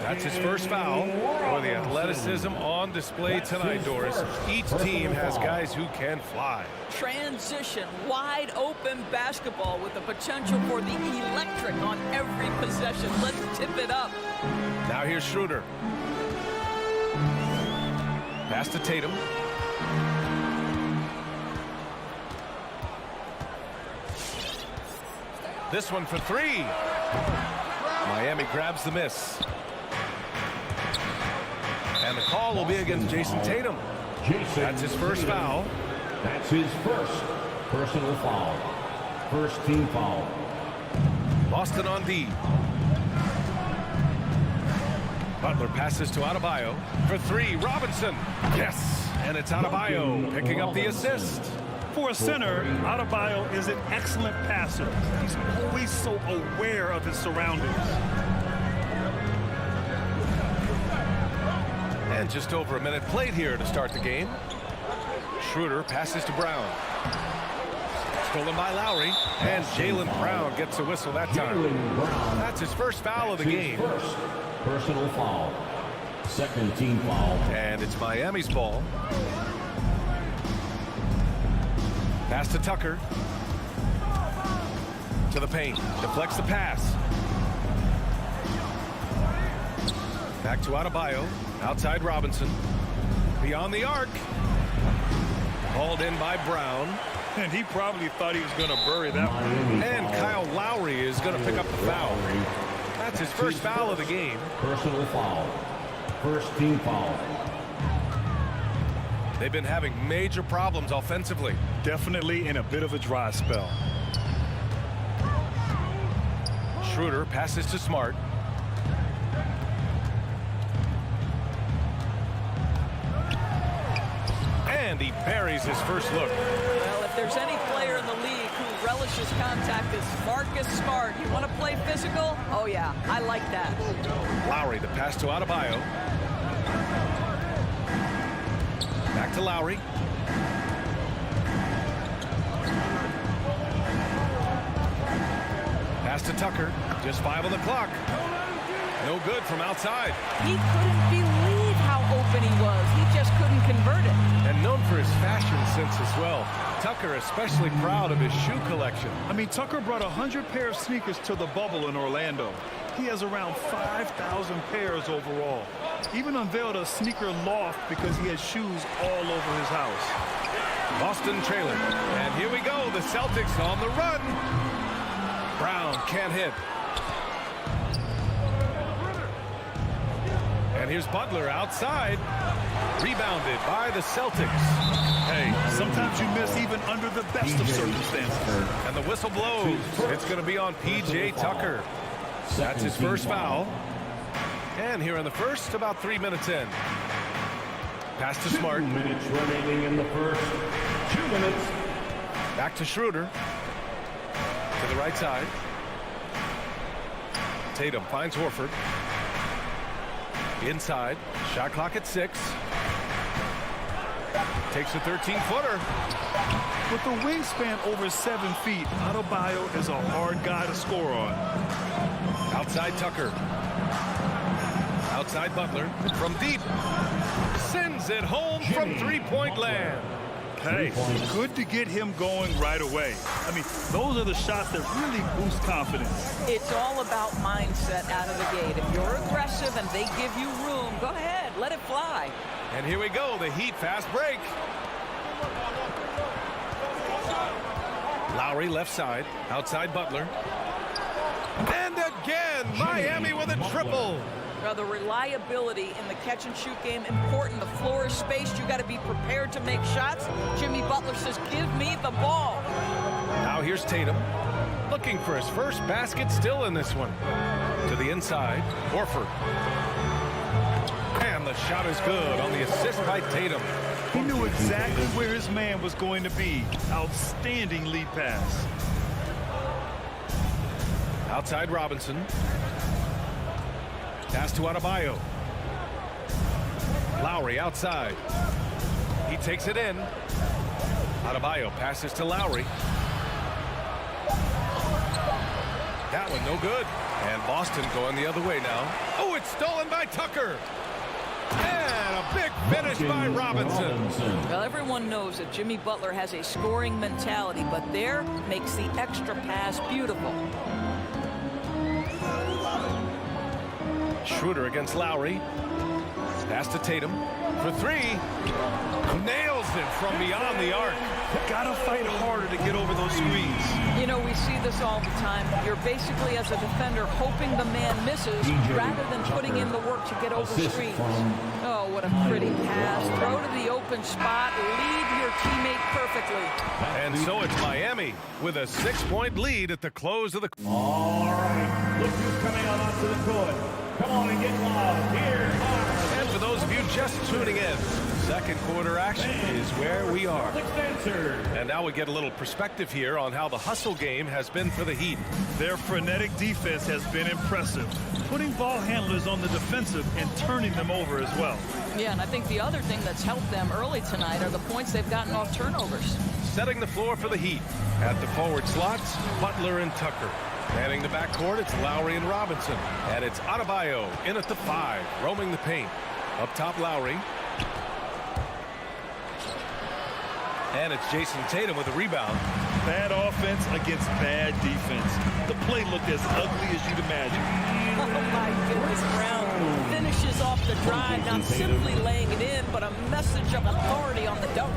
That's his first foul for the athleticism on display tonight, Doris. Each team has guys who can fly. Transition, wide open basketball with the potential for the electric on every possession. Let's tip it up. Now here's Schroeder. Pass to Tatum. This one for 3. Miami grabs the miss. And the call will be against Jason Tatum. That's his first foul. That's his first personal foul. First team foul. Boston on D. Butler passes to Adebayo for 3. Robinson. Yes. And it's Adebayo picking up the assist. For a center, Adebayo is an excellent passer. He's always so aware of his surroundings. And just over a minute played here to start the game. Schroeder passes to Brown. Stolen by Lowry. And Jaylen Brown gets a whistle that time. That's his first foul of the game. First personal foul. Second team foul. And it's Miami's ball. Pass to Tucker. To the paint. Deflects the pass. Back to Adebayo. Outside Robinson. Beyond the arc. Hauled in by Brown. And he probably thought he was going to bury that one. And Kyle Lowry is going to pick up the foul. That's his first foul of the game. Personal foul. First team foul. They've been having major problems offensively. Definitely in a bit of a dry spell. Schroeder passes to Smart. And he buries his first look. Well, if there's any player in the league who relishes contact, it's Marcus Smart. You want to play physical? Oh, yeah, I like that. Lowry, the pass to Adebayo. Back to Lowry. Pass to Tucker. Just 5 on the clock. No good from outside. He couldn't believe how open he was. He just couldn't convert it. And known for his fashion sense as well. Tucker especially proud of his shoe collection. I mean, Tucker brought 100 pair of sneakers to the bubble in Orlando. He has around 5,000 pairs overall. Even unveiled a sneaker loft because he has shoes all over his house. Boston trailing. And here we go. The Celtics on the run. Brown can't hit. And here's Butler outside. Rebounded by the Celtics. Hey, sometimes you miss even under the best of circumstances. And the whistle blows. It's going to be on P.J. Tucker. That's his first foul. And here in the first, about 3 minutes in. Pass to Smart. 2 minutes remaining in the first. 2 minutes. Back to Schroeder. To the right side. Tatum finds Horford. Inside. Shot clock at 6. Takes a 13-footer. With a wingspan over 7 feet, Adebayo is a hard guy to score on. Outside Tucker. Outside Butler. From deep. Sends it home from three-point land. Hey, good to get him going right away. I mean, those are the shots that really boost confidence. It's all about mindset out of the gate. If you're aggressive and they give you room, go ahead, let it fly. And here we go, the Heat fast break. Lowry left side, outside Butler. And again, Miami with a triple. Now, the reliability in the catch-and-shoot game, important. The floor is spaced. You got to be prepared to make shots. Jimmy Butler says, give me the ball. Now here's Tatum, looking for his first basket, still in this one. To the inside, Horford. And the shot is good on the assist by Tatum. He knew exactly where his man was going to be. Outstanding lead pass. Outside Robinson. Pass to Adebayo. Lowry outside. He takes it in. Adebayo passes to Lowry. That one no good. And Boston going the other way now. Oh, it's stolen by Tucker. And a big finish by Robinson. Well, everyone knows that Jimmy Butler has a scoring mentality, but there makes the extra pass beautiful. Schroeder against Lowry. Pass to Tatum for three. Nails it from beyond the arc. Gotta fight harder to get over those screens. You know, we see this all the time. You're basically, as a defender, hoping the man misses rather than putting in the work to get over screens. Oh, what a pretty pass. Throw to the open spot. Lead your teammate perfectly. And so it's Miami with a 6-point lead at the close of the... All right, look who's coming out onto the court. Come on and get loud. Here are... And for those of you just tuning in, second quarter action is where we are. And now we get a little perspective here on how the hustle game has been for the Heat. Their frenetic defense has been impressive, putting ball handlers on the defensive and turning them over as well. Yeah, and I think the other thing that's helped them early tonight are the points they've gotten off turnovers. Setting the floor for the Heat. At the forward slots, Butler and Tucker. Manning the backcourt, it's Lowry and Robinson. And it's Adebayo in at the 5, roaming the paint. Up top, Lowry. And it's Jason Tatum with a rebound. Bad offense against bad defense. The play looked as ugly as you'd imagine. Oh, my goodness, Brown finishes off the drive, not simply laying it in, but a message of authority on the dunk.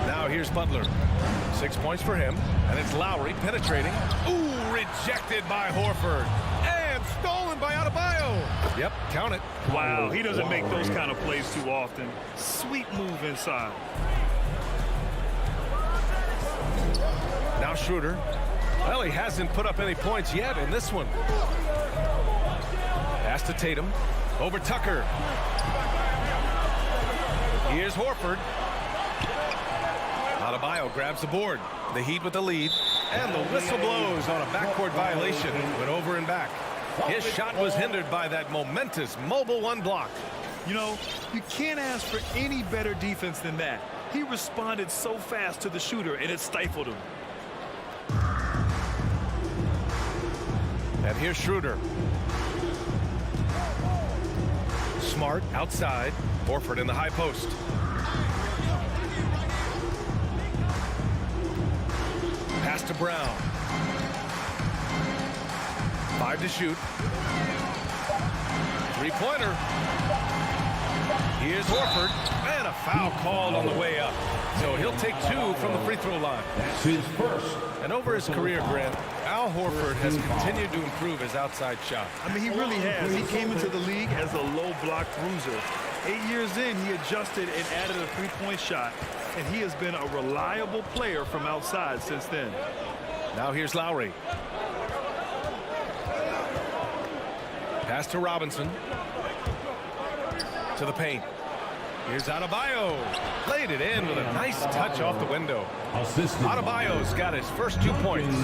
Now here's Butler. 6 points for him. And it's Lowry penetrating. Ooh, rejected by Horford. And stolen by Adebayo. Yep, count it. Wow, he doesn't make those kind of plays too often. Sweet move inside. Now Schroeder. Well, he hasn't put up any points yet in this one. Pass to Tatum. Over Tucker. Here's Horford. Adebayo grabs the board. The Heat with the lead. And the whistle blows on a backcourt violation. Went over and back. His shot was hindered by that momentous mobile one block. You know, you can't ask for any better defense than that. He responded so fast to the shooter, and it stifled him. And here's Schroeder. Smart outside. Horford in the high post. Pass to Brown. 5 to shoot. Three-pointer. Here's Horford. And a foul called on the way up. So he'll take 2 from the free throw line. That's his first. And over his career, Grant, Al Horford has continued to improve his outside shot. I mean, he really has. He came into the league as a low block bruiser. 8 years in, he adjusted and added a three-point shot. And he has been a reliable player from outside since then. Now here's Lowry. Pass to Robinson. To the paint. Here's Adebayo. Laid it in with a nice touch off the window. Adebayo's got his first 2 points.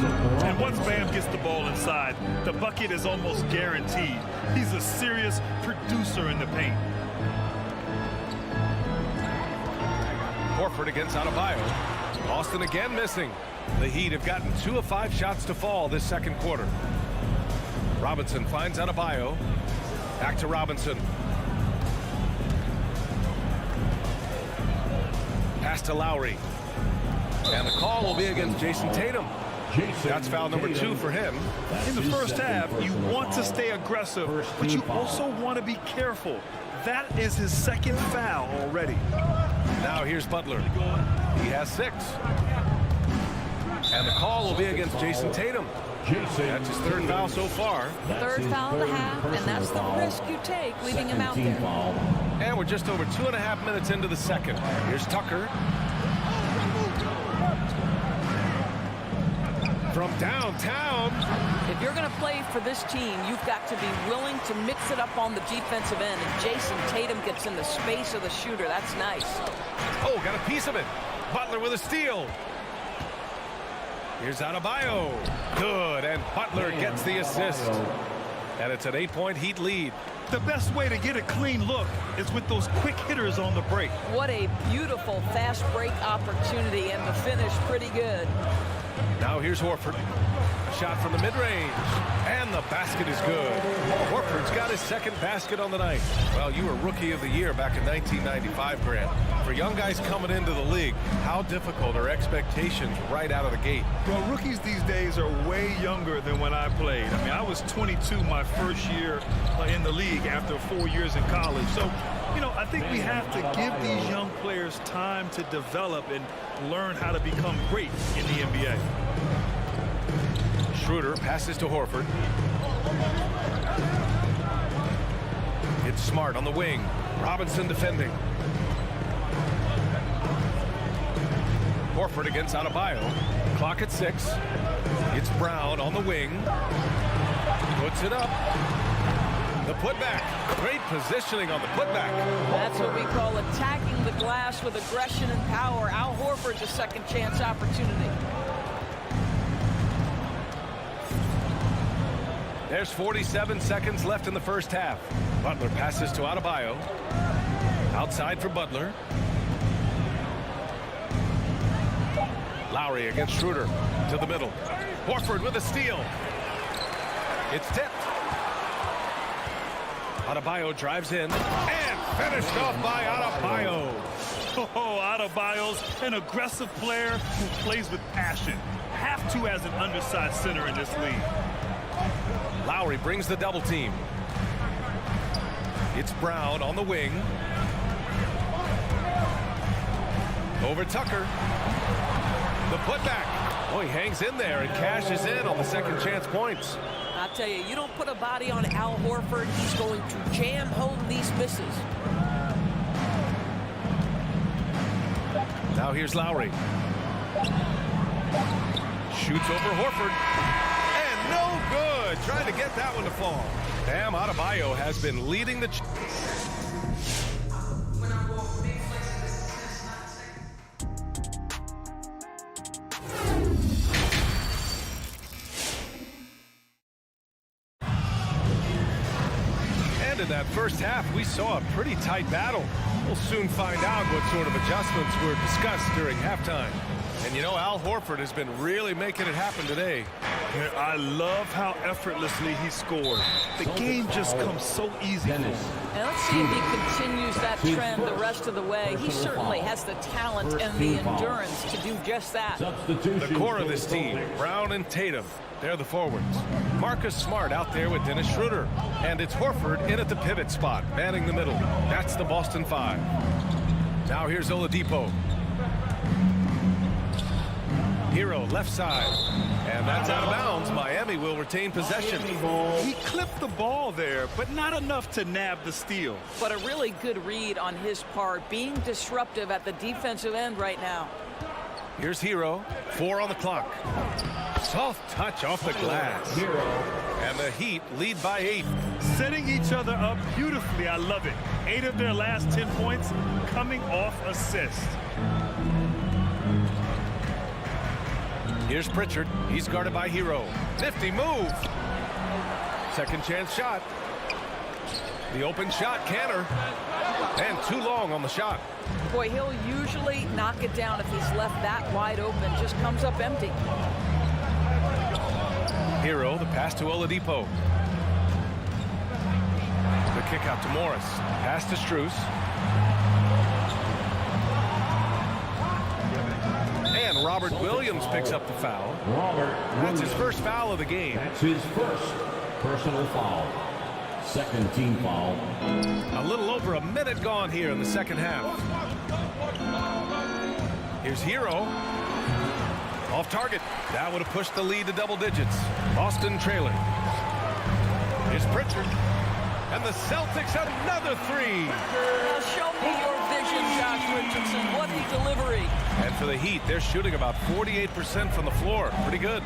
And once Bam gets the ball inside, the bucket is almost guaranteed. He's a serious producer in the paint. Horford against Adebayo. Austin again missing. The Heat have gotten 2 of 5 shots to fall this second quarter. Robinson finds Adebayo. Back to Robinson. Pass to Lowry. And the call will be against Jason Tatum. That's foul number 2 for him. In the first half, you want to stay aggressive, but you also want to be careful. That is his second foul already. Now here's Butler. He has 6. And the call will be against Jason Tatum. That's his third foul so far. Third foul of the half, and that's the risk you take, leaving him out there. And we're just over 2.5 minutes into the second. Here's Tucker. From downtown. If you're going to play for this team, you've got to be willing to mix it up on the defensive end. And Jason Tatum gets in the space of the shooter. That's nice. Oh, got a piece of it. Butler with a steal. Here's Adebayo. Good, and Butler gets the assist. And it's an 8-point Heat lead. The best way to get a clean look is with those quick hitters on the break. What a beautiful fast break opportunity, and the finish pretty good. Now here's Horford. Shot from the mid-range, and the basket is good. Horford's got his second basket on the night. Well, you were Rookie of the Year back in 1995, Grant. For young guys coming into the league, how difficult are expectations right out of the gate? Well, rookies these days are way younger than when I played. I mean, I was 22 my first year in the league after 4 years in college. So, you know, I think we have to give these young players time to develop and learn how to become great in the NBA. Schroeder passes to Horford. It's Smart on the wing. Robinson defending. Horford against Adebayo. Clock at 6. It's Brown on the wing. Puts it up. The putback. Great positioning on the putback. That's what we call attacking the glass with aggression and power. Al Horford's a second chance opportunity. There's 47 seconds left in the first half. Butler passes to Adebayo. Outside for Butler. Lowry against Schroeder to the middle. Horford with a steal. It's tipped. Adebayo drives in and finished off by Adebayo. Oh, Adebayo's an aggressive player who plays with passion. Have to as an undersized center in this league. Lowry brings the double team. It's Brown on the wing. Over Tucker. The putback. Oh, he hangs in there and cashes in on the second chance points. I'll tell you, you don't put a body on Al Horford, he's going to jam home these misses. Now here's Lowry. Shoots over Horford. And no good. Trying to get that one to fall. Bam Adebayo has been leading the... In that first half, we saw a pretty tight battle. We'll soon find out what sort of adjustments were discussed during halftime. And you know, Al Horford has been really making it happen today. I love how effortlessly he scored. The game just comes so easy for him. And let's see if he continues that trend the rest of the way. He certainly has the talent and the endurance to do just that. The core of this team, Brown and Tatum, they're the forwards. Marcus Smart out there with Dennis Schroeder. And it's Horford in at the pivot spot, manning the middle. That's the Boston Five. Now here's Oladipo. Hero left side. And that's out of bounds. Miami will retain possession. He clipped the ball there, but not enough to nab the steal. But a really good read on his part, being disruptive at the defensive end right now. Here's Hero. 4 on the clock. Soft touch off the glass. And the Heat lead by 8. Setting each other up beautifully. I love it. 8 of their last 10 points coming off assist. Here's Pritchard. He's guarded by Hero. Nifty move. Second chance shot. The open shot, Canner. And too long on the shot. Boy, he'll usually knock it down if he's left that wide open. Just comes up empty. Hero, the pass to Oladipo. The kick out to Morris. Pass to Strus. And Robert Williams picks up the foul. That's his first foul of the game. That's his first personal foul. Second team foul. A little over a minute gone here in the second half. Here's Hero. Off target. That would have pushed the lead to double digits. Boston trailing. Here's Pritchard. And the Celtics another three. Now show me your vision, Josh Richardson. What a delivery. And for the Heat, they're shooting about 48% from the floor. Pretty good.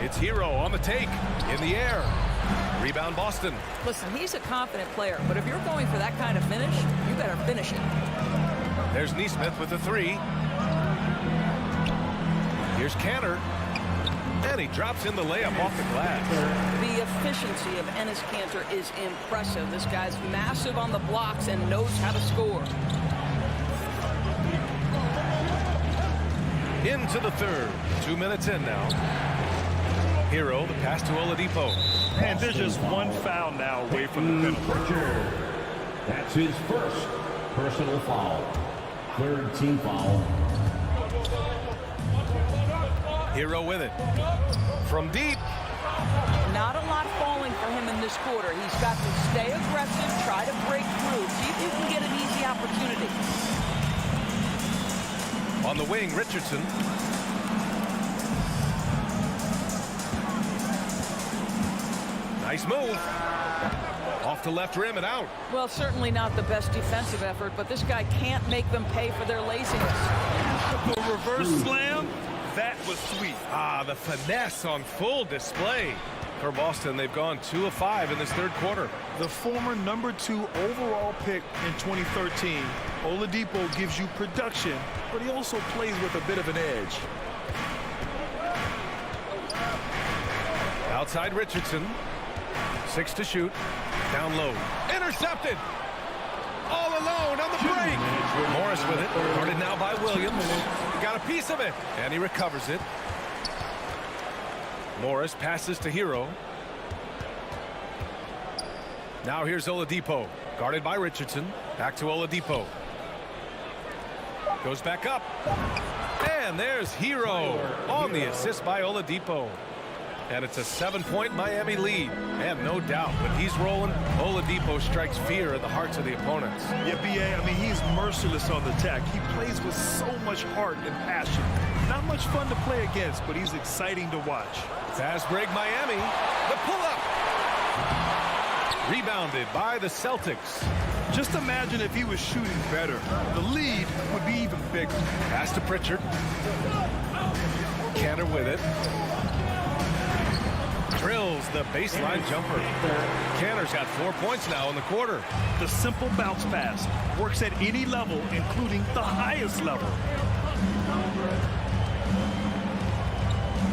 It's Hero on the take. In the air. Rebound Boston. Listen, he's a confident player, but if you're going for that kind of finish, you better finish it. There's Neesmith with the three. Here's Cantor. And he drops in the layup off the glass. The efficiency of Enes Kanter is impressive. This guy's massive on the blocks and knows how to score. Into the third. 2 minutes in now. Hero, the pass to Oladipo. And there's just one foul now away from the penalty. That's his first personal foul. Third team foul. Hero with it. From deep. Not a lot falling for him in this quarter. He's got to stay aggressive, try to break through, see if he can get an easy opportunity. On the wing, Richardson. Nice move. Off the left rim and out. Well, certainly not the best defensive effort, but this guy can't make them pay for their laziness. The reverse slam, that was sweet. Ah, the finesse on full display. For Boston, they've gone 2 of 5 in this third quarter. The former #2 overall pick in 2013, Oladipo gives you production, but he also plays with a bit of an edge. Outside Richardson. 6 to shoot. Down low. Intercepted. All alone on the break. Morris with it. Guarded now by Williams. Got a piece of it. And he recovers it. Morris passes to Hero. Now here's Oladipo. Guarded by Richardson. Back to Oladipo. Goes back up. And there's Hero on the assist by Oladipo. And it's a 7-point Miami lead. And no doubt, when he's rolling, Oladipo strikes fear in the hearts of the opponents. Yeah, B.A., I mean, he's merciless on the attack. He plays with so much heart and passion. Not much fun to play against, but he's exciting to watch. Fast break Miami. The pull-up. Rebounded by the Celtics. Just imagine if he was shooting better. The lead would be even bigger. Pass to Pritchard. Cantor with it. Drills the baseline jumper. Cantor's got 4 points now in the quarter. The simple bounce pass works at any level, including the highest level.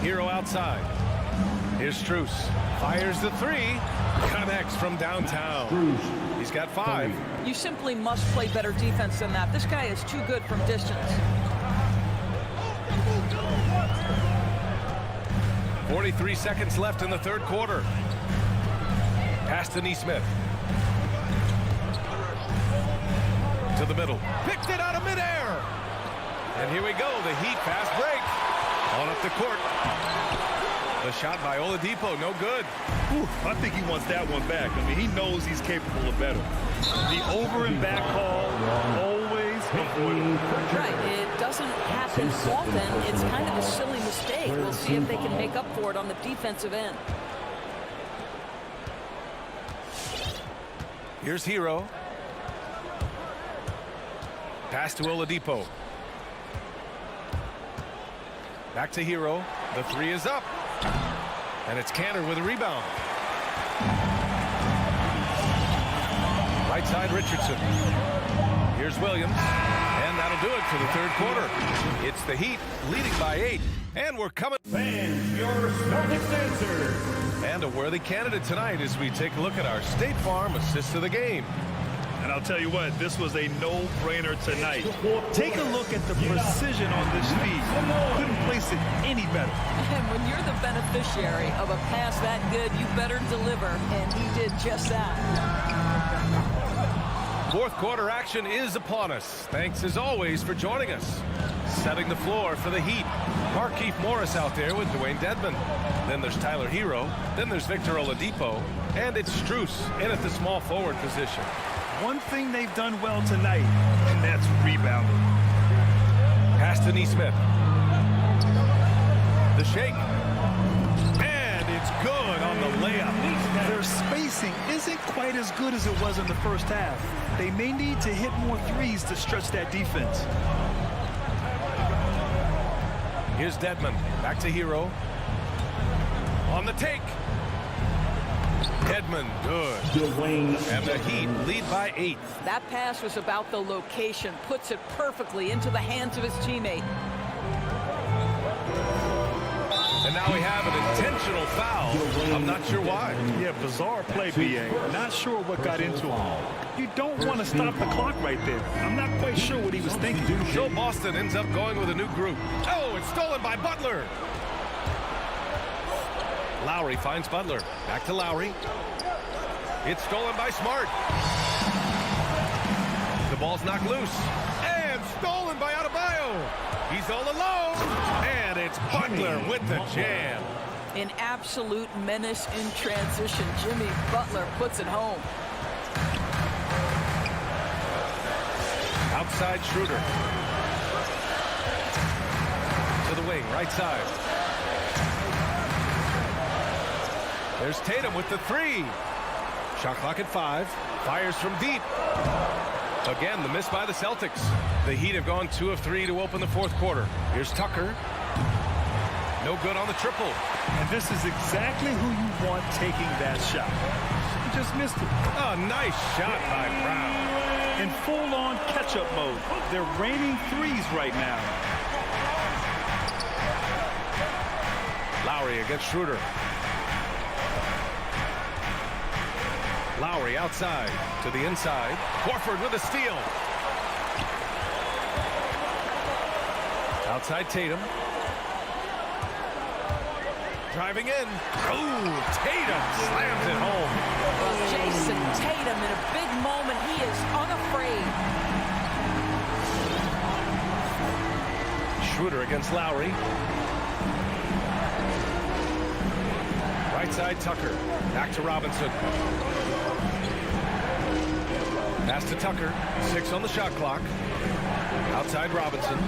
Hero outside. Here's Strus. Fires the three. Connects from downtown. He's got 5. You simply must play better defense than that. This guy is too good from distance. 43 seconds left in the third quarter. Pass to Neesmith. To the middle. Picked it out of midair. And here we go. The Heat fast break. On up the court. The shot by Oladipo, no good. I think he wants that one back. I mean, he knows he's capable of better. The over and back call, always avoidable. Right, it doesn't happen often. It's kind of a silly mistake. We'll see if they can make up for it on the defensive end. Here's Hero. Pass to Oladipo. Back to Hero. The three is up. And it's Cantor with a rebound. Right side Richardson. Here's Williams. And that'll do it for the third quarter. It's the Heat leading by 8. And we're coming. Fans, your Celtics answer. And a worthy candidate tonight as we take a look at our State Farm assist of the game. And I'll tell you what, this was a no-brainer tonight. Take a look at the precision on this feed. Couldn't place it any better. And when you're the beneficiary of a pass that good, you better deliver. And he did just that. Fourth quarter action is upon us. Thanks as always for joining us. Setting the floor for the Heat. Markieff Morris out there with Dwayne Dedmon. Then there's Tyler Hero. Then there's Victor Oladipo. And it's Strus in at the small forward position. One thing they've done well tonight, and that's rebounding. Pass to Neesmith. shake. And it's good on the layup. Their spacing isn't quite as good as it was in the first half. They may need to hit more threes to stretch that defense. Here's Dedmon. Back to Hero. On the take. Dedmon, good. And the Heat lead by 8. That pass was about the location. Puts it perfectly into the hands of his teammate. And now we have an intentional foul. I'm not sure why. Yeah, bizarre play, B.A. Not sure what got into him. You don't want to stop the clock right there. I'm not quite sure what he was thinking. Joe Boston ends up going with a new group. Oh, it's stolen by Butler. Lowry finds Butler. Back to Lowry. It's stolen by Smart. The ball's knocked loose. And stolen by Adebayo. He's all alone. And it's Butler with the jam. An absolute menace in transition. Jimmy Butler puts it home. Outside Schroeder. To the wing, right side. There's Tatum with the 3. Shot clock at 5. Fires from deep. Again, the miss by the Celtics. The Heat have gone 2 of 3 to open the fourth quarter. Here's Tucker. No good on the triple. And this is exactly who you want taking that shot. He just missed it. A nice shot by Brown. In full-on catch-up mode. They're raining threes right now. Lowry against Schroeder. Lowry outside to the inside. Horford with a steal. Outside Tatum. Driving in. Oh, Tatum slams it home. Well, Jason Tatum in a big moment. He is unafraid. Schroeder against Lowry. Right side Tucker. Back to Robinson. Pass to Tucker. 6 on the shot clock. Outside Robinson.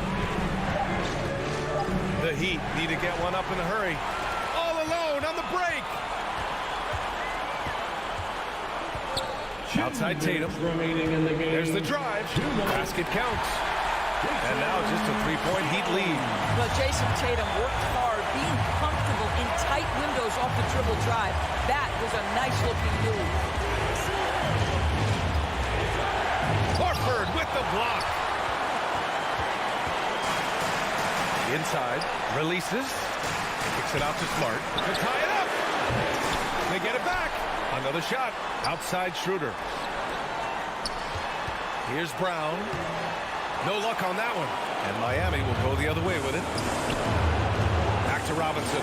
The Heat need to get one up in a hurry. All alone on the break. Outside Tatum. There's the drive. Basket counts. And now just a 3-point Heat lead. Well, Jason Tatum worked hard, being comfortable in tight windows off the dribble drive. That was a nice-looking move. Horford with the block. Inside, releases. Kicks it out to Smart. To tie it up. They get it back. Another shot. Outside Schroeder. Here's Brown. No luck on that one. And Miami will go the other way with it. Back to Robinson.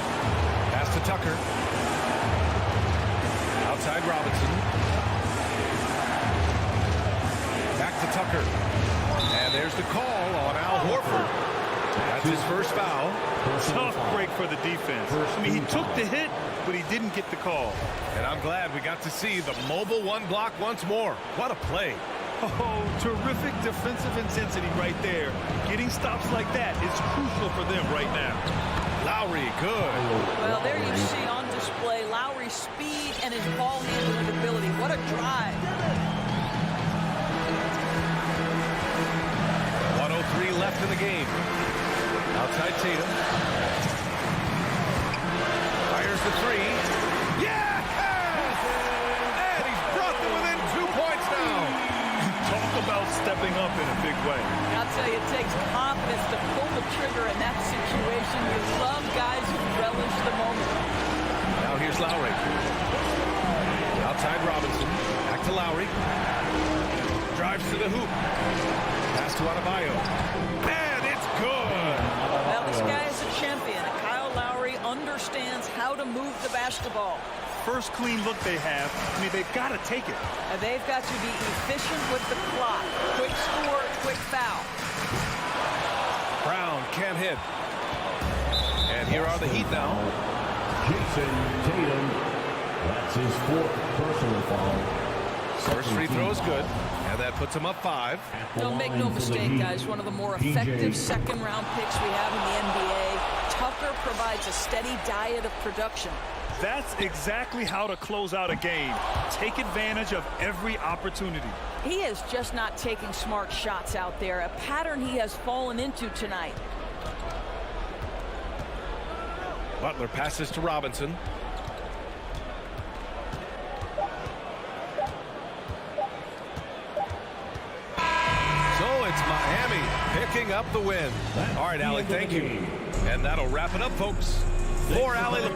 Pass to Tucker. Outside Robinson. Back to Tucker. And there's the call on Al Horford. That's his first foul. Tough break for the defense. I mean, he took the hit, but he didn't get the call. And I'm glad we got to see the mobile one block once more. What a play. Oh, terrific defensive intensity right there. Getting stops like that is crucial for them right now. Lowry, good. Well, there you see on display Lowry's speed and his ball handling ability. What a drive. 1:03 left in the game. Outside Tatum. Fires the 3. Yes! And he's brought them within 2 points now. Talk about stepping up in a big way. I'll tell you, it takes confidence to pull the trigger in that situation. You love guys who relish the moment. Now here's Lowry. Outside Robinson. Back to Lowry. Drives to the hoop. Pass to Adebayo. And it's good. Well, this guy is a champion. Kyle Lowry understands how to move the basketball. First clean look they have. I mean, they've got to take it. And they've got to be efficient with the clock. Quick score, quick foul. Brown can't hit. And here are the Heat now. Jason Tatum. That's his 4th personal foul. First free throw is good. And that puts him up 5. Don't make no mistake, guys. One of the more effective second-round picks we have in the NBA. Tucker provides provides a steady diet of production. That's exactly how to close out a game. Take advantage of every opportunity. He is just not taking smart shots out there, a pattern he has fallen into tonight. Butler passes to Robinson. So it's Miami picking up the win. All right, Allie, thank you. And that'll wrap it up, folks. For Allie.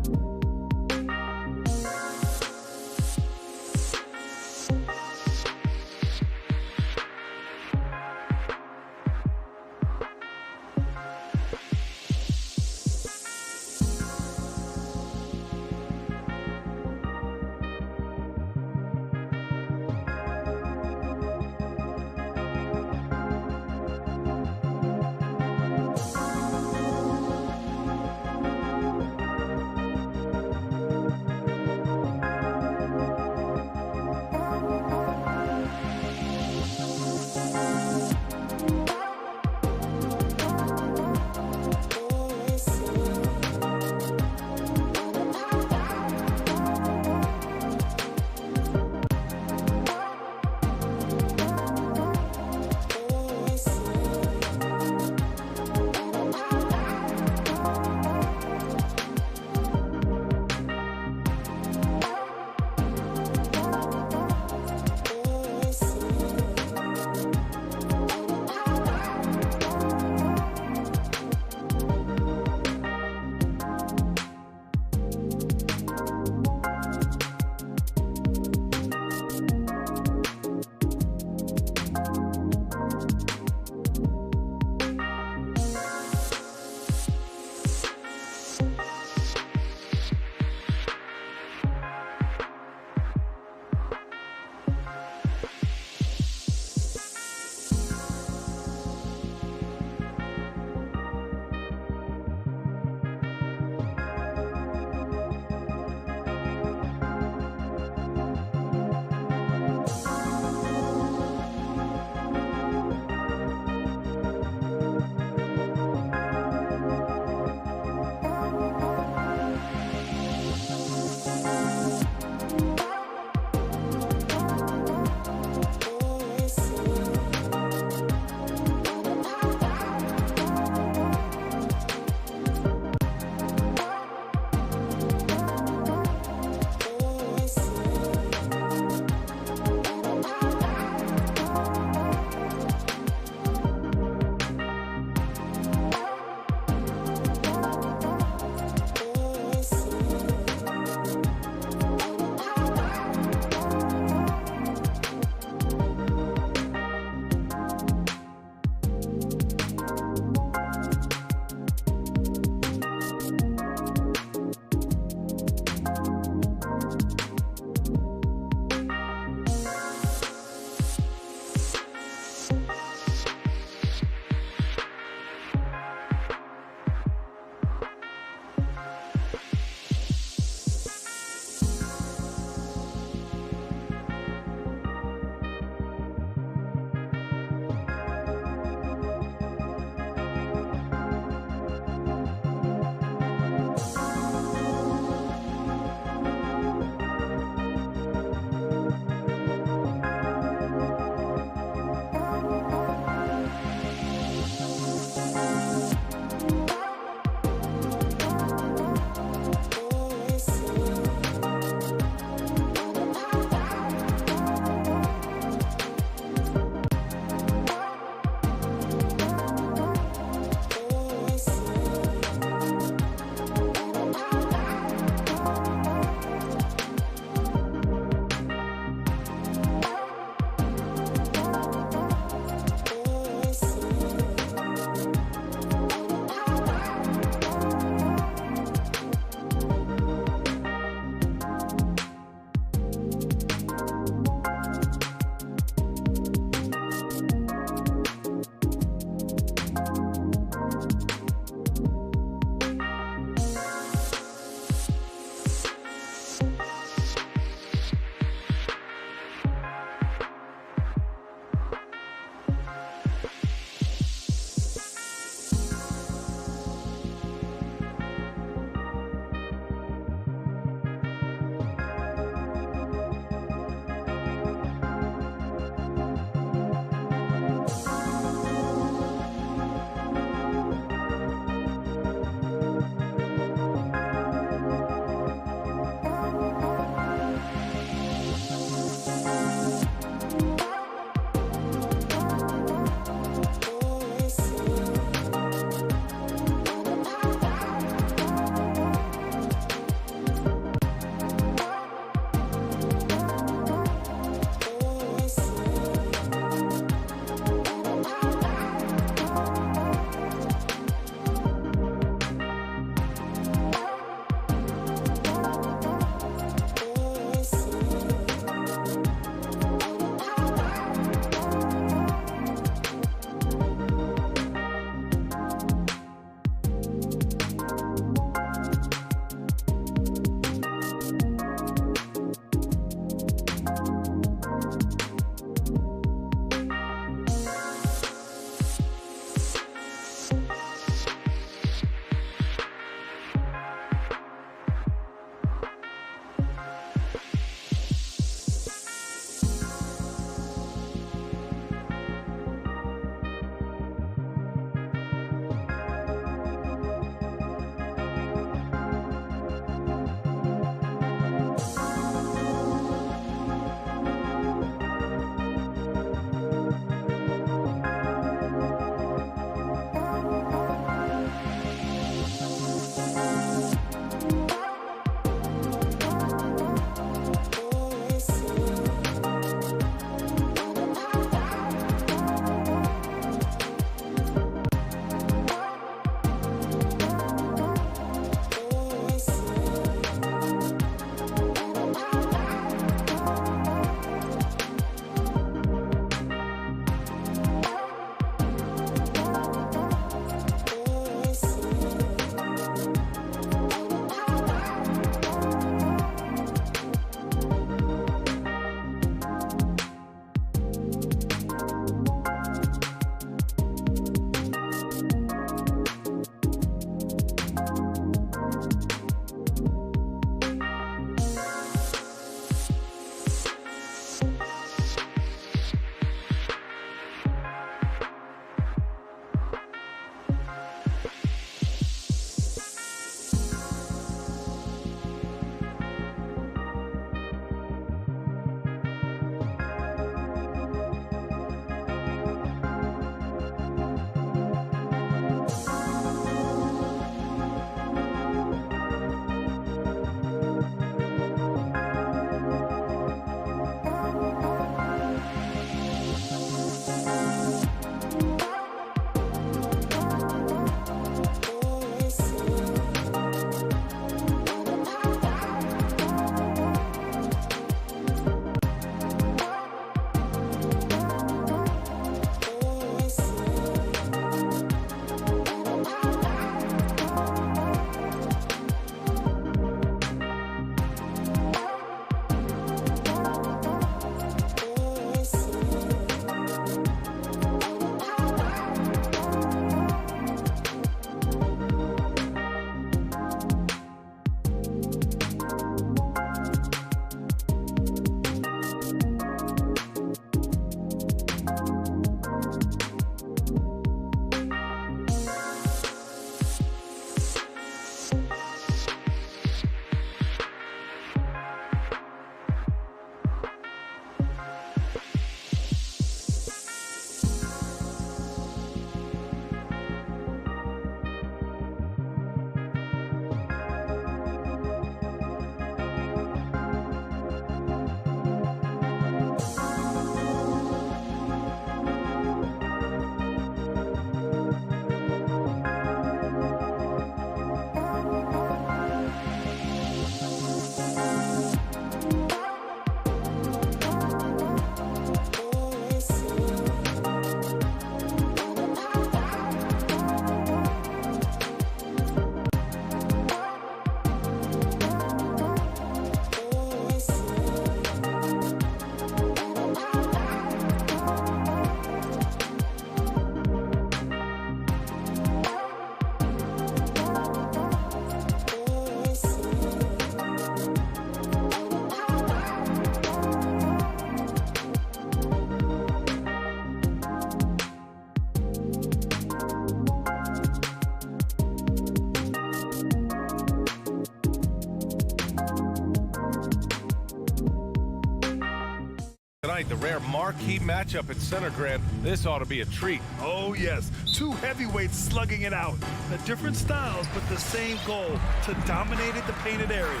tonight, the rare marquee matchup at center, Grant. This ought to be a treat. Oh, yes. Two heavyweights slugging it out. The different styles, but the same goal, to dominate the painted area.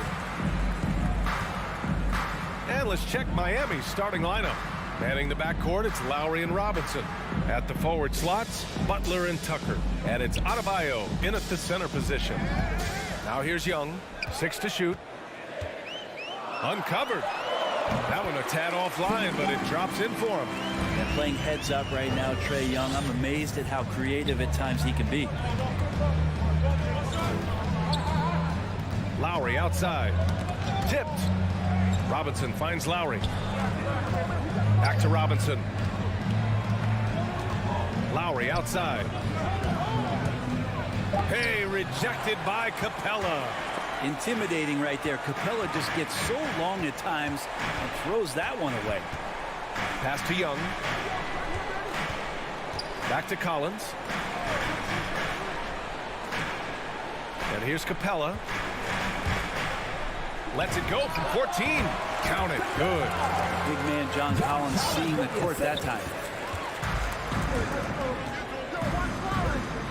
And let's check Miami's starting lineup. Manning the backcourt, it's Lowry and Robinson. At the forward slots, Butler and Tucker. And it's Adebayo in at the center position. Now here's Young, 6 to shoot. Uncovered. That one a tad offline, but it drops in for him. And playing heads up right now, Trae Young. I'm amazed at how creative at times he can be. Lowry outside. Tipped. Robinson finds Lowry. Back to Robinson. Lowry outside. Hey, rejected by Capella. Intimidating right there. Capella just gets so long at times and throws that one away. Pass to Young. Back to Collins. And here's Capella. Lets it go from 14. Count it. Good. Big man John Collins seeing the court that time.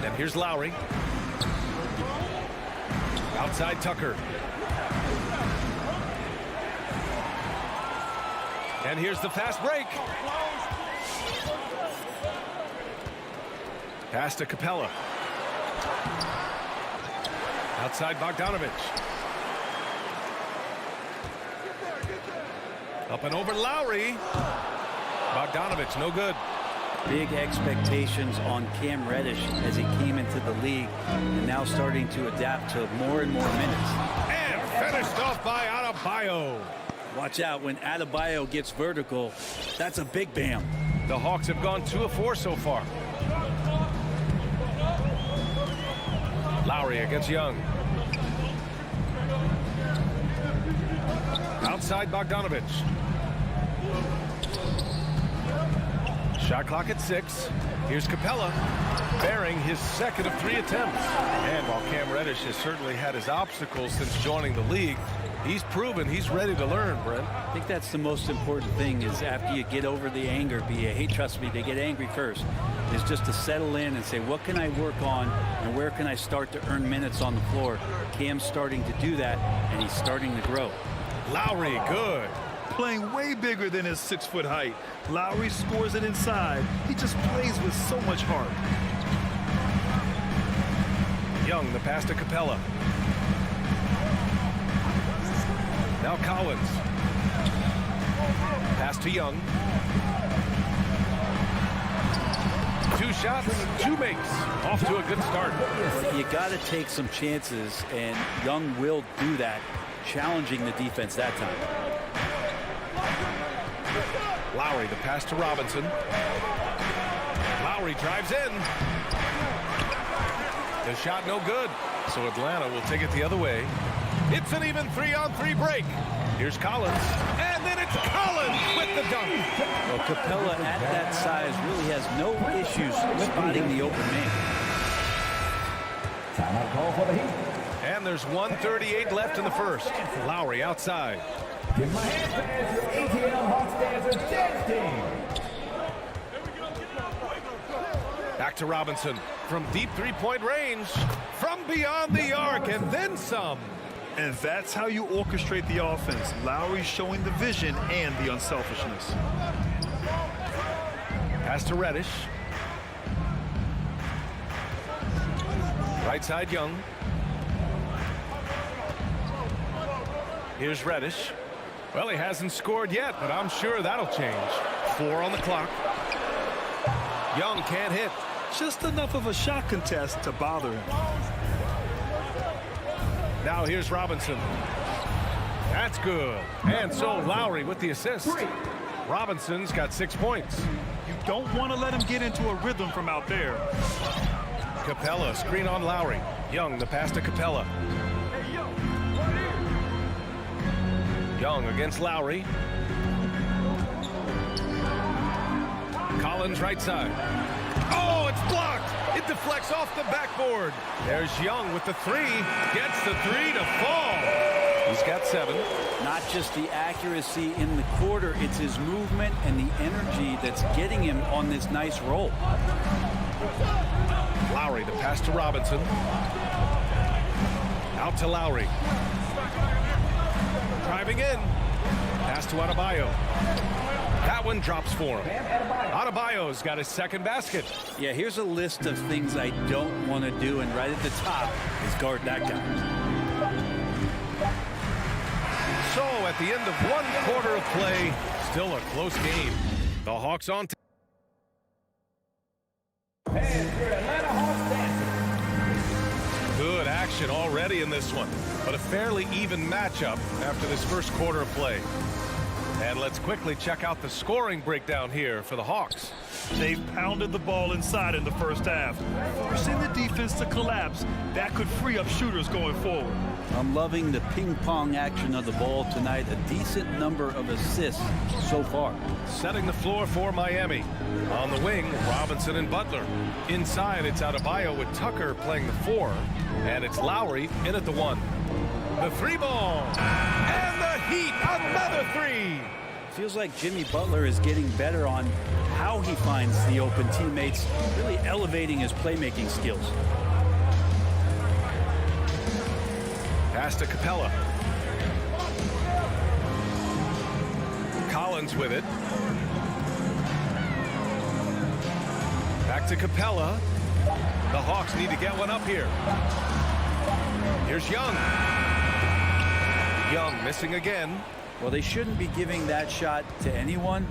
And here's Lowry. Outside Tucker. And here's the fast break. Pass to Capella. Outside Bogdanovich. Up and over Lowry. Bogdanovich, no good. Big expectations on Cam Reddish as he came into the league and now starting to adapt to more and more minutes. And finished off by Adebayo. Watch out when Adebayo gets vertical. That's a big bam. The Hawks have gone 2 of 4 so far. Lowry against Young. Outside Bogdanovich. Shot clock at 6. Here's Capella, bearing his second of 3 attempts. And while Cam Reddish has certainly had his obstacles since joining the league, he's proven he's ready to learn, Brent. I think that's the most important thing is after you get over the anger, hey, trust me, they get angry first, is just to settle in and say, what can I work on and where can I start to earn minutes on the floor? Cam's starting to do that, and he's starting to grow. Lowry, good. Playing way bigger than his 6-foot height. Lowry scores it inside. He just plays with so much heart. Young, the pass to Capella. Now Collins. Pass to Young. 2 shots, 2 makes. Off to a good start. You got to take some chances, and Young will do that, challenging the defense that time. Lowry, the pass to Robinson. Lowry drives in. The shot no good. So Atlanta will take it the other way. It's an even 3-on-3 break. Here's Collins. And then it's Collins with the dunk. Well, Capella at that size really has no issues spotting the open man. Timeout call for the Heat. And there's 1:38 left in the first. Lowry outside. Give my hands fans your ATL Hawks Dancers dance team. Back to Robinson from deep 3-point range, from beyond the arc, and then some. And that's how you orchestrate the offense. Lowry showing the vision and the unselfishness. Pass to Reddish. Right side Young. Here's Reddish. Well, he hasn't scored yet, but I'm sure that'll change. 4 on the clock. Young can't hit. Just enough of a shot contest to bother him. Now here's Robinson. That's good. And so Lowry with the assist. Robinson's got 6 points. You don't want to let him get into a rhythm from out there. Capella, screen on Lowry. Young, the pass to Capella. Young against Lowry. Collins right side. Oh, it's blocked. It deflects off the backboard. There's Young with the 3. Gets the 3 to fall. He's got 7. Not just the accuracy in the quarter, it's his movement and the energy that's getting him on this nice roll. Lowry, the pass to Robinson. Out to Lowry. Driving in. Pass to Adebayo. That one drops for him. Adebayo's got his second basket. Yeah, here's a list of things I don't want to do, and right at the top is guard that guy. So at the end of 1 quarter of play, still a close game. The Hawks on. Good action already in this one, but a fairly even matchup after this first quarter of play. And let's quickly check out the scoring breakdown here for the Hawks. They've pounded the ball inside in the first half, forcing the defense to collapse. That could free up shooters going forward. I'm loving the ping-pong action of the ball tonight. A decent number of assists so far. Setting the floor for Miami. On the wing, Robinson and Butler. Inside, it's Adebayo with Tucker playing the 4. And it's Lowry in at the 1. The 3 ball. And the Heat, another 3. Feels like Jimmy Butler is getting better on how he finds the open teammates, really elevating his playmaking skills. Pass to Capella. Collins with it. Back to Capella. The Hawks need to get one up here. Here's Young. Young missing again. Well, they shouldn't be giving that shot to anyone,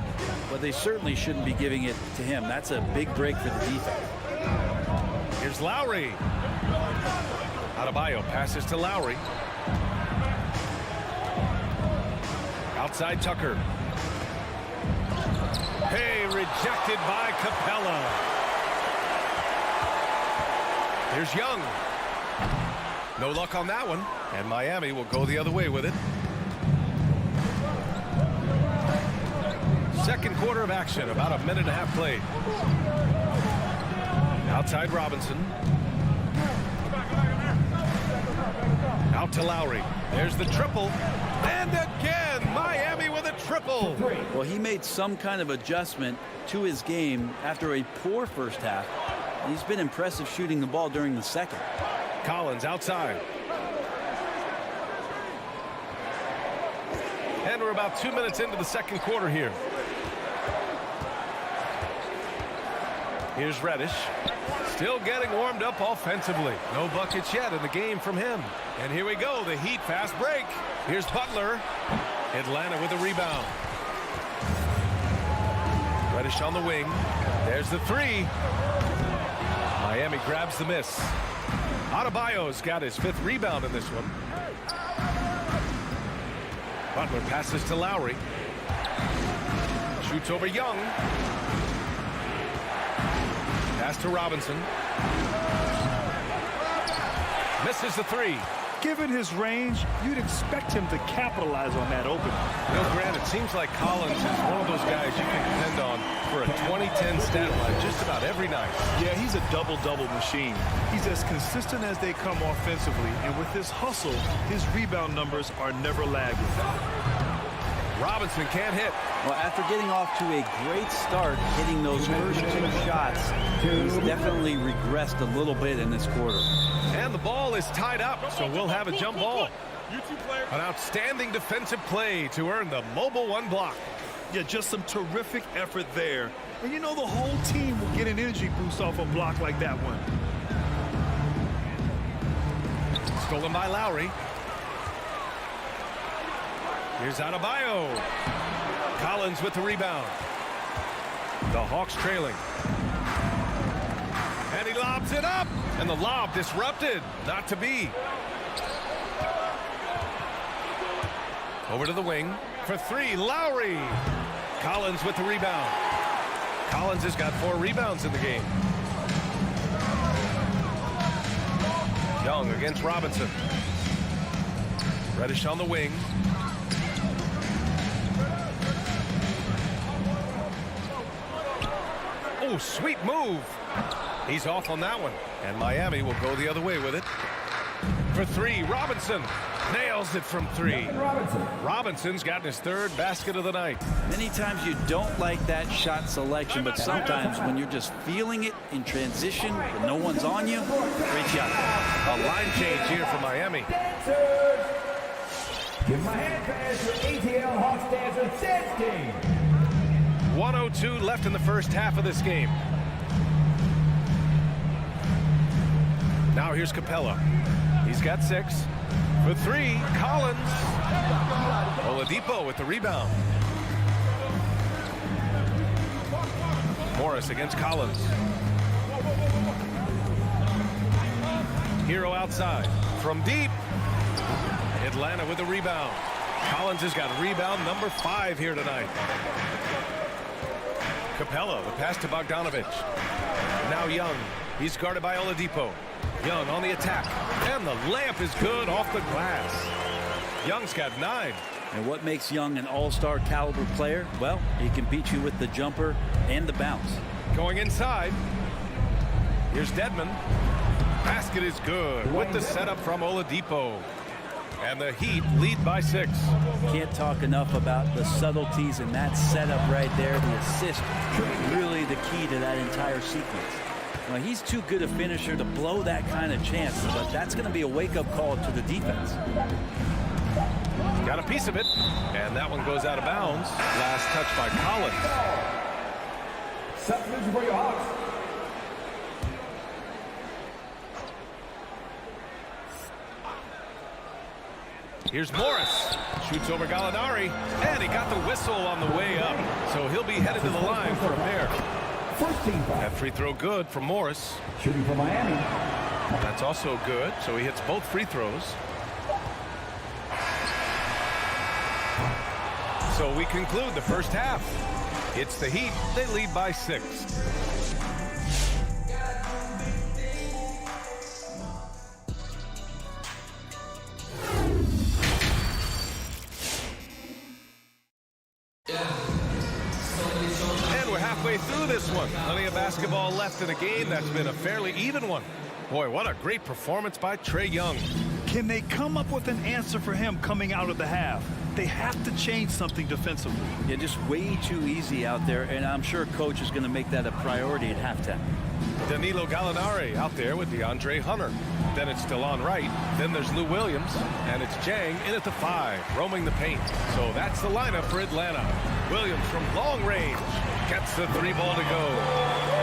but they certainly shouldn't be giving it to him. That's a big break for the defense. Here's Lowry. Adebayo passes to Lowry. Outside Tucker. Hey, rejected by Capella. Here's Young. No luck on that one, and Miami will go the other way with it. Second quarter of action, about a minute and a half played. Outside Robinson. Out to Lowry. There's the triple. And again, Miami with a triple. Well, he made some kind of adjustment to his game after a poor first half. He's been impressive shooting the ball during the second. Collins outside. And we're about 2 minutes into the second quarter here. Here's Reddish. Still getting warmed up offensively. No buckets yet in the game from him. And here we go, the Heat fast break. Here's Butler. Atlanta with a rebound. Reddish on the wing. There's the 3. Miami grabs the miss. Adebayo's got his 5th rebound in this one. Butler passes to Lowry. Shoots over Young. Pass to Robinson. Misses the 3. Given his range, you'd expect him to capitalize on that opening. You know, Grant, it seems like Collins is one of those guys you can depend on for a 20-10 stat line just about every night. Yeah, he's a double-double machine. He's as consistent as they come offensively, and with his hustle, his rebound numbers are never lagging. Robinson can't hit. Well, after getting off to a great start, hitting those first 2 shots, he's definitely regressed a little bit in this quarter. And the ball is tied up, so we'll have a jump ball. An outstanding defensive play to earn the mobile 1 block. Yeah, just some terrific effort there. And you know, the whole team will get an energy boost off a block like that one. Stolen by Lowry. Here's Adebayo. Collins with the rebound. The Hawks trailing. And he lobs it up. And the lob disrupted. Not to be. Over to the wing. For 3, Lowry. Collins with the rebound. Collins has got 4 rebounds in the game. Young against Robinson. Reddish on the wing. Oh, sweet move. He's off on that one. And Miami will go the other way with it. For three, Robinson nails it from three. Robinson's gotten his third basket of the night. Many times you don't like that shot selection, but sometimes when you're just feeling it in transition, when no one's on you, great shot. A line change here for Miami. Give my hand pass for ATL Hawks Dancers dance game. 1:02 left in the first half of this game. Now here's Capella. He's got 6. For 3, Collins. Oladipo with the rebound. Morris against Collins. Hero outside. From deep. Atlanta with the rebound. Collins has got rebound number 5 here tonight. Capella, the pass to Bogdanovich. Now Young. He's guarded by Oladipo. Young on the attack. And the layup is good off the glass. Young's got 9. And what makes Young an all-star caliber player? Well, he can beat you with the jumper and the bounce. Going inside. Here's Dedmon. Basket is good with the setup from Oladipo. And the Heat lead by 6. Can't talk enough about the subtleties in that setup right there. The assist, really the key to that entire sequence. Now, he's too good a finisher to blow that kind of chance, but that's going to be a wake-up call to the defense. Got a piece of it, and that one goes out of bounds. Last touch by Collins. Substitution for your Hawks. Here's Morris. Shoots over Gallinari, and he got the whistle on the way up. So he'll be headed to the line for a pair. First team foul. That free throw good from Morris. Shooting for Miami. That's also good, so he hits both free throws. So we conclude the first half. It's the Heat. They lead by 6. And we're halfway through this one. Plenty of basketball left in a game that's been a fairly even one. Boy, what a great performance by Trae Young. Can they come up with an answer for him coming out of the half? They have to change something defensively. Yeah, just way too easy out there, and I'm sure coach is going to make that a priority at halftime. Danilo Gallinari out there with DeAndre Hunter. Then it's Delon Wright. Then there's Lou Williams. And it's Jang in at the 5, roaming the paint. So that's the lineup for Atlanta. Williams from long range gets the 3 ball to go.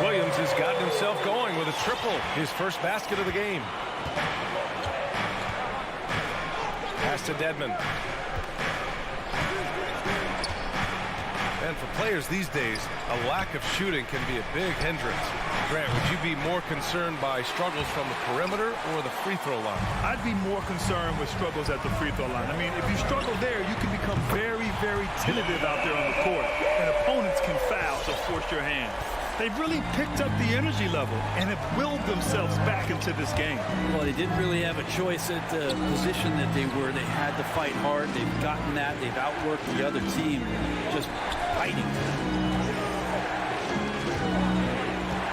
Williams has gotten himself going with a triple. His first basket of the game. Pass to Dedmon. And for players these days, a lack of shooting can be a big hindrance. Grant, would you be more concerned by struggles from the perimeter or the free throw line? I'd be more concerned with struggles at the free throw line. I mean, if you struggle there, you can become very, very tentative out there on the court, and opponents can foul to force your hand. They've really picked up the energy level and have willed themselves back into this game. Well, they didn't really have a choice at the position that they were. They had to fight hard. They've gotten that. They've outworked the other team, just fighting.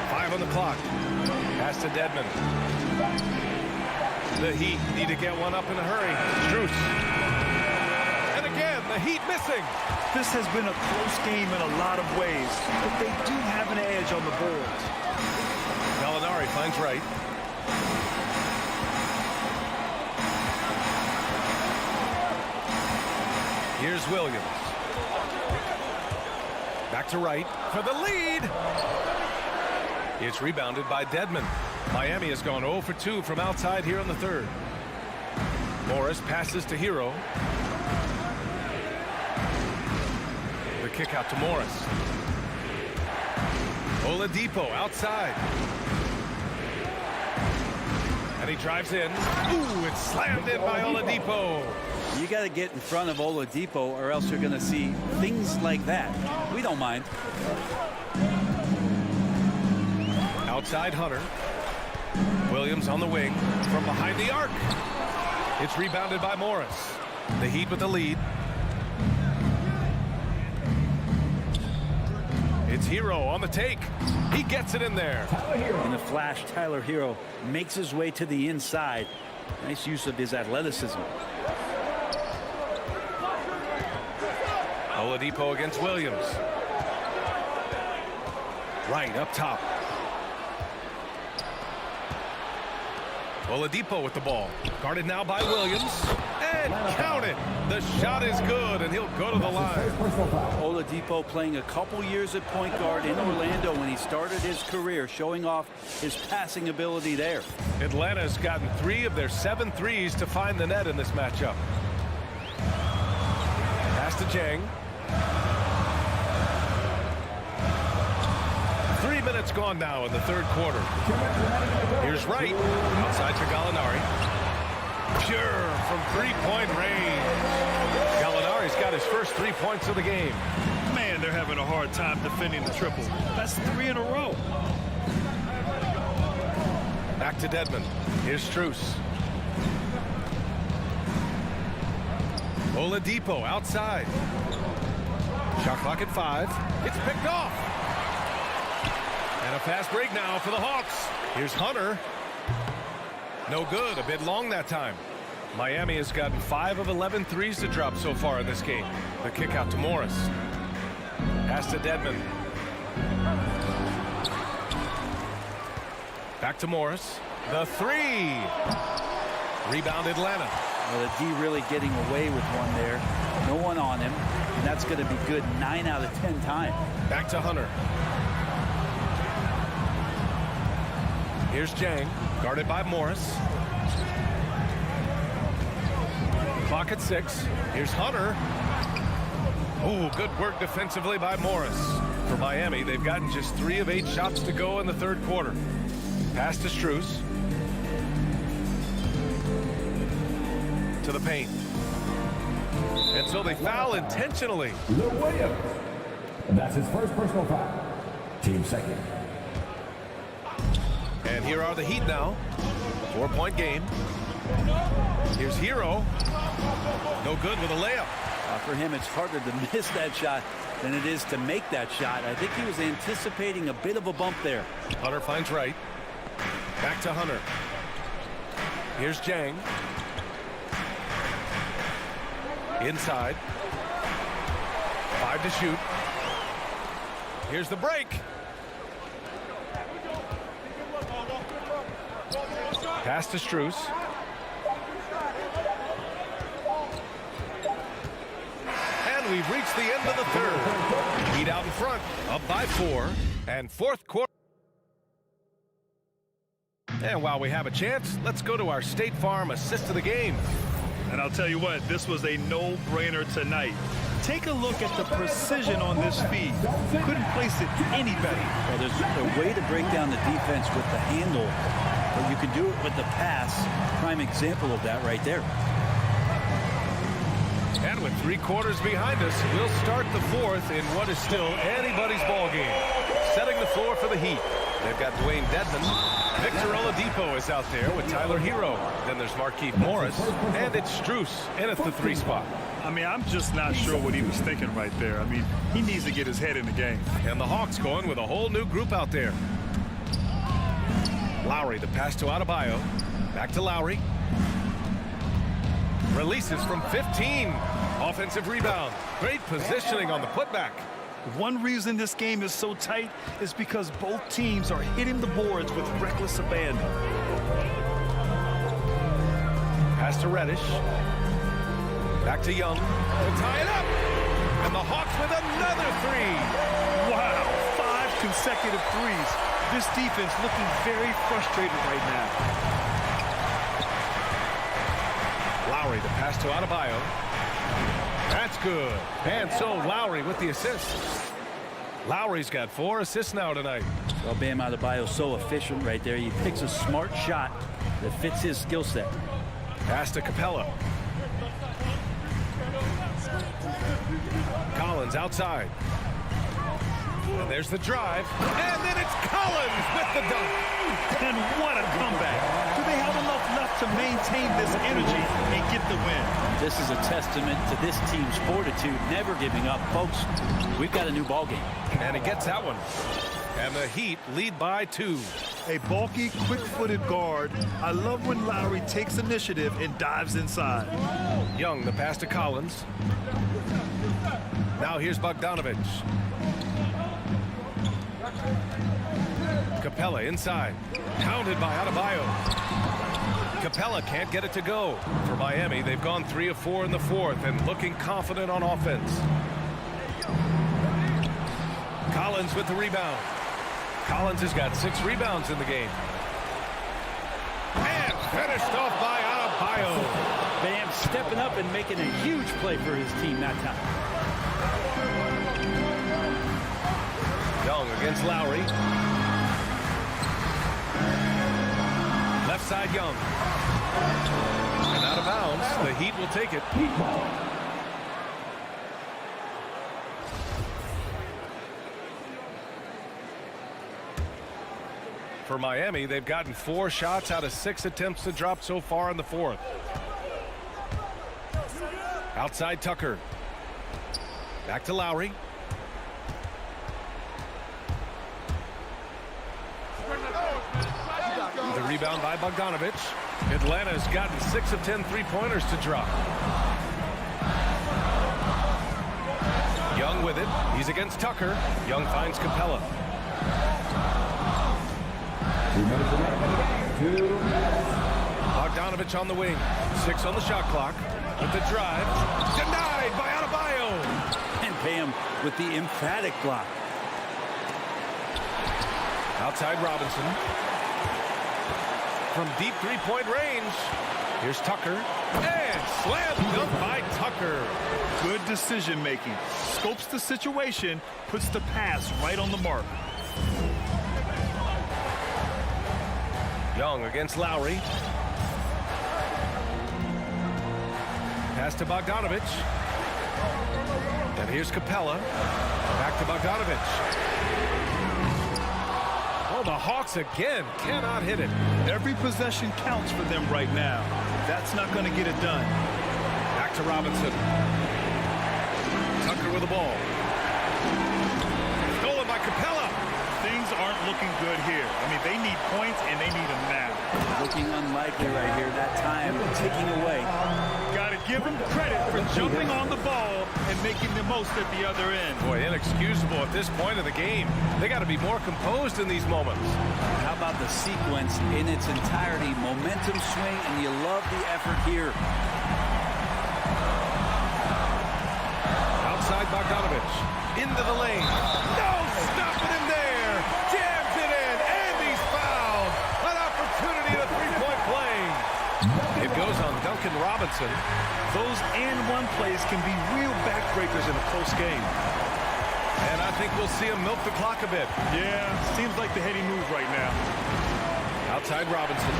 5 on the clock. Pass to Dedmon. The Heat need to get one up in a hurry. Strus. And again, the Heat missing. This has been a close game in a lot of ways, but they do have an edge on the boards. Gallinari finds Wright. Here's Williams. Back to Wright for the lead. It's rebounded by Dedmon. Miami has gone 0 for 2 from outside here in the third. Morris passes to Hero. The kick out to Morris. Oladipo outside. And he drives in. Ooh, it's slammed in by Oladipo. You got to get in front of Oladipo or else you're going to see things like that. We don't mind. Outside Hunter. Williams on the wing from behind the arc. It's rebounded by Morris. The Heat with the lead. It's Hero on the take. He gets it in there. In a flash, Tyler Hero makes his way to the inside, Nice use of his athleticism. Oladipo against Williams. Right up top. Oladipo with the ball. Guarded now by Williams. And count it. The shot is good, and he'll go to the line. Oladipo playing a couple years at point guard in Orlando when he started his career, showing off his passing ability there. Atlanta's gotten 3 of their 7 threes to find the net in this matchup. Pass to Jang. 3 minutes gone now in the third quarter. Here's Wright. Outside to Gallinari. Pure from three-point range. Gallinari's got his first 3 points of the game. Man, they're having a hard time defending the triple. That's 3 in a row. Back to Dedmon. Here's Strus. Oladipo outside. Shot clock at 5. It's picked off. And a fast break now for the Hawks. Here's Hunter. No good. A bit long that time. Miami has gotten 5 of 11 threes to drop so far in this game. The kick out to Morris. Pass to Dedmon. Back to Morris. The 3. Rebound Atlanta. Well, the D really getting away with one there. No one on him. And that's going to be good 9 out of 10 times. Back to Hunter. Here's Jang, guarded by Morris. Clock at 6. Here's Hunter. Ooh, good work defensively by Morris. For Miami, they've gotten just 3 of 8 shots to go in the third quarter. Pass to Strus. To the paint. And so they foul intentionally. Lou Williams. And that's his first personal foul. Team second. And here are the Heat now. 4-point game. Here's Hero. No good with a layup. For him, it's harder to miss that shot than it is to make that shot. I think he was anticipating a bit of a bump there. Hunter finds Wright. Back to Hunter. Here's Jang. Inside. 5 to shoot. Here's the break. Pass to Strus. And we've reached the end of the third. Heat out in front, up by 4. And fourth quarter. And while we have a chance, let's go to our State Farm assist of the game. And I'll tell you what, this was a no-brainer tonight. Take a look at the precision on this feed. Couldn't place it any better. Well, there's a way to break down the defense with the handle, but you can do it with the pass. Prime example of that right there. And with 3 quarters behind us, we'll start the fourth in what is still anybody's ball game. Setting the floor for the Heat. They've got Dwayne Dedmon. Victor Oladipo is out there with Tyler Hero. Then there's Markieff Morris. And it's Strus in at the 3 spot. I mean, I'm just not sure what he was thinking right there. I mean, he needs to get his head in the game. And the Hawks going with a whole new group out there. Lowry, the pass to Adebayo. Back to Lowry. Releases from 15. Offensive rebound. Great positioning on the putback. One reason this game is so tight is because both teams are hitting the boards with reckless abandon. Pass to Reddish. Back to Young. To tie it up. And the Hawks with another 3. Wow, 5 consecutive threes. This defense looking very frustrated right now. Lowry, the pass to Adebayo. That's good. And so Lowry with the assist. Lowry's got 4 assists now tonight. Well, Bam Adebayo so efficient right there. He picks a smart shot that fits his skill set. Pass to Capella. Collins outside. And there's the drive. And then it's Collins with the dunk. And what a comeback. Do they have enough left to maintain this energy and get the win? This is a testament to this team's fortitude, never giving up. Folks, we've got a new ball game. And he gets that one. And the Heat lead by 2. a bulky, quick-footed guard. I love when Lowry takes initiative and dives inside. Young, the pass to Collins. Now here's Bogdanovich. Capella inside. Pounded by Adebayo. Capella can't get it to go. For Miami, they've gone 3 of 4 in the fourth and looking confident on offense. Collins with the rebound. Collins has got 6 rebounds in the game. And finished off by Adebayo. Bam stepping up and making a huge play for his team that time. Young against Lowry. Left side Young. And out of bounds. The Heat will take it. For Miami, they've gotten 4 shots out of 6 attempts to drop so far in the fourth. Outside Tucker. Back to Lowry. The rebound by Bogdanovich. Atlanta's gotten 6 of 10 3-pointers to drop. Young with it. He's against Tucker. Young finds Capella. Bogdanovich on the wing. 6 on the shot clock. With the drive. Denied by Adebayo. And Bam with the emphatic block. Outside Robinson. From deep 3-point range. Here's Tucker. And slam dunk by Tucker. Good decision making. Scopes the situation, puts the pass right on the mark. Young against Lowry. Pass to Bogdanovich. And here's Capella. Back to Bogdanovich. Oh, the Hawks again cannot hit it. Every possession counts for them right now. That's not going to get it done. Back to Robinson. Tucker with the ball. Stolen by Capella. Things aren't looking good here. I mean, they need points, and they need them now. Looking unlikely right here. That time ticking away. Got to give them credit for jumping on the ball and making the most at the other end. Boy, inexcusable at this point of the game. They got to be more composed in these moments. How about the sequence in its entirety? Momentum swing, and you love the effort here. Outside Bogdanovich. Into the lane. No, stopping him there. Jams it in, and he's fouled. An opportunity at a 3-point play. It goes on Duncan Robinson. Those and-one plays can be real backbreakers in a close game. And I think we'll see him milk the clock a bit. Yeah, seems like the heady move right now. Outside Robinson.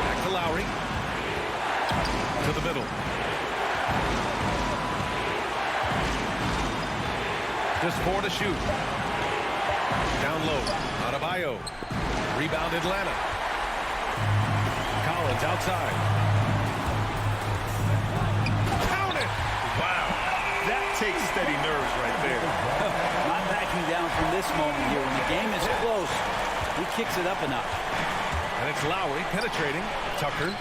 Back to Lowry. To the middle. Just 4 to shoot. Down low. Adebayo. Rebound Atlanta. Collins outside. Count it! Wow. That takes steady nerves right there. Not backing down from this moment here. When the game is close, he kicks it up a notch. And it's Lowry penetrating. Tucker.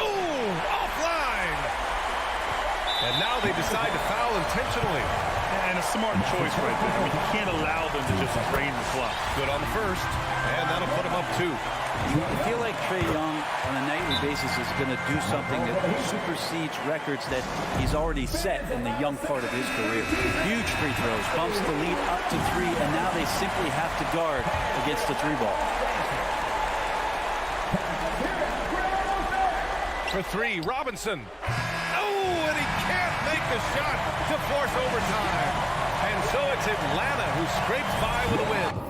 Ooh, offline! And now they decide to foul intentionally. And a smart choice right there. I mean, you can't allow them to just drain the clock. Good on the first, and that'll put him up 2. I feel like Trae Young on a nightly basis is going to do something that supersedes records that he's already set in the young part of his career. Huge free throws, bumps the lead up to 3, and now they simply have to guard against the 3-ball. For 3, Robinson. Oh, and he can't make the shot to force overtime. And so it's Atlanta who scrapes by with a win.